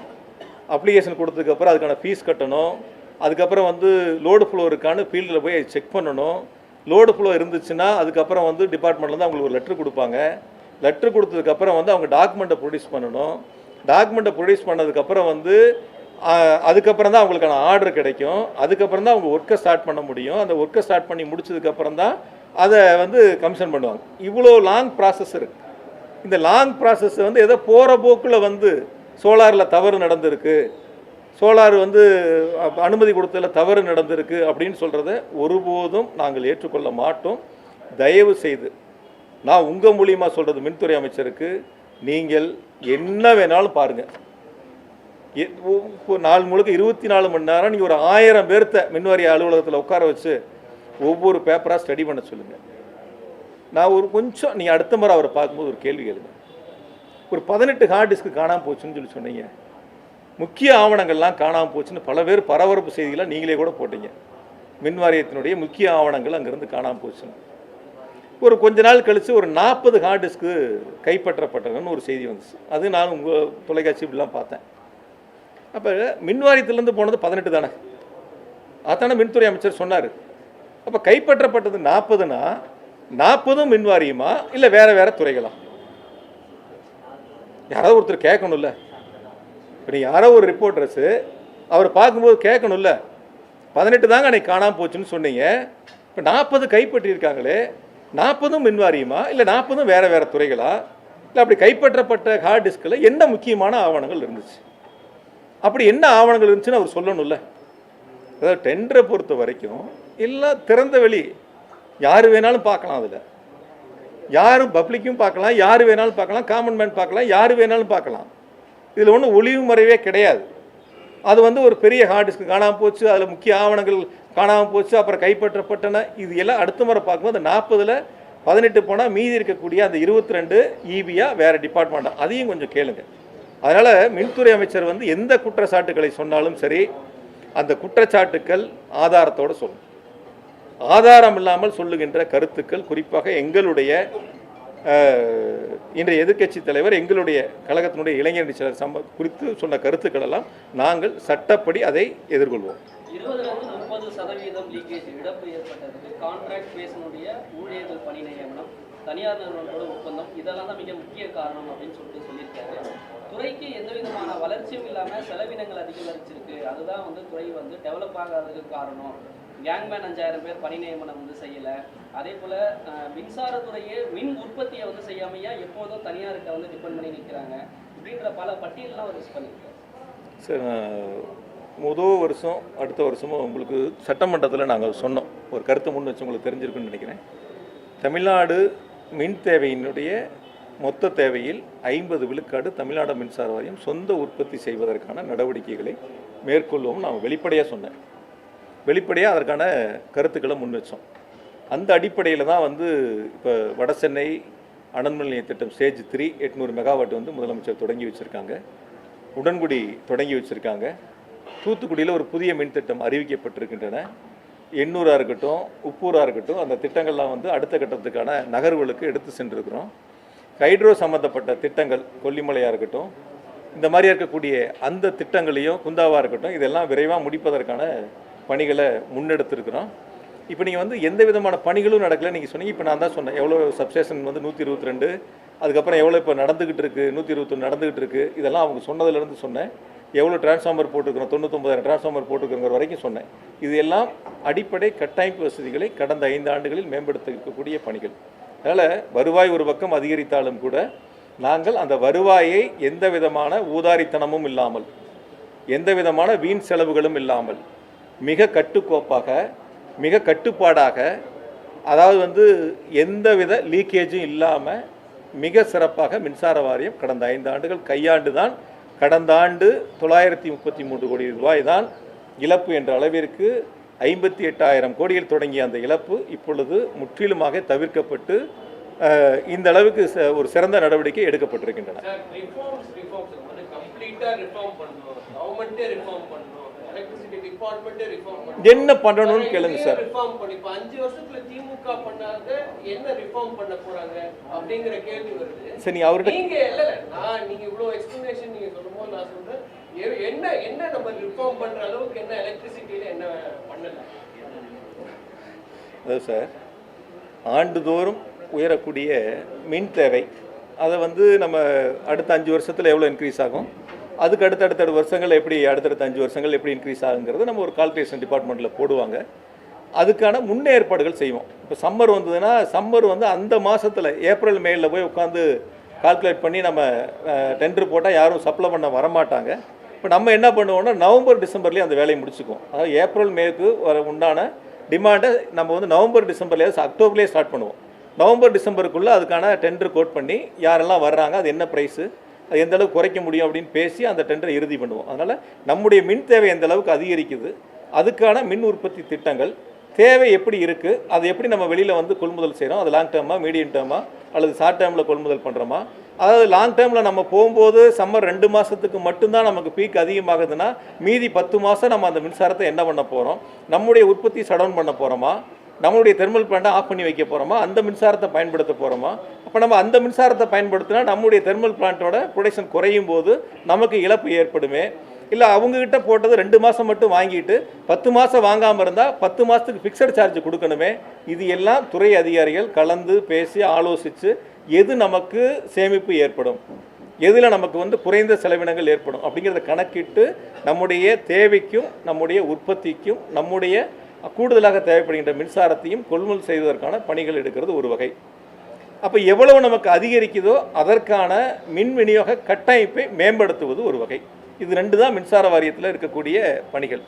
அப்ளிகேஷன் கொடுத்ததுக்கப்புறம் அதுக்கான ஃபீஸ் கட்டணும், அதுக்கப்புறம் வந்து லோடு ஃப்ளோ இருக்கான்னு ஃபீல்டில் போய் செக் பண்ணணும். லோடு ஃப்ளோ இருந்துச்சுன்னா அதுக்கப்புறம் வந்து டிபார்ட்மெண்ட்லேருந்து அவங்களுக்கு ஒரு லெட்ரு கொடுப்பாங்க. லெட்ரு கொடுத்ததுக்கப்புறம் வந்து அவங்க டாக்குமெண்ட்டை ப்ரொடியூஸ் பண்ணணும். டாக்குமெண்ட்டை ப்ரொடியூஸ் பண்ணதுக்கப்புறம் வந்து அதுக்கப்புறம் தான் அவங்களுக்கான ஆர்டர் கிடைக்கும். அதுக்கப்புறம் தான் அவங்க ஒர்க்கை ஸ்டார்ட் பண்ண முடியும். அந்த ஒர்க்கை ஸ்டார்ட் பண்ணி முடிச்சதுக்கப்புறம் தான் அதை வந்து கமிஷன் பண்ணுவாங்க. இவ்வளோ லாங் ப்ராசஸ் இருக்குது. இந்த லாங் ப்ராசஸ் வந்து ஏதோ போகிற போக்கில் வந்து சோலாரில் தவறு நடந்திருக்கு, சோலார் வந்து அனுமதி கொடுத்ததில் தவறு நடந்திருக்கு அப்படின்னு சொல்கிறத ஒருபோதும் நாங்கள் ஏற்றுக்கொள்ள மாட்டோம். தயவு செய்து நான் உங்கள் மூலியமாக சொல்கிறது மின்துறை அமைச்சருக்கு, நீங்கள் என்ன வேணாலும் பாருங்கள். இப்போ நாள் முழுக்க 24 மணி நேரம் நீங்கள் ஒரு 1000 பேர்த்த மின்வாரிய அலுவலகத்தில் உட்கார வச்சு ஒவ்வொரு பேப்பராக ஸ்டடி பண்ண சொல்லுங்கள். நான் ஒரு கொஞ்சம் நீங்கள் அடுத்த முறை அவரை பார்க்கும்போது ஒரு கேள்வி கேளுங்க. ஒரு 18 ஹார்ட் டிஸ்க்கு காணாமல் போச்சுன்னு சொன்னீங்க, முக்கிய ஆவணங்கள்லாம் காணாமல் போச்சுன்னு பல பேர் பரபரப்பு செய்திகளாக நீங்களே கூட போட்டீங்க. மின் வாரியத்தினுடைய முக்கிய ஆவணங்கள் அங்கேருந்து காணாமல் போச்சுன்னு. ஒரு கொஞ்ச நாள் கழித்து ஒரு 40 ஹார்ட் டிஸ்க்கு கைப்பற்றப்பட்டதுன்னு ஒரு செய்தி வந்துச்சு. அது நான் உங்கள் தொலைக்காட்சி இப்படிலாம் பார்த்தேன். அப்போ மின் வாரியத்திலேருந்து போனது 18 தானே, அதானே மின்துறை அமைச்சர் சொன்னார். அப்போ கைப்பற்றப்பட்டது 40னா 40 மின் வாரியமா இல்லை வேறு துறைகளா? யாராவது ஒருத்தர் கேட்கணும்ல. இப்போ நீ யாரோ ஒரு ரிப்போர்ட்டர்ஸு அவர் பார்க்கும்போது கேட்கணும்ல, 18 தாங்க அன்னைக்கு காணாமல் போச்சுன்னு சொன்னீங்க, இப்போ 40 கைப்பற்றியிருக்காங்களே, 40 மின் வாரியமா இல்லை 40 வேறு துறைகளா? இல்லை அப்படி கைப்பற்றப்பட்ட ஹார்ட் டிஸ்கில் என்ன முக்கியமான ஆவணங்கள் இருந்துச்சு? அப்படி என்ன ஆவணங்கள் இருந்துச்சுன்னு அவர் சொல்லணும்ல. அதாவது டெண்டரை பொறுத்த வரைக்கும் எல்லாம் திறந்த வெளி, யார் வேணாலும் பார்க்கலாம். அதில் யாரும் பப்ளிக்கும் பார்க்கலாம், யார் வேணாலும் பார்க்கலாம், காமன் மேன் பார்க்கலாம், யார் வேணாலும் பார்க்கலாம். இதில் ஒன்றும் ஒளிவு மறைவே கிடையாது. அது வந்து ஒரு பெரிய ஹார்ட் டிஸ்க் காணாமல் போச்சு, அதில் முக்கிய ஆவணங்கள் காணாமல் போச்சு, அப்புறம் கைப்பற்றப்பட்டன, இது எல்லாம் அடுத்த முறை பார்க்கும்போது அந்த 40ல் 18 போனால் மீதி இருக்கக்கூடிய அந்த 22 ஈபியா வேறு டிபார்ட்மெண்ட்டாக, அதையும் கொஞ்சம் கேளுங்க. அதனால் மின்துறை அமைச்சர் வந்து எந்த குற்றச்சாட்டுக்களை சொன்னாலும் சரி, அந்த குற்றச்சாட்டுக்கள் ஆதாரத்தோடு சொல்லணும். ஆதாரம் இல்லாமல் சொல்லுகின்ற கருத்துக்கள், குறிப்பாக எங்களுடைய இன்றைய எதிர்க்கட்சி தலைவர், எங்களுடைய கழகத்தினுடைய இளைஞரணி செயலர் குறித்து சொன்ன கருத்துக்கள் எல்லாம் நாங்கள் சட்டப்படி அதை எதிர்கொள்வோம்.
20-30% லீக்கேஜ் இழப்பு ஏற்பட்டதுக்கு கான்ட்ராக்ட் பேஸனுடைய ஊழியர்கள் பணி நியமனம் தனியார் நிறுவனத்தோட ஒப்பந்தம் இதெல்லாம் தான் மிக முக்கிய காரணம் அப்படின்னு சொல்லியிருக்காரு. துறைக்கு எந்த விதமான வளர்ச்சியும் இல்லாமல் செலவினங்கள் அதிகரிச்சிருக்கு, அதுதான் துறை டெவலப் ஆகாததுக்கு காரணம். கேங்மேன் 5000 பேர் பணி நியமனம் செய்யலை. அதே போல் மின்சாரத்துறையே மின் உற்பத்தியை செய்யாமையா எப்போதும் தனியார்கிட்ட டிபெண்ட் பண்ணி நிற்கிறாங்க அப்படின்ற பல பட்டியலாம் அவர் லிஸ்ட் பண்ணியிருக்காரு.
சார், முதல் வருஷம் அடுத்த வருஷமும் உங்களுக்கு சட்டமன்றத்தில் நாங்கள் சொன்னோம், ஒரு கருத்து முன் வச்சு உங்களுக்கு தெரிஞ்சிருக்குன்னு நினைக்கிறேன். தமிழ்நாடு மின் தேவையினுடைய மொத்த தேவையில் 50 விழுக்காடு தமிழ்நாடு மின்சார வாரியம் சொந்த உற்பத்தி செய்வதற்கான நடவடிக்கைகளை மேற்கொள்வோம். நான் வெளிப்படையாக சொன்னேன், வெளிப்படையாக அதற்கான கருத்துக்களை முன் வச்சோம். அந்த அடிப்படையில் தான் இப்போ வடசென்னை அனல்மின் நிலைய திட்டம் ஸ்டேஜ் 3 800 மெகாவாட் முதலமைச்சர் தொடங்கி வச்சுருக்காங்க. உடன்குடி தொடங்கி வச்சுருக்காங்க. தூத்துக்குடியில் ஒரு புதிய மின் திட்டம் அறிவிக்கப்பட்டிருக்கின்றன. எண்ணூராக இருக்கட்டும், உப்பூராக இருக்கட்டும், அந்த திட்டங்கள்லாம் அடுத்த கட்டத்துக்கான நகர்வுகளுக்கு எடுத்து சென்றிருக்கிறோம். ஹைட்ரோ சம்மந்தப்பட்ட திட்டங்கள் கொல்லிமலையாக இருக்கட்டும், இந்த மாதிரி இருக்கக்கூடிய அந்த திட்டங்களையும், குந்தாவாக இருக்கட்டும், இதெல்லாம் விரைவாக முடிப்பதற்கான பணிகளை முன்னெடுத்திருக்கிறோம். இப்போ நீங்கள் எந்த விதமான பணிகளும் நடக்கலை. நீங்கள் சொன்னீங்க, இப்போ நான் தான் சொன்னேன் எவ்வளோ சப்ஸ்டேஷன் 122, அதுக்கப்புறம் எவ்வளோ இப்போ நடந்துக்கிட்டு இருக்குது, 121 நடந்துக்கிட்டு இருக்குது. இதெல்லாம் அவங்க சொன்னதுலேருந்து சொன்னேன். எவ்வளோ டிரான்ஸ்ஃபார்மர் போட்டுருக்கிறோம், 99,000 டிரான்ஸ்ஃபார்மர் போட்டுருக்கிற வரைக்கும் சொன்னேன். இது எல்லாம் அடிப்படை கட்டமைப்பு வசதிகளை கடந்த 5 ஆண்டுகளில் மேம்படுத்த இருக்கக்கூடிய பணிகள். அதனால் வருவாய் ஒரு பக்கம் அதிகரித்தாலும் கூட நாங்கள் அந்த வருவாயை எந்த விதமான ஊதாரித்தனமும் இல்லாமல், எந்த விதமான வீண் செலவுகளும் இல்லாமல், மிக கட்டுக்கோப்பாக, மிக கட்டுப்பாடாக, அதாவது எந்தவித லீக்கேஜும் இல்லாமல் மிக சிறப்பாக மின்சார வாரியம் கடந்த 5 ஆண்டுகள் கையாண்டு தான். கடந்த ஆண்டு 933 கோடி ரூபாய் தான் இழப்பு என்ற அளவிற்கு 58,000 கோடியில் தொடங்கிய அந்த இழப்பு இப்பொழுது முற்றிலுமாக தவிர்க்கப்பட்டு இந்த அளவுக்கு ஒரு சிறந்த நடவடிக்கை எடுக்கப்பட்டிருக்கின்றன. என்ன பண்ணணும்னு கேளுங்க சார். சரி, அவர்கிட்ட அதாவது சார், ஆண்டுதோறும் உயரக்கூடிய மின் தேவை அதை நம்ம அடுத்த 5 வருஷத்தில் எவ்வளோ இன்க்ரீஸ் ஆகும், அதுக்கு அடுத்தடுத்த வருஷங்கள் எப்படி, அடுத்தடுத்த 5 வருஷங்கள் எப்படி இன்க்ரீஸ் ஆகுங்கிறது நம்ம ஒரு கால்குலேஷன் டிபார்ட்மெண்ட்டில் போடுவாங்க. அதுக்கான முன்னேற்பாடுகள் செய்வோம். இப்போ சம்மர் வந்ததுன்னா சம்மர் அந்த மாதத்தில் ஏப்ரல் மேயில் போய் உட்காந்து கால்குலேட் பண்ணி நம்ம டெண்டர் போட்டால் யாரும் சப்ளை பண்ண வரமாட்டாங்க. இப்போ நம்ம என்ன பண்ணுவோம்னா நவம்பர் டிசம்பர்லேயே அந்த வேலையை முடிச்சுக்குவோம். அதாவது ஏப்ரல் மேக்கு உண்டான டிமாண்டை நம்ம நவம்பர் டிசம்பர்லேயே அக்டோபர்லேயே ஸ்டார்ட் பண்ணுவோம். நவம்பர் டிசம்பருக்குள்ளே அதுக்கான டெண்டர் கோட் பண்ணி யாரெல்லாம் வர்றாங்க, அது என்ன ப்ரைஸு, அது எந்த அளவுக்கு குறைக்க முடியும் அப்படின்னு பேசி அந்த டெண்டரை இறுதி பண்ணுவோம். அதனால் நம்முடைய மின் தேவை எந்த அளவுக்கு அதிகரிக்குது, அதுக்கான மின் உற்பத்தி திட்டங்கள் தேவை எப்படி இருக்குது, அது எப்படி நம்ம வெளியில் கொள்முதல் செய்கிறோம், அது லாங் டேர்மா, மீடியம் டேர்மா, அல்லது ஷார்ட் டேர்மில் கொள்முதல் பண்ணுறோமா. அதாவது லாங் டேர்மில் நம்ம போகும்போது சம்மர் 2 மாதத்துக்கு மட்டும்தான் நமக்கு பீக் அதிகமாகுதுன்னா மீதி 10 மாதம் நம்ம அந்த மின்சாரத்தை என்ன பண்ண போகிறோம், நம்முடைய உற்பத்தி ஷட் பண்ண போகிறோமா, நம்மளுடைய தெர்மல் பிளான்ட்டை ஆஃப் பண்ணி வைக்க போகிறோமா, அந்த மின்சாரத்தை பயன்படுத்த போகிறோமா. அப்போ நம்ம அந்த மின்சாரத்தை பயன்படுத்தினா நம்முடைய தெர்மல் பிளான்ட்டோட ப்ரொடக்ஷன் குறையும் போது நமக்கு இழப்பு ஏற்படுமே. இல்லை அவங்கக்கிட்ட போட்டது 2 மாதம் மட்டும் வாங்கிட்டு 10 மாதம் வாங்காமல் இருந்தால் 10 மாதத்துக்கு ஃபிக்ஸட் சார்ஜ் கொடுக்கணுமே. இது எல்லாம் துறை அதிகாரிகள் கலந்து பேசி ஆலோசித்து எது நமக்கு சேமிப்பு ஏற்படும், எதில் நமக்கு குறைந்த செலவினங்கள் ஏற்படும் அப்படிங்கிறத கணக்கிட்டு நம்முடைய தேவைக்கும் நம்முடைய உற்பத்திக்கும் நம்முடைய கூடுதலாக தேவைப்படுகின்ற மின்சாரத்தையும் கொள்முதல் செய்வதற்கான பணிகள் எடுக்கிறது ஒரு வகை. அப்போ எவ்வளவு நமக்கு அதிகரிக்குதோ அதற்கான மின் விநியோக கட்டமைப்பை மேம்படுத்துவது ஒரு வகை. இது 2 தான் மின்சார வாரியத்தில் இருக்கக்கூடிய பணிகள்.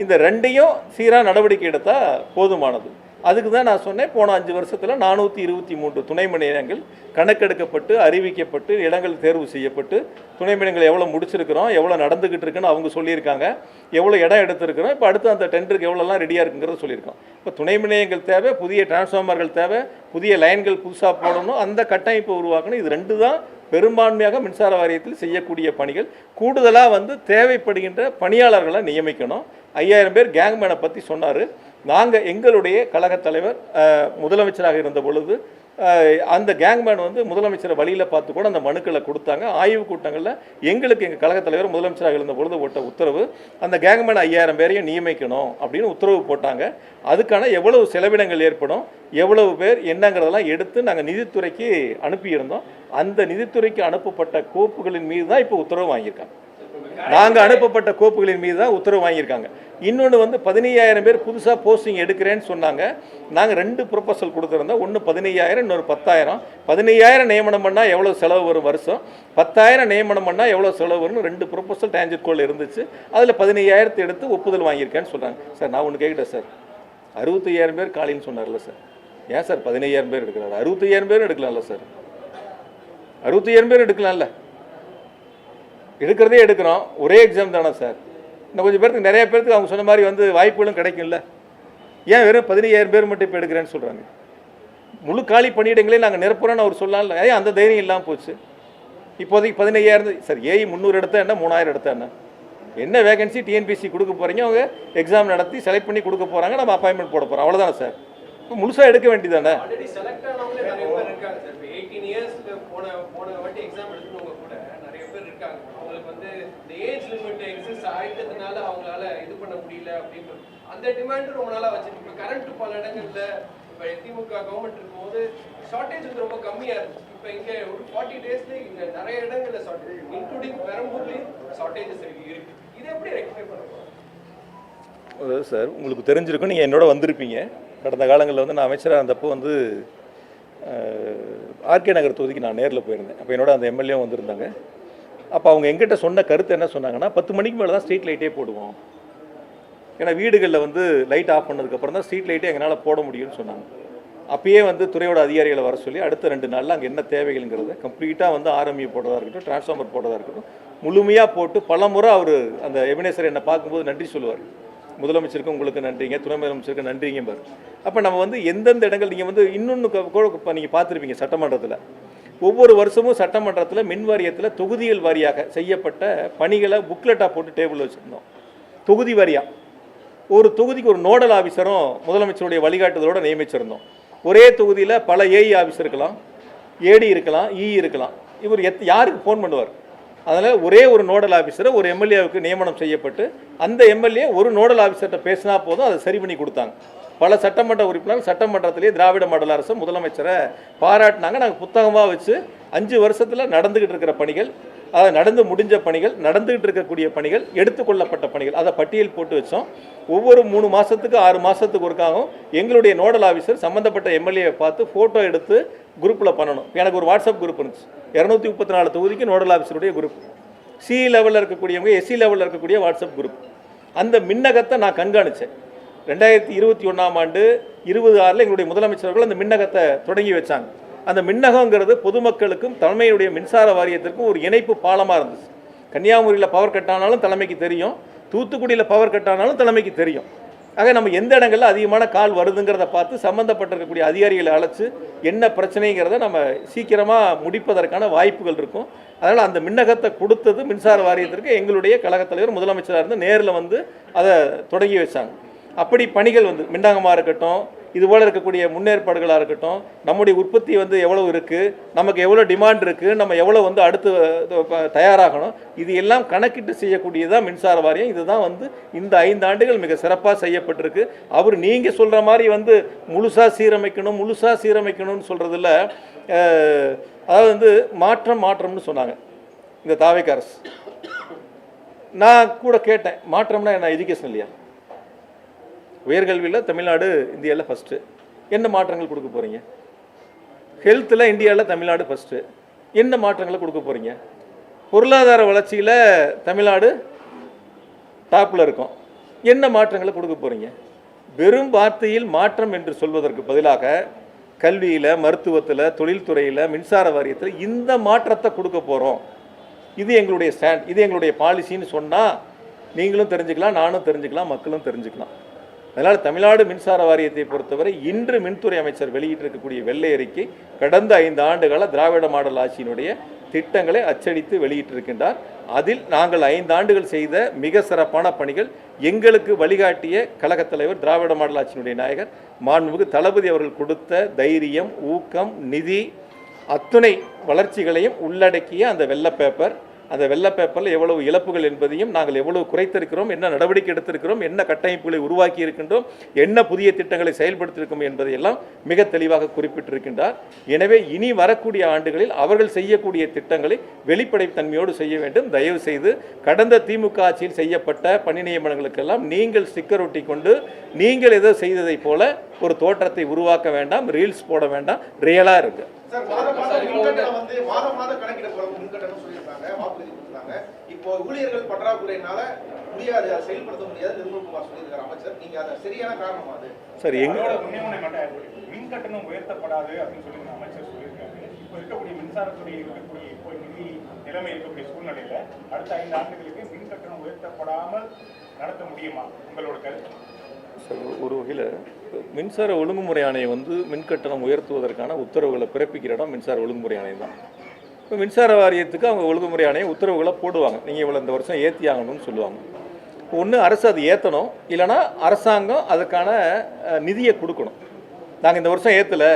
இந்த 2ஐயும் சீராக நடவடிக்கை எடுத்தால் போதுமானது. அதுக்கு தான் நான் சொன்னேன், போன 5 வருஷத்தில் 423 துணை மின் நிலையங்கள் கணக்கெடுக்கப்பட்டு அறிவிக்கப்பட்டு இடங்கள் தேர்வு செய்யப்பட்டு துணை மின் நிலையங்கள் எவ்வளோ முடிச்சிருக்கிறோம், எவ்வளோ நடந்துக்கிட்டு இருக்குன்னு அவங்க சொல்லியிருக்காங்க, எவ்வளோ இடம் எடுத்துருக்கிறோம், இப்போ அடுத்து அந்த டெண்டருக்கு எவ்வளோலாம் ரெடியாக இருக்குங்கிறத சொல்லியிருக்கோம். இப்போ துணை மின் நிலையங்கள் தேவை, புதிய டிரான்ஸ்ஃபார்மர்கள் தேவை, புதிய லைன்கள் புதுசாக போடணும், அந்த கட்டமைப்பை உருவாக்கணும். இது 2 தான் பெரும்பான்மையாக மின்சார வாரியத்தில் செய்யக்கூடிய பணிகள். கூடுதலாக தேவைப்படுகின்ற பணியாளர்களை நியமிக்கணும். 5000 பேர் கேங்மேனை பற்றி சொன்னார். நாங்கள் எங்களுடைய கழகத் தலைவர் முதலமைச்சராக இருந்த பொழுது அந்த கேங்மேன் வந்து முதலமைச்சரை வழியில் பார்த்து கூட அந்த மனுக்களை கொடுத்தாங்க. ஆய்வுக் கூட்டங்களில் எங்களுக்கு எங்கள் கழகத் தலைவர் முதலமைச்சராக இருந்த பொழுது போட்ட உத்தரவு, அந்த கேங்மேன் 5000 பேரையும் நியமிக்கணும் அப்படின்னு உத்தரவு போட்டாங்க. அதுக்கான எவ்வளவு செலவினங்கள் ஏற்படும், எவ்வளவு பேர் என்னங்கிறதெல்லாம் எடுத்து நாங்கள் நிதித்துறைக்கு அனுப்பியிருந்தோம். அந்த நிதித்துறைக்கு அனுப்பப்பட்ட கோப்புகளின் மீது தான் இப்போ உத்தரவு வாங்கியிருக்காங்க. நாங்கள் அனுப்பப்பட்ட கோப்புகளின் மீது தான் உத்தரவு வாங்கியிருக்காங்க. இன்னொன்று வந்து 15000 பேர் புதுசாக போஸ்டிங் எடுக்கிறேன்னு சொன்னாங்க. நாங்கள் 2 ப்ரொபோசல் கொடுத்துருந்தோம். ஒன்று 15000, இன்னொரு 10000. 15000 நியமனம் பண்ணால் எவ்வளோ செலவு வரும் வருஷம், 10000 நியமனம் பண்ணால் எவ்வளோ செலவு வரும்னு 2 ப்ரொபோசல் டான்ஜெட் இருந்துச்சு. அதில் 15000 எடுத்து ஒப்புதல் வாங்கியிருக்கேன்னு சொல்கிறாங்க. சார் நான் ஒன்று கேட்குறேன் சார், 65000 பேர் காலின்னு சொன்னார்ல சார், ஏன் சார் 15000 பேர் எடுக்கிறாரு? 65000 பேர் எடுக்கலாம்ல சார், 65000 பேர் எடுக்கலாம்ல. எடுக்கிறதே எடுக்கிறோம், ஒரே எக்ஸாம் தானே சார். இன்னும் கொஞ்சம் பேருக்கு, நிறைய பேருக்கு அவங்க சொன்ன மாதிரி வந்து வாய்ப்புகளும் கிடைக்கும்ல. ஏன் வெறும் 15000 பேர் மட்டும் இப்போ எடுக்கிறேன்னு சொல்கிறாங்க? முழு காலி பணியிடங்களே நாங்கள் நிரப்புறோன்னு அவர் சொல்லலாம்ல. ஏன் அந்த தைரியம் இல்லாமல் போச்சு? இப்போதைக்கு 15000 சார், ஏஐ 300 எடுத்தா என்ன, 3000 எடுத்தா என்ன வேகன்சி டிஎன்பிசி கொடுக்க போகிறீங்க, அவங்க எக்ஸாம் நடத்தி செலக்ட் பண்ணி கொடுக்க போகிறாங்க, நம்ம அப்பாயின்மெண்ட் போட போகிறோம், அவ்வளோதானே சார். இப்போ முழுசாக எடுக்க வேண்டியதானே.
ஆயிட்டதுனால அவங்களால இது பண்ண முடியல அப்படின்றது அந்த டிமாண்ட் ரொம்ப நாளா வச்சிருக்கு. கரண்ட் பல இடங்கள்ல இப்ப திமுக கவர்மெண்ட் இருக்கும்போது ஷார்டேஜ் வந்து ரொம்ப கம்மியா இருந்துச்சு. இப்ப இங்க ஒரு 40 டேஸ்ல இங்க நிறைய இடங்கள்ல ஷார்டேஜ், இன்க்ளூடிங் பெரம்பூர்லயும் ஷார்டேஜஸ் இருக்கு. இதை எப்படி ரெக்டிஃபை பண்ண போறோம்?
சார் உங்களுக்கு தெரிஞ்சிருக்கும், நீங்கள் என்னோட வந்திருப்பீங்க. கடந்த காலங்களில் வந்து நான் அமைச்சராக இருந்தப்போ வந்து ஆர்கே நகர் தொகுதிக்கு நான் நேரில் போயிருந்தேன். அப்போ என்னோட அந்த எம்எல்ஏ வந்திருந்தாங்க. அப்போ அவங்க எங்கிட்ட சொன்ன கருத்து என்ன சொன்னாங்கன்னா, 10 மணிக்கு மேலே தான் ஸ்ட்ரீட் லைட்டே போடுவோம், ஏன்னா வீடுகளில் வந்து லைட் ஆஃப் பண்ணதுக்கப்புறம் தான் ஸ்ட்ரீட் லைட்டே எங்களால் போட முடியும்னு சொன்னாங்க. அப்பயே வந்து துறையோட அதிகாரிகளை வர சொல்லி அடுத்த 2 நாளில் அங்கே என்ன தேவைகள்ங்கிறத கம்ப்ளீட்டாக வந்து ஆர்எம்இ போடுறதா இருக்கட்டும், டிரான்ஸ்ஃபார்மர் போடுறதா இருக்கட்டும், முழுமையாக போட்டு பல முறை அவர் அந்த எபினேசர் என்னை பார்க்கும்போது நன்றி சொல்லுவார். முதலமைச்சருக்கும் உங்களுக்கு நன்றிங்க, துணை முதலமைச்சருக்கு நன்றிங்க பாரு. அப்போ நம்ம வந்து எந்தெந்த இடங்கள் நீங்கள் வந்து இன்னொன்று இப்போ நீங்கள் பார்த்துருப்பீங்க, சட்டமன்றத்தில் ஒவ்வொரு வருஷமும் சட்டமன்றத்தில் மின் வாரியத்தில் தொகுதிகள் வாரியாக செய்யப்பட்ட பணிகளை புக்லெட்டாக போட்டு டேபிள் வச்சுருந்தோம். தொகுதி வாரியாக ஒரு தொகுதிக்கு ஒரு நோடல் ஆஃபீஸரும் முதலமைச்சருடைய வழிகாட்டுதலோடு நியமிச்சிருந்தோம். ஒரே தொகுதியில் பல ஏஇ ஆஃபீஸ் இருக்கலாம், ஏடி இருக்கலாம், இ இருக்கலாம். இவர் யாருக்கு ஃபோன் பண்ணுவார்? அதனால் ஒரே ஒரு நோடல் ஆஃபீஸரை ஒரு எம்எல்ஏவுக்கு நியமனம் செய்யப்பட்டு அந்த எம்எல்ஏ ஒரு நோடல் ஆஃபீஸர்கிட்ட பேசினா போதும், அதை சரி பண்ணி கொடுத்தாங்க. பல சட்டமன்ற உறுப்பினர்கள் சட்டமன்றத்திலேயே திராவிட மாடல் அரசு முதலமைச்சரை பாராட்டினாங்க. நாங்கள் புத்தகமாக வச்சு 5 வருஷத்தில் நடந்துக்கிட்டு இருக்கிற பணிகள், அதை நடந்து முடிஞ்ச பணிகள், நடந்துகிட்டு இருக்கக்கூடிய பணிகள், எடுத்துக்கொள்ளப்பட்ட பணிகள், அதை பட்டியல் போட்டு வச்சோம். ஒவ்வொரு 3 மாதத்துக்கு 6 மாதத்துக்கு ஒருக்காகவும் எங்களுடைய நோடல் ஆஃபீஸர் சம்மந்தப்பட்ட எம்எல்ஏவை பார்த்து ஃபோட்டோ எடுத்து குரூப்பில் பண்ணணும். எனக்கு ஒரு வாட்ஸ்அப் குரூப் இருந்துச்சு, 234 தொகுதிக்கு நோடல் ஆஃபீஸருடைய குரூப், சி லெவலில் இருக்கக்கூடியவங்க, எஸ்சி லெவலில் இருக்கக்கூடிய வாட்ஸ்அப் குரூப். அந்த மின்னகத்தை நான் கண்காணித்தேன். 2021ஆம் ஆண்டு 20/6 எங்களுடைய முதலமைச்சர்கள் அந்த மின்னகத்தை தொடங்கி வச்சாங்க. அந்த மின்னகங்கிறது பொதுமக்களுக்கும் தலைமையுடைய மின்சார வாரியத்திற்கும் ஒரு இணைப்பு பாலமாக இருந்துச்சு. கன்னியாகுமரியில் பவர் கட் ஆனாலும் தலைமைக்கு தெரியும், தூத்துக்குடியில் பவர் கட் ஆனாலும் தலைமைக்கு தெரியும். ஆக நம்ம எந்த இடங்களில் அதிகமான கால் வருதுங்கிறத பார்த்து சம்மந்தப்பட்டிருக்கக்கூடிய அதிகாரிகளை அழைச்சி என்ன பிரச்சனைங்கிறத நம்ம சீக்கிரமாக முடிப்பதற்கான வாய்ப்புகள் இருக்கும். அதனால் அந்த மின்னகத்தை கொடுத்தது மின்சார வாரியத்திற்கு எங்களுடைய கழகத் தலைவர் முதலமைச்சராக இருந்து நேரில் வந்து அதை தொடங்கி வச்சாங்க. அப்படி பணிகள் வந்து மின்னகமாக இருக்கட்டும், இதுபோல் இருக்கக்கூடிய முன்னேற்பாடுகளாக இருக்கட்டும், நம்முடைய உற்பத்தி வந்து எவ்வளோ இருக்குது, நமக்கு எவ்வளோ டிமாண்ட் இருக்குது, நம்ம எவ்வளோ வந்து அடுத்து தயாராகணும், இது எல்லாம் கணக்கிட்டு செய்யக்கூடியதான் மின்சார வாரியம். இதுதான் வந்து இந்த 5 ஆண்டுகள் மிக சிறப்பாக செய்யப்பட்டிருக்கு. அவர் நீங்கள் சொல்கிற மாதிரி வந்து முழுசாக சீரமைக்கணும்னு சொல்கிறதில்ல. அதாவது வந்து மாற்றம்னு சொன்னாங்க இந்த தாவேக்கா அரசு. நான் கூட கேட்டேன், மாற்றம்னா என்ன, எஜுகேஷன் இல்லையா? உயர்கல்வியில் தமிழ்நாடு இந்தியாவில் ஃபஸ்ட்டு, என்ன மாற்றங்கள் கொடுக்க போகிறீங்க? ஹெல்த்தில் இந்தியாவில் தமிழ்நாடு ஃபஸ்ட்டு, என்ன மாற்றங்களை கொடுக்க போகிறீங்க? பொருளாதார வளர்ச்சியில் தமிழ்நாடு டாப்பில் இருக்கும், என்ன மாற்றங்களை கொடுக்க போகிறீங்க? வெறும் வார்த்தையில் மாற்றம் என்று சொல்வதற்கு பதிலாக கல்வியில், மருத்துவத்தில், தொழில்துறையில், மின்சார வாரியத்தில் இந்த மாற்றத்தை கொடுக்க போகிறோம், இது எங்களுடைய ஸ்டாண்ட், இது எங்களுடைய பாலிசின்னு சொன்னால் நீங்களும் தெரிஞ்சுக்கலாம், நானும் தெரிஞ்சுக்கலாம், மக்களும் தெரிஞ்சுக்கலாம். அதனால் தமிழ்நாடு மின்சார வாரியத்தை பொறுத்தவரை இன்று மின்துறை அமைச்சர் வெளியிட்டிருக்கக்கூடிய வெள்ளை அறிக்கை கடந்த 5 ஆண்டுகால திராவிட மாடல் ஆட்சியினுடைய திட்டங்களை அச்சடித்து வெளியிட்டிருக்கின்றார். அதில் நாங்கள் 5 ஆண்டுகள் செய்த மிக சிறப்பான பணிகள் எங்களுக்கு வழிகாட்டிய கழகத் தலைவர் திராவிட மாடல் ஆட்சியினுடைய நாயகர் மாண்புமிகு தளபதி அவர்கள் கொடுத்த தைரியம், ஊக்கம், நிதி அத்துணை வளர்ச்சிகளையும் உள்ளடக்கிய அந்த வெள்ளை பேப்பர். அந்த வெள்ளை பேப்பரில் எவ்வளவு இழப்புகள் என்பதையும் நாங்கள் எவ்வளவு குறைத்திருக்கிறோம், என்ன நடவடிக்கை எடுத்திருக்கிறோம், என்ன கட்டமைப்புகளை உருவாக்கி இருக்கின்றோம், என்ன புதிய திட்டங்களை செயல்படுத்தியிருக்கோம் என்பதையெல்லாம் மிக தெளிவாக குறிப்பிட்டிருக்கின்றார். எனவே இனி வரக்கூடிய ஆண்டுகளில் அவர்கள் செய்யக்கூடிய திட்டங்களை வெளிப்படைத்தன்மையோடு செய்ய வேண்டும். தயவு செய்து கடந்த திமுக ஆட்சியில் செய்யப்பட்ட பணி நியமனங்களுக்கெல்லாம் நீங்கள் ஸ்டிக்கர் ஒட்டி கொண்டு நீங்கள் ஏதோ செய்ததை போல ஒரு தோற்றத்தை உருவாக்க வேண்டாம், ரீல்ஸ் போட வேண்டாம், ரியலாக இருக்கு.
சார், மாதம் கணக்கிட முன்கட்டணம் சொல்லியிருக்காங்க, வாக்குறுதி கொடுத்தாங்க. இப்போ ஊழியர்கள் பற்றாக்குறையினால முடியாது, அதை செயல்படுத்த முடியாது நிர்மல்குமார் சொல்லியிருக்காரு அமைச்சர். நீங்க அதை சரியான காரணமா? அது
சரி, எங்களோட
மின் கட்டணம் உயர்த்தப்படாது அப்படின்னு சொல்லி அமைச்சர் சொல்லியிருக்காரு. இப்போ இருக்கக்கூடிய மின்சாரத்துறை இருக்கக்கூடிய இப்போ நிதி நிலைமை இருக்கக்கூடிய சூழ்நிலையில அடுத்த 5 ஆண்டுகளுக்கு மின் கட்டணம் உயர்த்தப்படாமல் நடத்த முடியுமா? உங்களோட கருத்து?
ஒரு வகையில் மின்சார ஒழுங்குமுறை ஆணையம் மின்கட்டணம் உயர்த்துவதற்கான உத்தரவுகளை பிறப்பிக்கிற இடம் மின்சார ஒழுங்குமுறை ஆணையம் தான். இப்போ மின்சார வாரியத்துக்கு அவங்க ஒழுங்குமுறை ஆணையம் உத்தரவுகளை போடுவாங்க. நீங்கள் இவ்வளோ இந்த வருஷம் ஏற்றி ஆகணும்னு சொல்லுவாங்க. ஒன்று அரசு அது ஏற்றணும், இல்லைனா அரசாங்கம் அதுக்கான நிதியை கொடுக்கணும். நாங்கள் இந்த வருஷம் ஏற்றலை,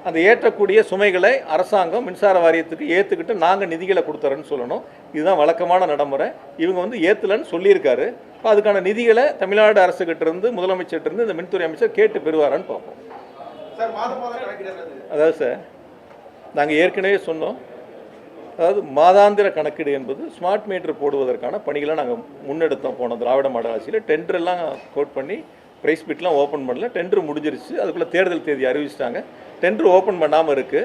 அந்த ஏற்றக்கூடிய சுமைகளை அரசாங்கம் மின்சார வாரியத்துக்கு ஏற்றுக்கிட்டு நாங்கள் நிதிகளை கொடுத்துறோன்னு சொல்லணும். இதுதான் வழக்கமான நடைமுறை. இவங்க ஏற்றலைன்னு சொல்லியிருக்காரு. இப்போ அதுக்கான நிதிகளை தமிழ்நாடு அரசுகிட்டிருந்து முதலமைச்சர்கிட்டருந்து இந்த மின்துறை அமைச்சர் கேட்டு பெறுவாரான்னு பார்ப்போம். அதாவது சார், நாங்கள் ஏற்கனவே சொன்னோம், அதாவது மாதாந்திர கணக்கீடு என்பது ஸ்மார்ட் மீட்டர் போடுவதற்கான பணிகளை நாங்கள் முன்னெடுத்தோம். போனோம் திராவிட மாடல் ஆட்சியில் டெண்டரெல்லாம் கோட் பண்ணி ப்ரைஸ் பிட்லாம் ஓப்பன் பண்ணல. டெண்டர் முடிஞ்சிருச்சு, அதுக்குள்ளே தேர்தல் தேதி அறிவிச்சிட்டாங்க. டெண்டர் ஓப்பன் பண்ணாமல் இருக்குது.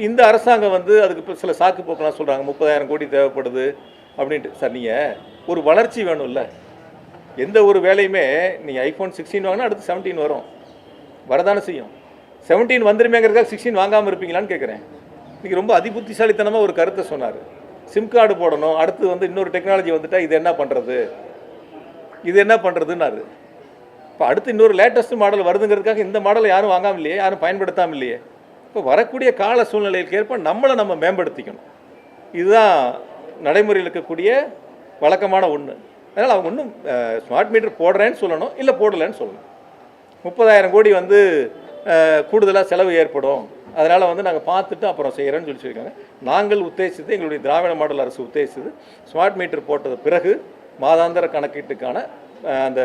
இந்த அரசாங்கம் அதுக்கு இப்போ சில சாக்கு போக்கெல்லாம் சொல்கிறாங்க, 30,000 கோடி தேவைப்படுது அப்படின்ட்டு. சார், நீங்கள் ஒரு வளர்ச்சி வேணும்ல. எந்த ஒரு வேலையுமே நீங்கள் iPhone 16 வாங்கினா அடுத்து 17 வரும், வரதானே செய்யும். 17 வந்துருமேங்கிறதுக்காக 16 வாங்காமல் இருப்பீங்களான்னு கேட்குறேன். இன்றைக்கி ரொம்ப அதிபுத்திசாலித்தனமாக ஒரு கருத்தை சொன்னார். சிம் கார்டு போடணும், அடுத்து இன்னொரு டெக்னாலஜி வந்துட்டால் இது என்ன பண்ணுறது, இது என்ன பண்ணுறதுன்னாரு. இப்போ அடுத்து இன்னொரு லேட்டஸ்ட் மாடல் வருதுங்கிறதுக்காக இந்த மாடலை யாரும் வாங்காமல் இல்லையே, யாரும் பயன்படுத்தாமல் இல்லையே. இப்போ வரக்கூடிய கால சூழ்நிலைக்கு ஏற்ப நம்ம மேம்படுத்திக்கணும். இதுதான் நடைமுறையில் இருக்கக்கூடிய வழக்கமான ஒன்று. அதனால் அவங்க ஒன்றும் ஸ்மார்ட் மீட்டர் போடுறேன்னு சொல்லணும், இல்லை போடலைன்னு சொல்லணும். 30,000 கோடி கூடுதலாக செலவு ஏற்படும், அதனால் நாங்கள் பார்த்துட்டு அப்புறம் செய்கிறேன்னு சொல்லியிருக்காங்க. நாங்கள் உத்தேசித்து, எங்களுடைய திராவிட மாடல் அரசு உத்தேசித்து ஸ்மார்ட் மீட்டர் போட்டது பிறகு மாதாந்திர கணக்கீட்டுக்கான அந்த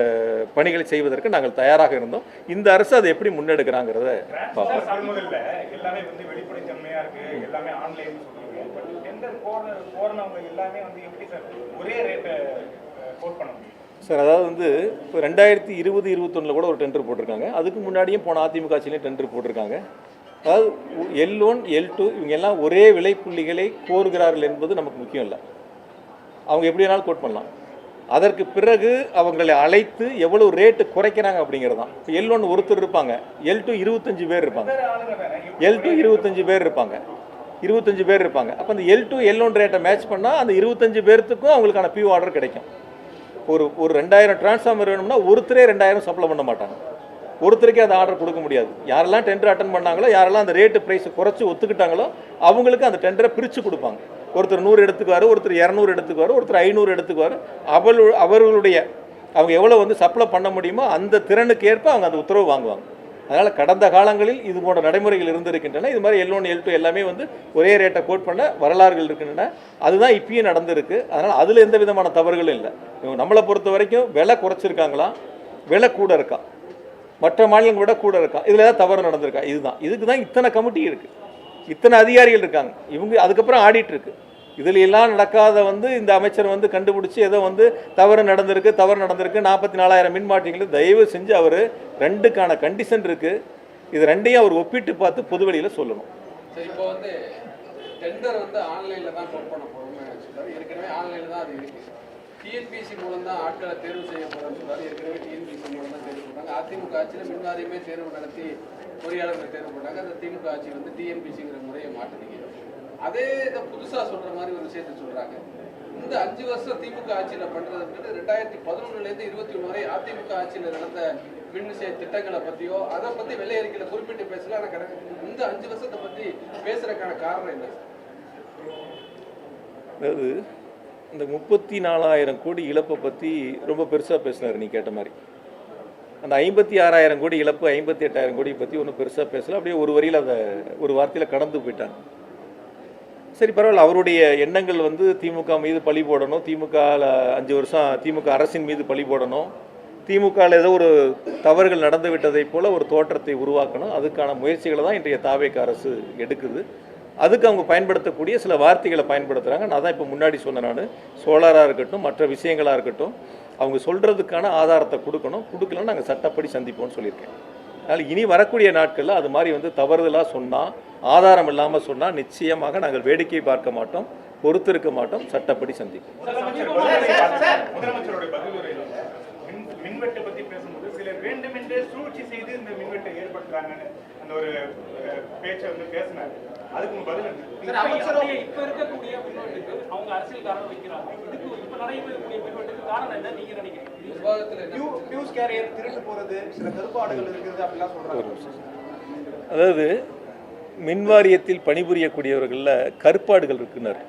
பணிகளை செய்வதற்கு நாங்கள் தயாராக இருந்தோம். இந்த அரசு அதை எப்படி முன்னெடுக்கிறாங்கிறத பார்ப்போம்.
எல்லாமே வெளிப்படைத்தன்மையாக இருக்குது, எல்லாமே ஆன்லைன் சொல்லுவீங்க. பட் டெண்டர் போறவங்க எல்லாமே எப்படி சார் ஒரே ரேட்டை கோட் பண்ண முடியும்?
சார், அதாவது இப்போ 2020-21 கூட ஒரு டெண்டர் போட்டிருக்காங்க. அதுக்கு முன்னாடியும் போன அதிமுக ஆட்சியிலையும் டெண்டர் போட்டிருக்காங்க. அதாவது L1, L2 இவங்க எல்லாம் ஒரே விலைப்புள்ளிகளை கோருகிறார்கள் என்பது நமக்கு முக்கியம் இல்லை. அவங்க எப்படி வேணாலும் கோட் பண்ணலாம். அதற்கு பிறகு அவங்களை அழைத்து எவ்வளோ ரேட்டு குறைக்கிறாங்க அப்படிங்கிறது தான். இப்போ L1 ஒருத்தர் இருப்பாங்க, L2 25 பேர் இருப்பாங்க, L2 25 பேர் இருப்பாங்க, 25 பேர் இருப்பாங்க. அப்போ அந்த L2 L1 ரேட்டை மேட்ச் பண்ணால் அந்த 25 பேர்த்துக்கும் அவங்களுக்கான PO ஆர்டர் கிடைக்கும். ஒரு 2000 டிரான்ஸ்ஃபார்மர் வேணும்னா ஒருத்தரே 2000 சப்ளை பண்ண மாட்டாங்க, ஒருத்தருக்கே அந்த ஆர்டர் கொடுக்க முடியாது. யாரெல்லாம் டெண்டர் அட்டன் பண்ணாங்களோ, யாரெல்லாம் அந்த ரேட்டு ப்ரைஸை குறைச்சி ஒத்துக்கிட்டாங்களோ அவங்களுக்கு அந்த டெண்டரை பிரித்து கொடுப்பாங்க. ஒருத்தர் 100 எடுத்துக்குவார், ஒருத்தர் 200 எடுத்துக்குவார், ஒருத்தர் 500 எடுத்துக்குவார். அவர்களுடைய அவங்க எவ்வளோ சப்ளை பண்ண முடியுமோ அந்த திறனுக்கு ஏற்ப அவங்க அந்த உத்தரவு வாங்குவாங்க. அதனால் கடந்த காலங்களில் இது போன்ற நடைமுறைகள் இருந்திருக்கின்றன. இது மாதிரி L1, L2 எல்லாமே ஒரே ரேட்டை கோட் பண்ண வரலாறுகள் இருக்கின்றன. அதுதான் இப்பயும் நடந்திருக்கு. அதனால் அதில் எந்த விதமான தவறுகளும் இல்லை. நம்மளை பொறுத்த வரைக்கும் விலை குறைச்சிருக்காங்களா, விலை கூட இருக்கா, மற்ற மாநிலங்களை விட கூட இருக்கா, இதில் ஏதாவது தவறு நடந்திருக்கா, இதுதான். இதுக்கு தான் இத்தனை கமிட்டி இருக்குது, இத்தனை அதிகாரிகள் இருக்காங்க. இவங்க அதுக்கப்புறம் ஆடிட் இருக்குது. இதில் எல்லாம் நடக்காத இந்த அமைச்சர் கண்டுபிடிச்சி ஏதோ தவறு நடந்திருக்கு 44,000 மின்மாற்றிகள். தயவு செஞ்சு அவர் 2க்கான கண்டிஷன் இருக்குது, இது 2ஐயும் அவர் ஒப்பிட்டு பார்த்து பொதுவெளியில் சொல்லணும்.
சரி, இப்போ டெண்டர் ஆன்லைனில் தான் கோட் பண்ண போகிறோம்னு சொல்கிறார். ஏற்கனவே ஆன்லைனில் தான் அது இருக்குது. TNPC மூலம் தான் ஆட்களை தேர்வு செய்ய போகிறோம்னு சொல்கிறார். ஏற்கனவே TNPC மூலம் தான் தேர்வு பண்ணாங்க. அதிமுக ஆட்சியில் மின்வாரியமே தேர்வு நடத்தி பொறியாளர்கள் தேர்வு பண்ணாங்க. அந்த திமுக ஆட்சி TNPCங்கிற முறையை மாற்றினீங்க. அதே இதை புதுசாக சொல்கிற மாதிரி ஒரு விஷயத்தை சொல்கிறாங்க. இந்த 5 வருஷம் திமுக ஆட்சியில் பண்ணுறதுன்றது 2011லேருந்து 21 வரை அதிமுக ஆட்சியில் நடந்த மின் திட்டங்களை பற்றியோ அதை பற்றி வெள்ளை அறிக்கையில் குறிப்பிட்டு பேசல. ஆனால் இந்த 5 வருஷத்தை பற்றி பேசுறதுக்கான காரணம் என்ன?
அதாவது இந்த 34,000 கோடி இழப்பை பற்றி ரொம்ப பெருசாக பேசினார் நீ கேட்ட மாதிரி. அந்த 56,000 கோடி இழப்பு 58,000 கோடியை பற்றி ஒன்றும் பெருசாக பேசல, அப்படியே ஒரு வரியில் அதை ஒரு வார்த்தையில் கடந்து போயிட்டாங்க. சரி பரவாயில்ல, அவருடைய எண்ணங்கள் வந்து திமுக மீது பழி போடணும், திமுகவில் 5 வருஷம் திமுக அரசின் மீது பழி போடணும், திமுகவில் ஏதோ ஒரு தவறுகள் நடந்து விட்டதை போல் ஒரு தோற்றத்தை உருவாக்கணும், அதுக்கான முயற்சிகளை தான் இன்றைய தாவேக அரசு எடுக்குது. அதுக்கு அவங்க பயன்படுத்தக்கூடிய சில வார்த்தைகளை பயன்படுத்துகிறாங்க. நான் தான் இப்போ முன்னாடி சொன்னேன், நான் சோலாராக இருக்கட்டும் மற்ற விஷயங்களாக இருக்கட்டும் அவங்க சொல்கிறதுக்கான ஆதாரத்தை கொடுக்கலன்னு நாங்கள் சட்டப்படி சந்திப்போம்னு சொல்லியிருக்கேன். அதனால் இனி வரக்கூடிய நாட்களில் அது மாதிரி வந்து தவறுதலாக சொன்னால், ஆதாரம் இல்லாமல் சொன்னால் நிச்சயமாக நாங்கள் வேடிக்கை பார்க்க மாட்டோம், பொறுத்திருக்க மாட்டோம், சட்டப்படி சந்திப்போம்.
முதலமைச்சருடைய பதிலுரையில் மின்வெட்டை பற்றி பேசும்போது சிலர் வேண்டுமென்றே சூழ்ச்சி செய்து இந்த மின்வெட்டை ஏற்படுத்துறாங்கன்னு அந்த ஒரு பேச்சை வந்து பேசினார். அதுக்கு பதில்
இப்ப இருக்கக்கூடிய மின்வெட்டுக்கு அவங்க அரசியல் காரணம் வைக்கிறாங்க. இதுக்கு இப்ப நடைபெறக்கூடிய மின்வெட்டுக்கு காரணம் என்ன நீங்க நினைக்கிறீங்க?
பியூஸ் கேரியர் திருட்டு போறது, சில கருப்பாடுகள் இருக்கிறது அப்படிலாம் சொல்றாங்க.
அதாவது மின்வாரியத்தில் பணிபுரியக்கூடியவர்களில் கருப்பாடுகள் இருக்குனர்,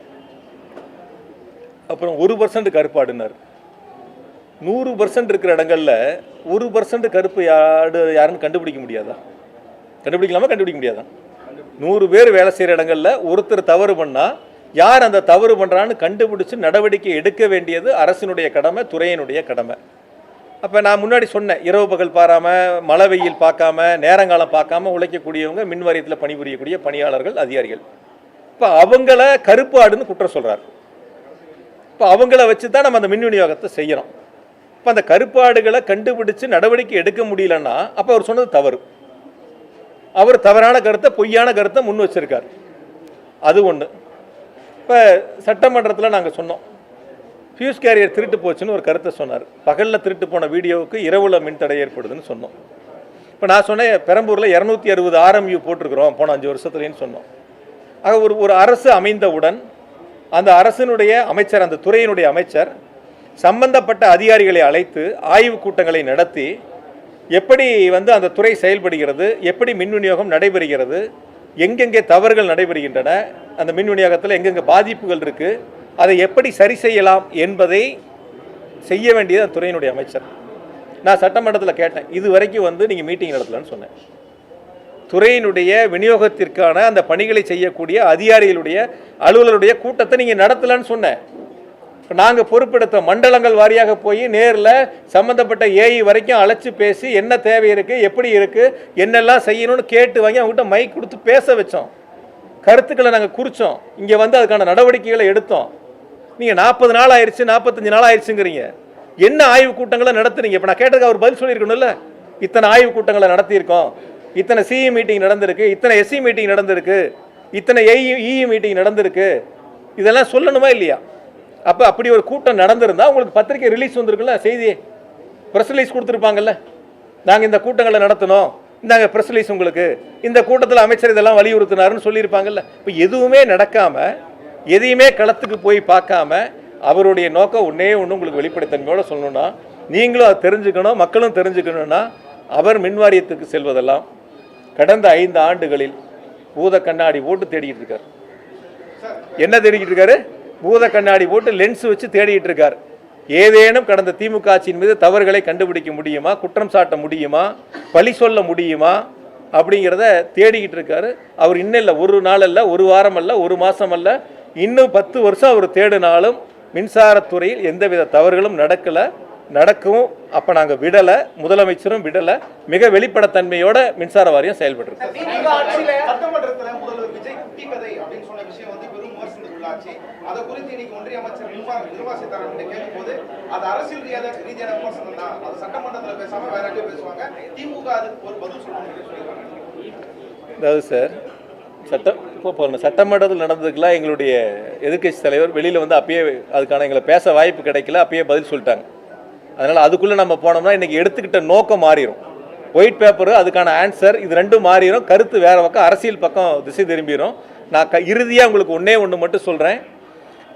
அப்புறம் 1% கருப்பாடுனர். 100% இருக்கிற இடங்கள்ல 1% கருப்பு யாருன்னு கண்டுபிடிக்க முடியாதா? கண்டுபிடிக்க முடியாதா? 100 பேர் வேலை செய்கிற இடங்கள்ல ஒருத்தர் தவறு பண்ணால் யார் அந்த தவறு பண்ணுறான்னு கண்டுபிடிச்சு நடவடிக்கை எடுக்க வேண்டியது அரசினுடைய கடமை, துறையினுடைய கடமை. அப்போ நான் முன்னாடி சொன்னேன், இரவு பகல் பாராமல், மழை வெயில் பார்க்காம, நேரங்காலம் பார்க்காம உழைக்கக்கூடியவங்க மின் வாரியத்தில் பணிபுரியக்கூடிய பணியாளர்கள், அதிகாரிகள். இப்போ அவங்கள கருப்பு ஆடுன்னு குற்றம் சொல்கிறார். இப்போ அவங்கள வச்சு தான் நம்ம அந்த மின் விநியோகத்தை செய்கிறோம். இப்போ அந்த கருப்பாடுகளை கண்டுபிடிச்சு நடவடிக்கை எடுக்க முடியலன்னா அப்போ அவர் சொன்னது தவறு. அவர் தவறான கருத்தை, பொய்யான கருத்தை முன் வச்சிருக்கார். அது ஒன்று. இப்போ சட்டமன்றத்தில் நாங்கள் சொன்னோம், ஃபியூஸ் கேரியர் திருட்டு போச்சுன்னு ஒரு கருத்தை சொன்னார். பகலில் திருட்டு போன வீடியோவுக்கு இரவுல மின்தடை ஏற்படுதுன்னு சொன்னோம். இப்போ நான் சொன்னேன், பெரம்பூரில் 260 RMU போட்டிருக்கிறோம் போன 5 வருஷத்துலேன்னு சொன்னோம். ஆக ஒரு அரசு அமைந்தவுடன் அந்த அரசினுடைய அமைச்சர், அந்த துறையினுடைய அமைச்சர் சம்பந்தப்பட்ட அதிகாரிகளை அழைத்து ஆய்வு கூட்டங்களை நடத்தி எப்படி வந்து அந்த துறை செயல்படுகிறது, எப்படி மின் விநியோகம் நடைபெறுகிறது, எங்கெங்கே தவறுகள் நடைபெறுகின்றன, அந்த மின் விநியோகத்தில் எங்கெங்கே பாதிப்புகள் இருக்குது, அதை எப்படி சரி செய்யலாம் என்பதை செய்ய வேண்டியது அந்த துறையினுடைய அமைச்சர். நான் சட்டமன்றத்தில் கேட்டேன், இது வரைக்கும் வந்து நீங்கள் மீட்டிங் நடத்தலன்னு சொன்னேன். துறையினுடைய விநியோகத்திற்கான அந்த பணிகளை செய்யக்கூடிய அதிகாரிகளுடைய அலுவலருடைய கூட்டத்தை நீங்கள் நடத்தலன்னு சொன்னேன். இப்போ நாங்கள் பொறுப்பெடுத்த மண்டலங்கள் வாரியாக போய் நேரில் சம்மந்தப்பட்ட ஏஇ வரைக்கும் அழைச்சி பேசி என்ன தேவை இருக்குது, எப்படி இருக்குது, என்னெல்லாம் செய்யணும்னு கேட்டு வாங்கி அவங்ககிட்ட மைக் கொடுத்து பேச வச்சோம். கருத்துக்களை நாங்கள் குறித்தோம். இங்கே வந்து அதுக்கான நடவடிக்கைகளை எடுத்தோம். நீங்கள் 40 நாள் ஆயிடுச்சு, 45 நாள் ஆயிடுச்சுங்கிறீங்க. என்ன ஆய்வு கூட்டங்களை நடத்துறீங்க? இப்போ நான் கேட்டதுக்கு அவர் பதில் சொல்லியிருக்கணும்ல. இத்தனை ஆய்வு கூட்டங்களை நடத்தியிருக்கோம், இத்தனை சிஇ மீட்டிங் நடந்திருக்கு, இத்தனை எஸ்சி மீட்டிங் நடந்திருக்கு, இத்தனை இஇ மீட்டிங் நடந்திருக்கு, இதெல்லாம் சொல்லணுமா இல்லையா? அப்போ அப்படி ஒரு கூட்டம் நடந்திருந்தால் உங்களுக்கு பத்திரிக்கை ரிலீஸ் வந்திருக்குல்ல, செய்தி ப்ரெஸ் ரிலீஸ் கொடுத்துருப்பாங்கல்ல. நாங்கள் இந்த கூட்டங்களை நடத்தினோம், இந்தாங்க ப்ரெஸ் ரிலீஸ் உங்களுக்கு, இந்த கூட்டத்தில் அமைச்சர் இதெல்லாம் வலியுறுத்தினாருன்னு சொல்லியிருப்பாங்கல்ல. இப்போ எதுவுமே நடக்காமல், எதையுமே களத்துக்கு போய் பார்க்காம, அவருடைய நோக்கம் ஒன்றே ஒன்று உங்களுக்கு வெளிப்படைத்தன்மையோடு சொல்லணும்னா, நீங்களும் அதை தெரிஞ்சுக்கணும், மக்களும் தெரிஞ்சுக்கணும்னா, அவர் மின்வாரியத்துக்கு செல்வதெல்லாம் கடந்த 5 ஆண்டுகளில் பூத கண்ணாடி போட்டு தேடிக்கிட்டு இருக்கார். என்ன தேடிக்கிட்டு இருக்காரு? பூத கண்ணாடி போட்டு லென்ஸ் வச்சு தேடிட்டு இருக்கார். ஏதேனும் கடந்த திமுக ஆட்சியின் மீது தவறுகளை கண்டுபிடிக்க முடியுமா, குற்றம் சாட்ட முடியுமா, பழி சொல்ல முடியுமா அப்படிங்கிறத தேடிக்கிட்டு இருக்காரு. அவர் இன்னும் இல்லை, ஒரு நாள் அல்ல, ஒரு வாரம் அல்ல, ஒரு மாதம் அல்ல, இன்னும் 10 வருஷம் அவர் தேடினாலும் மின்சாரத்துறையில் எந்தவித தவறுகளும் நடக்கவும் அப்போ நாங்கள் விடலை, முதலமைச்சரும் விடலை. மிக வெளிப்படைத்தன்மையோட மின்சார வாரியம் செயல்பட்டு
சட்டமன்றத்தில் முதல்வர் விஜய் குட்டி கதை அப்படின்னு சொன்ன விஷயம் வந்து பெரும் விமர்சனத்துக்கு உள்ளாச்சு. அதை குறித்து இன்னைக்கு ஒன்றிய அமைச்சர் நிர்மலா சீதாராமன் கேட்கும்போது அது அரசியல் ரீதியான விமர்சனம் தான், அது சட்டமன்றத்தில் பேசாம வேற எங்கேயும் பேசுவாங்க, திமுக அதுக்கு ஒரு பதில் சொல்லணும்னு சொல்லியிருக்காங்க.
அதாவது சார், சட்டமன்றத்தில் நடந்ததுக்கெல்லாம் எங்களுடைய எதிர்க்கட்சி தலைவர் வெளியில் வந்து அப்பயே அதுக்கான எங்களை பேச வாய்ப்பு கிடைக்கல, அப்பயே பதில் சொல்லிட்டாங்க. அதனால் அதுக்குள்ளே நம்ம போனோம்னா இன்றைக்கி எடுத்துக்கிட்ட நோக்கம் மாறிடும். ஒயிட் பேப்பரு அதுக்கான ஆன்சர் இது ரெண்டும் மாறிடும், கருத்து வேறு பக்கம், அரசியல் பக்கம் திசை திரும்பிடும். நான் இறுதியாக உங்களுக்கு ஒன்று மட்டும் சொல்கிறேன்.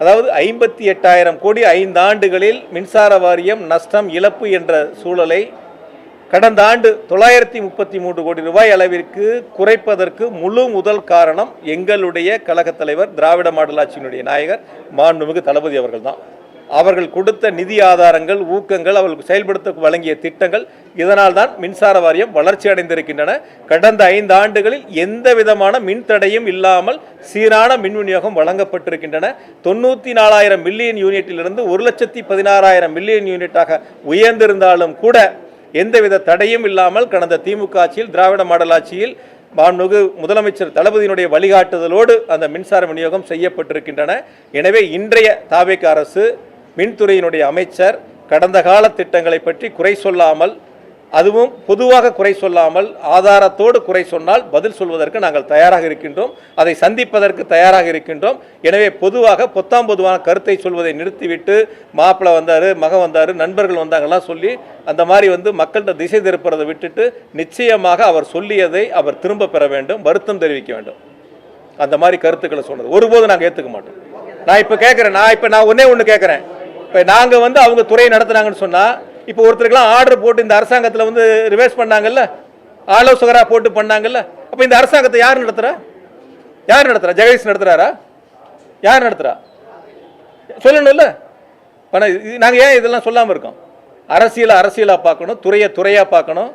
அதாவது 58,000 கோடி 5 ஆண்டுகளில் மின்சார வாரியம் நஷ்டம், இழப்பு என்ற சூழலை கடந்த ஆண்டு 933 கோடி ரூபாய் அளவிற்கு குறைப்பதற்கு முழு முதல் காரணம் எங்களுடைய கழகத் தலைவர், திராவிட மாடல் ஆட்சியினுடைய நாயகர் மாண்புமிகு தளபதி அவர்கள் தான். அவர்கள் கொடுத்த நிதி ஆதாரங்கள், ஊக்கங்கள், அவர்களுக்கு செயல்படுத்த வழங்கிய திட்டங்கள், இதனால் தான் மின்சார வாரியம் வளர்ச்சி அடைந்திருக்கின்றன. கடந்த 5 ஆண்டுகளில் எந்த விதமான மின்தடையும் இல்லாமல் சீரான மின் விநியோகம் வழங்கப்பட்டிருக்கின்றன. 94,000 மில்லியன் யூனிட்டிலிருந்து 1,16,000 மில்லியன் யூனிட்டாக உயர்ந்திருந்தாலும் கூட எந்தவித தடையும் இல்லாமல் கடந்த திமுக ஆட்சியில், திராவிட மாடல் ஆட்சியில் மாண்புமிகு முதலமைச்சர் தளபதியினுடைய வழிகாட்டுதலோடு அந்த மின்சார விநியோகம் செய்யப்பட்டிருக்கின்றன. எனவே இன்றைய தாவேக அரசு, மின்துறையினுடைய அமைச்சர் கடந்த கால திட்டங்களை பற்றி குறை சொல்லாமல், அதுவும் பொதுவாக குறை சொல்லாமல் ஆதாரத்தோடு குறை சொன்னால் பதில் சொல்வதற்கு நாங்கள் தயாராக இருக்கின்றோம், அதை சந்திப்பதற்கு தயாராக இருக்கின்றோம். எனவே பொதுவாக பொத்தாம்பொதுவான கருத்தை சொல்வதை நிறுத்திவிட்டு மாப்பிள்ளை வந்தார், மகன் வந்தார், நண்பர்கள் வந்தாங்கலாம் சொல்லி அந்த மாதிரி மக்கள்கிட்ட திசை திருப்புறதை விட்டுட்டு நிச்சயமாக அவர் சொல்லியதை அவர் திரும்ப பெற வேண்டும், வருத்தம் தெரிவிக்க வேண்டும். அந்த மாதிரி கருத்துக்களை சொன்னது ஒருபோதும் நாங்கள் ஏற்றுக்க மாட்டோம். நான் இப்போ கேட்குறேன், நான் ஒன்றே ஒன்று கேட்குறேன். இப்போ நாங்கள் அவங்க துறையை நடத்துனாங்கன்னு சொன்னால், இப்போ ஒருத்தருக்கெல்லாம் ஆர்டர் போட்டு இந்த அரசாங்கத்தில் ரிவர்ஸ் பண்ணாங்கல்ல, ஆலோசகராக போட்டு பண்ணாங்கல்ல, அப்போ இந்த அரசாங்கத்தை யார் நடத்துகிறா? யார் நடத்துகிறா? ஜெகதீஷ் நடத்துகிறாரா? யார் நடத்துகிறா? சொல்லணும்ல. நாங்கள் ஏன் இதெல்லாம் சொல்லாமல் இருக்கோம்? அரசியலாக பார்க்கணும், துறையாக பார்க்கணும்,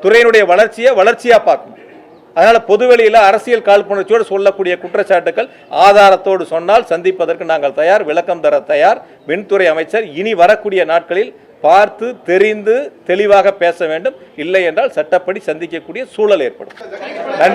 துறையினுடைய வளர்ச்சியாக பார்க்கணும். அதனால் பொதுவெளியில் அரசியல் காழ்ப்புணர்ச்சியோடு சொல்லக்கூடிய குற்றச்சாட்டுக்கள் ஆதாரத்தோடு சொன்னால் சந்திப்பதற்கு நாங்கள் தயார், விளக்கம் தர தயார். மின்துறை அமைச்சர் இனி வரக்கூடிய நாட்களில் பார்த்து தெரிந்து தெளிவாக பேச வேண்டும். இல்லை என்றால் சட்டப்படி சந்திக்கக்கூடிய சூழல் ஏற்படும். நன்றி.